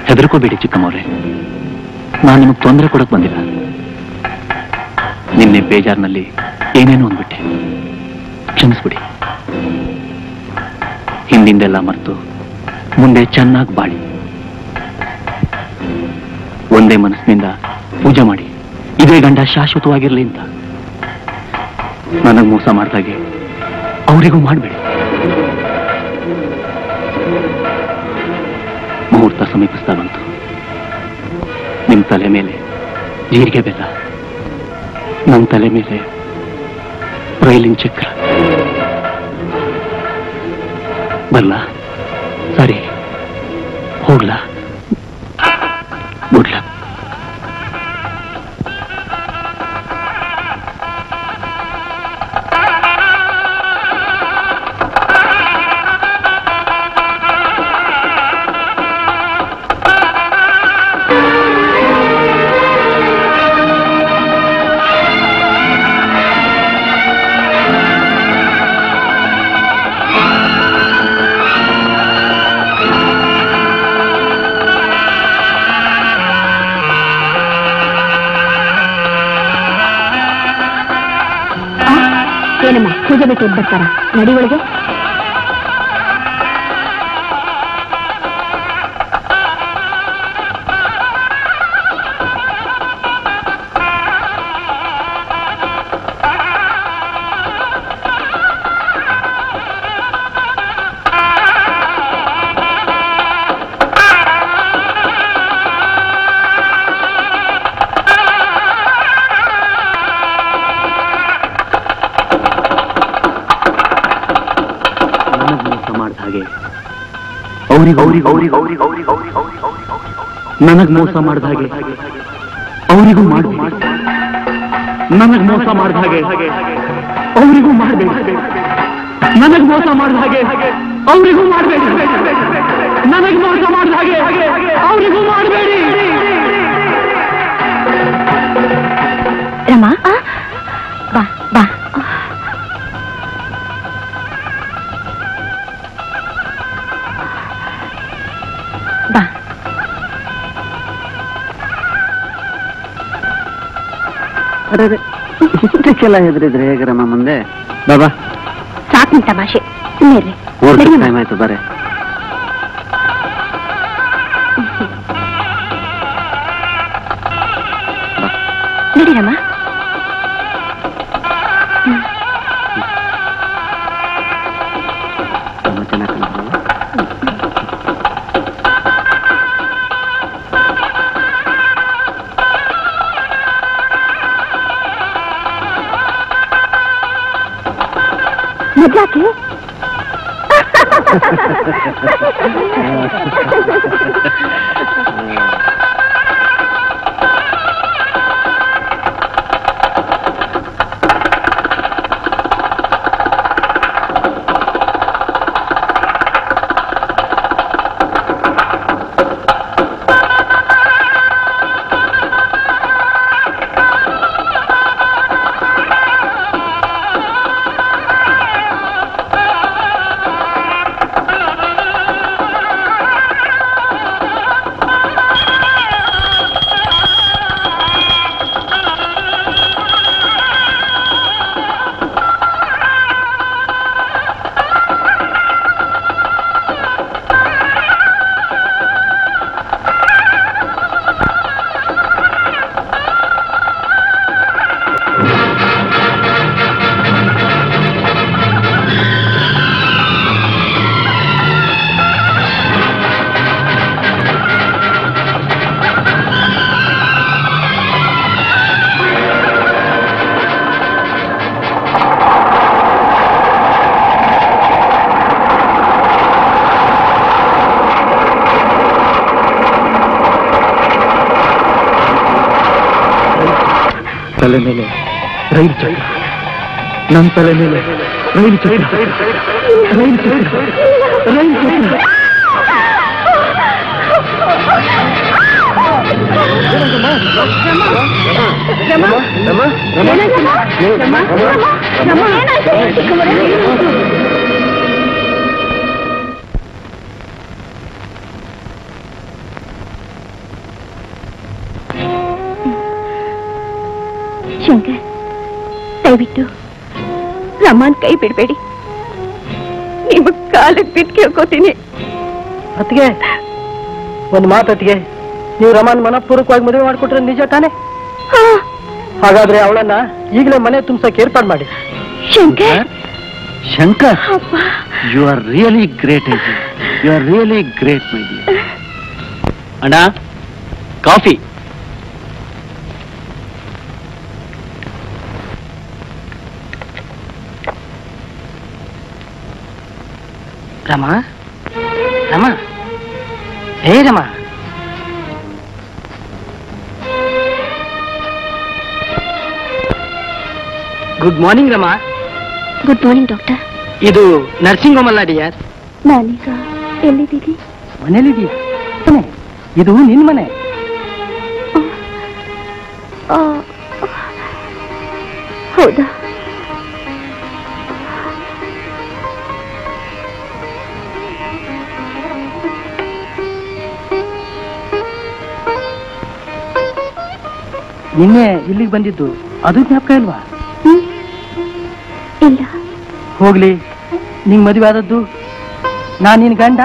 ಹೆದರ್ಕೋಬೇಡಿ ಚಿಕ್ಕಮ್ಮವ್ರೆ, ನಾನು ನಿಮಗೆ ತೊಂದರೆ ಕೊಡಕ್ ಬಂದಿಲ್ಲ. ನಿನ್ನೆ ಬೇಜಾರಿನಲ್ಲಿ ಏನೇನೋ ಅಂದ್ಬಿಟ್ಟೆ, ಕ್ಷಮಿಸ್ಬಿಡಿ. ಹಿಂದಿಂದೆಲ್ಲ ಮರೆತು ಮುಂದೆ ಚೆನ್ನಾಗಿ ಬಾಳಿ, ಒಂದೇ ಮನಸ್ಸಿನಿಂದ ಪೂಜೆ ಮಾಡಿ ಇದೇ ಗಂಡ ಶಾಶ್ವತವಾಗಿರ್ಲಿ ಅಂತ. ನನಗೆ ಮೋಸ ಮಾಡ್ದಾಗೆ ಅವರಿಗೂ ಮಾಡಬೇಡಿ. ಮುಹೂರ್ತ ಸಮೀಪಿಸ್ತಾ ಬಂತು. ನಿಮ್ಮ ತಲೆ ಮೇಲೆ ಜೀರಿಗೆ ಬೆಲ್ಲ, ನನ್ನ ತಲೆ ಮೇಲೆ ರೈಲಿನ ಚಕ್ರ. ಬರ್ಲಾ? ಸರಿ, ಹೋಗ್ಲಾ? Good luck. ಏನಮ್ಮ, ಪೂಜೆ ಬಿಟ್ಟು ಎದ್ದು ಬರ್ತಾರ? ನಡಿ ಒಳಗೆ. ನನಗ್ ಮೋಸ ಮಾಡಿದ ಹಾಗೆ ಅವರಿಗೂ ಮಾಡಬೇಡಿ. ನನಗ್ ಮೋಸ ಮಾಡಿದ ಹಾಗೆ ಅವರಿಗೂ ಮಾಡಬೇಡಿ. ನನಗ್ ಮೋಸ ಮಾಡಿದ ಹಾಗೆ ಅವರಿಗೂ ಮಾಡಬೇಡಿ. ನನಗ್ ಮೋಸ ಮಾಡಿದ ಹಾಗೆ ಅವರಿಗೂ ಮಾಡಬೇಡಿ. ರಮಾ, ಬಾ ಬಾ. ಬಾ. ಇಷ್ಟಕ್ಕೆಲ್ಲ ಹೆದರಿದ್ರೆ ಹೇಗೆ ರಮ್ಮ ಮುಂದೆ? ಬಾಬಾ ಸಾಕು ತಮಾಷೆ. ಟೈಮ್ ಆಯ್ತು, ಬರೇ. ನಡೀರಮ್ಮ. ಚೆನ್ನಾಗಿ ಮಜಾಕೆ ತಲೆ ಮೇಲೆ ರೈಲು ಚಕ್ರ, ನನ್ನ ತಲೆ ಮೇಲೆ ರೈಲು ಚಕ್ರ, ರೈಲು ಚಕ್ರ, ರೈಲು ಚಕ್ರ. ಶಂಕರ್, ದಯವಿಟ್ಟು ರಮಾನ್ ಕೈ ಬಿಡಬೇಡಿ. ನಿಮ್ಮ ಕಾಲಕ್ಕೆ ಬಿದ್ದು ಕೇಳ್ಕೋತೀನಿ. ಅತ್ತಿಗೆ, ಒಂದು ಮಾತು ಅತ್ತಿಗೆ, ನೀವು ರಮಾನ್ ಮನಪೂರ್ವಕವಾಗಿ ಮದುವೆ ಮಾಡಿಕೊಟ್ರೆ ನಿಜ ತಾನೆ? ಹಾಗಾದ್ರೆ ಅವಳನ್ನ ಈಗಲೇ ಮನೆ ತುಂಬಿಸಕ್ಕೆ ಏರ್ಪಾಡು ಮಾಡಿ. Shankar, Shankar, you are really great. You are really great my dear. ಅಣ್ಣ, coffee. Rama, Rama, hey Rama. Good morning Rama. Good morning doctor. ಇದು ನರ್ಸಿಂಗ್ ಹೋಮ್ ಅಲ್ಲ ಡಿಯರ್? ನಾನೀಗ ಎಲ್ಲಿದ್ದೀನಿ? ಮನೇಲಿದೀಯ? ಇದು ನಿನ್ ಮನೆ. ಹೌದಾ? ನಿನ್ನೆ ಇಲ್ಲಿಗೆ ಬಂದಿದ್ದು ಅದು ಜ್ಞಾಪಕ ಇಲ್ವಾ? ಇಲ್ಲ. ಹೋಗ್ಲಿ, ನಿಂಗೆ ಮದುವೆ ಆದದ್ದು, ನಾನು ನಿನ್ ಗಂಡ,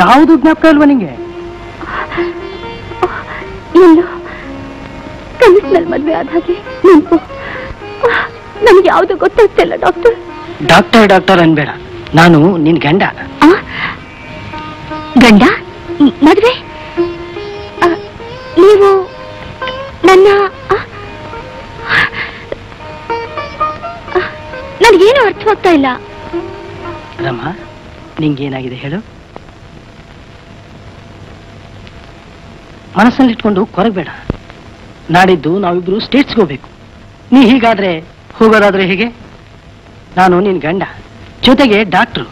ಯಾವುದು ಜ್ಞಾಪಕ ಇಲ್ವಾ ನಿಂಗೆ? ಇಲ್ಲ, ಕನಸಿನಲ್ಲಿ ಮದುವೆ ಆದ ಹಾಗೆ ನೆನಪು. ನನ್ಗೆ ಯಾವುದು ಗೊತ್ತಾಗ್ತಿಲ್ಲ ಡಾಕ್ಟರ್. ಡಾಕ್ಟರ್ ಡಾಕ್ಟರ್ ಅನ್ಬೇಡ, ನಾನು ನಿನ್ ಗಂಡ. ಗಂಡ? ಮದುವೆ? ನೀವು ನನ್ನ? ನನಗೇನು ಅರ್ಥವಾಗ್ತಾ ಇಲ್ಲ. ರಮಾ, ನಿಂಗೇನಾಗಿದೆ ಹೇಳು? ಮನಸ್ಸಲ್ಲಿಟ್ಕೊಂಡು ಕೊರಗಬೇಡ. ನಾಡಿದ್ದು ನಾವಿಬ್ರು ಸ್ಟೇಟ್ಸ್ಗೆ ಹೋಗ್ಬೇಕು. ನೀ ಹೀಗಾದ್ರೆ ಹೋಗೋದಾದ್ರೆ ಹೇಗೆ? ನಾನು ನಿನ್ ಗಂಡ, ಜೊತೆಗೆ ಡಾಕ್ಟ್ರು.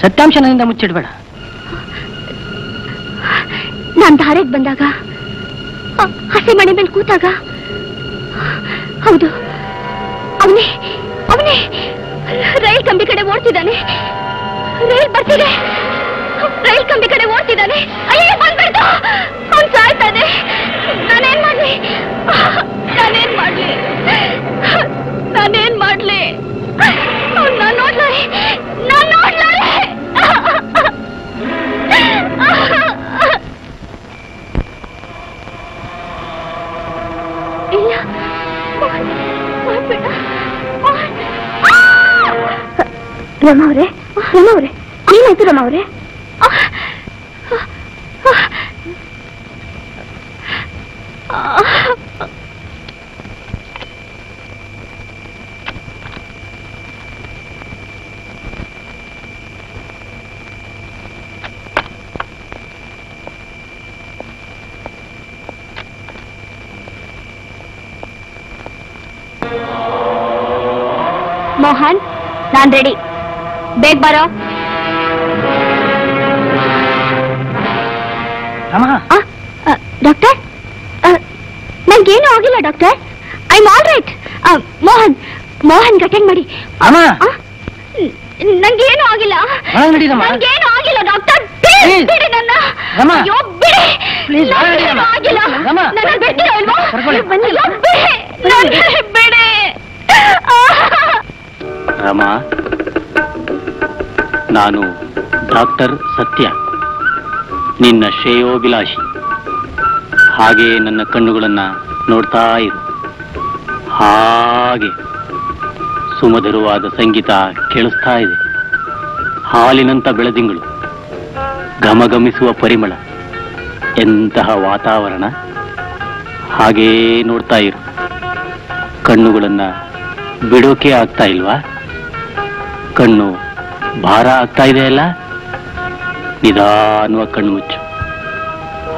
ಸತ್ಯಾಂಶ ನನ್ನಿಂದ ಮುಚ್ಚಿಡ್ಬೇಡ. ನಾನ್ ಧಾರೆಗೆ ಬಂದಾಗ, ಹಸೆ ಮನೆ ಮೇಲೆ ಕೂತಾಗ, ಹೌದು, ಅವನೇ ಅವನೇ ರೈಲ್ ಕಂಬಿ ಕಡೆ ಓಡ್ತಿದ್ದಾನೆ. ರೈಲ್ ಬರ್ತಿದೆ, ರೈಲ್ ಕಂಬಿ ಕಡೆ ಓಡ್ತಿದ್ದಾನೆ. ಅಯ್ಯೇ, ಬಂದ್ಬಿಡ್ತು, ಅವ್ನು ಸಾಯ್ತಾನೆ. ನಾನೇನ್ ಮಾಡ್ಲಿ? ನಾನೇನ್ ಮಾಡ್ಲಿ? ನಾನೇನ್ ಮಾಡ್ಲಿ? ನಾನ್ ನೋಡ್ಲಾರೆ, ನಾನ್ ನೋಡ್ಲಾರೆ. ಇಲ್ಲ, ರಮಾ ಅವ್ರೆ, ರಮಾ ಅವ್ರೆ, ಏನಾಯ್ತು ರಮಾ ಅವ್ರೆ? ಮೋಹನ್ ನಾನ್ ರೆಡಿ, ಬೇಗ ಬರೋ. ಡಾಕ್ಟರ್, ನಂಗೇನು ಆಗಿಲ್ಲ doctor, I am all right. Mohan Mohan attend ಮಾಡಿ. ನಂಗೇನು ಆಗಿಲ್ಲ, ನಂಗೇನು ಆಗಿಲ್ಲ ಡಾಕ್ಟರ್, ಬಿಡಿ ನನ್ನ. ಅಯ್ಯೋ ಬಿಡಿ, ನಂಗೇನು ಆಗಿಲ್ಲ, ನನ್ನ ಬಿಟ್ಟಿರೋ ಇಲ್ವೋ? ಅಯ್ಯೋ ಬಿಡಿ, ನನ್ನ ಬಿಡಿ. ರಮಾ, ನಾನು ಡಾಕ್ಟರ್ ಸತ್ಯ, ನಿನ್ನ ಶ್ರೇಯೋಭಿಲಾಷಿ. ಹಾಗೆ ನನ್ನ ಕಣ್ಣುಗಳನ್ನ ನೋಡ್ತಾ ಇರು. ಹಾಗೆ ಸುಮಧುರವಾದ ಸಂಗೀತ ಕೇಳಿಸ್ತಾ ಇದೆ. ಹಾಲಿನಂತ ಬೆಳದಿಂಗಳು, ಘಮಘಮಿಸುವ ಪರಿಮಳ, ಎಂತಹ ವಾತಾವರಣ. ಹಾಗೇ ನೋಡ್ತಾ ಇರು. ಕಣ್ಣುಗಳನ್ನ ಬಿಡೋಕೆ ಆಗ್ತಾ ಇಲ್ವಾ? ಕಣ್ಣು ಭಾರ ಆಗ್ತಾ ಇದೆ ಅಲ್ಲ? ನಿಧಾನವಾಗಿ ಕಣ್ಣು ಮುಚ್ಚು.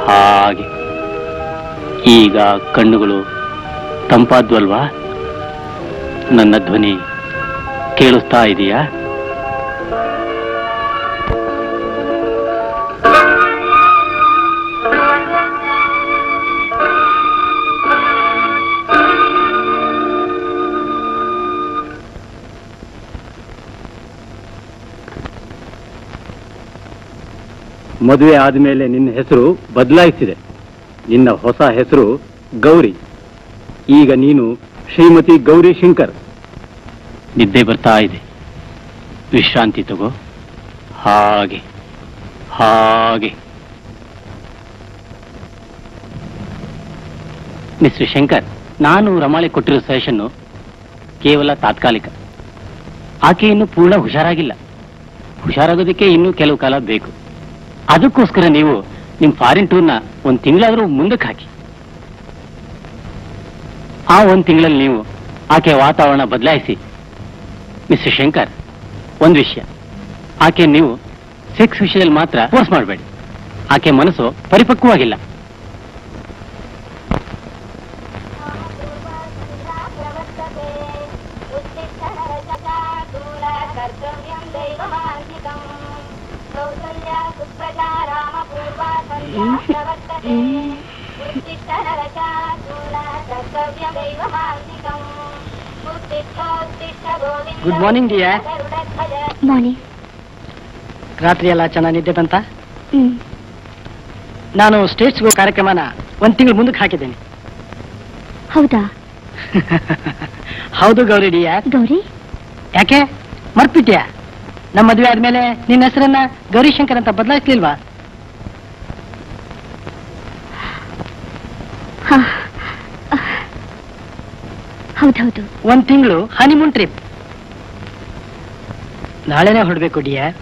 ಹಾಗೆ ಈಗ ಕಣ್ಣುಗಳು ತಂಪಾದ್ವಲ್ವಾ? ನನ್ನ ಧ್ವನಿ ಕೇಳಿಸ್ತಾ ಇದೆಯಾ? ಮದುವೆ ಆದಮೇಲೆ ನಿನ್ನ ಹೆಸರು ಬದಲಾಯಿಸಿದೆ. ನಿನ್ನ ಹೊಸ ಹೆಸರು ಗೌರಿ. ಈಗ ನೀನು ಶ್ರೀಮತಿ ಗೌರಿ ಶಂಕರ್. ನಿದ್ದೆ ಬರ್ತಾ ಇದೆ, ವಿಶ್ರಾಂತಿ ತಗೋ. ಹಾಗೆ ಹಾಗೆ. ಮಿಸ್ಟರ್ ಶಂಕರ್, ನಾನು ರಮಾಳೆ ಕೊಟ್ಟಿರೋ ಸಜೆಷನ್ನು ಕೇವಲ ತಾತ್ಕಾಲಿಕ. ಆಕೆ ಇನ್ನೂ ಪೂರ್ಣ ಹುಷಾರಾಗಿಲ್ಲ. ಹುಷಾರಾಗೋದಕ್ಕೆ ಇನ್ನೂ ಕೆಲವು ಕಾಲ ಬೇಕು. ಅದಕ್ಕೋಸ್ಕರ ನೀವು ನಿಮ್ಮ ಫಾರಿನ್ ಟೂರ್ನ 1 ತಿಂಗಳಾದರೂ ಮುಂದಕ್ಕೆ ಹಾಕಿ. ಆ 1 ತಿಂಗಳಲ್ಲಿ ನೀವು ಆಕೆ ವಾತಾವರಣ ಬದಲಾಯಿಸಿ. ಮಿಸ್ಟರ್ ಶಂಕರ್, ಒಂದು ವಿಷಯ, ಆಕೆ ನೀವು ಸೆಕ್ಸ್ ವಿಷಯದಲ್ಲಿ ಮಾತ್ರ ಫೋರ್ಸ್ ಮಾಡಬೇಡಿ. ಆಕೆ ಮನಸ್ಸು ಪರಿಪಕ್ವವಾಗಿಲ್ಲ. Good morning dear. ಮಾರ್ನಿಂಗ್. ರಾತ್ರಿ ಎಲ್ಲ ಚೆನ್ನಾಗಿ ನಿದ್ದೆ ಬಂತ? ನಾನು ಸ್ಟೇಟ್ಸ್ಗೂ ಕಾರ್ಯಕ್ರಮನ 1 ತಿಂಗಳು ಮುಂದಕ್ಕೆ ಹಾಕಿದ್ದೇನೆ. ಹೌದಾ? ಹೌದು ಗೌರಿ ಡಿಯರ್. ಗೌರಿ? ಯಾಕೆ ಮರ್ತ್ಬಿಟ್ಯಾ? ನಮ್ಮ ಮದುವೆ ಆದ್ಮೇಲೆ ನಿನ್ನ ಹೆಸರನ್ನ ಗೌರಿಶಂಕರ್ ಅಂತ ಬದಲಾಯಿಸ್ಲಿಲ್ವಾ? ಹೌದೌದು. 1 ತಿಂಗಳು ಹನಿಮೂನ್ ಟ್ರಿಪ್. ನಾಳೆನೇ ಹೊರಡ್ಬೇಕು ಡಿಯರ್.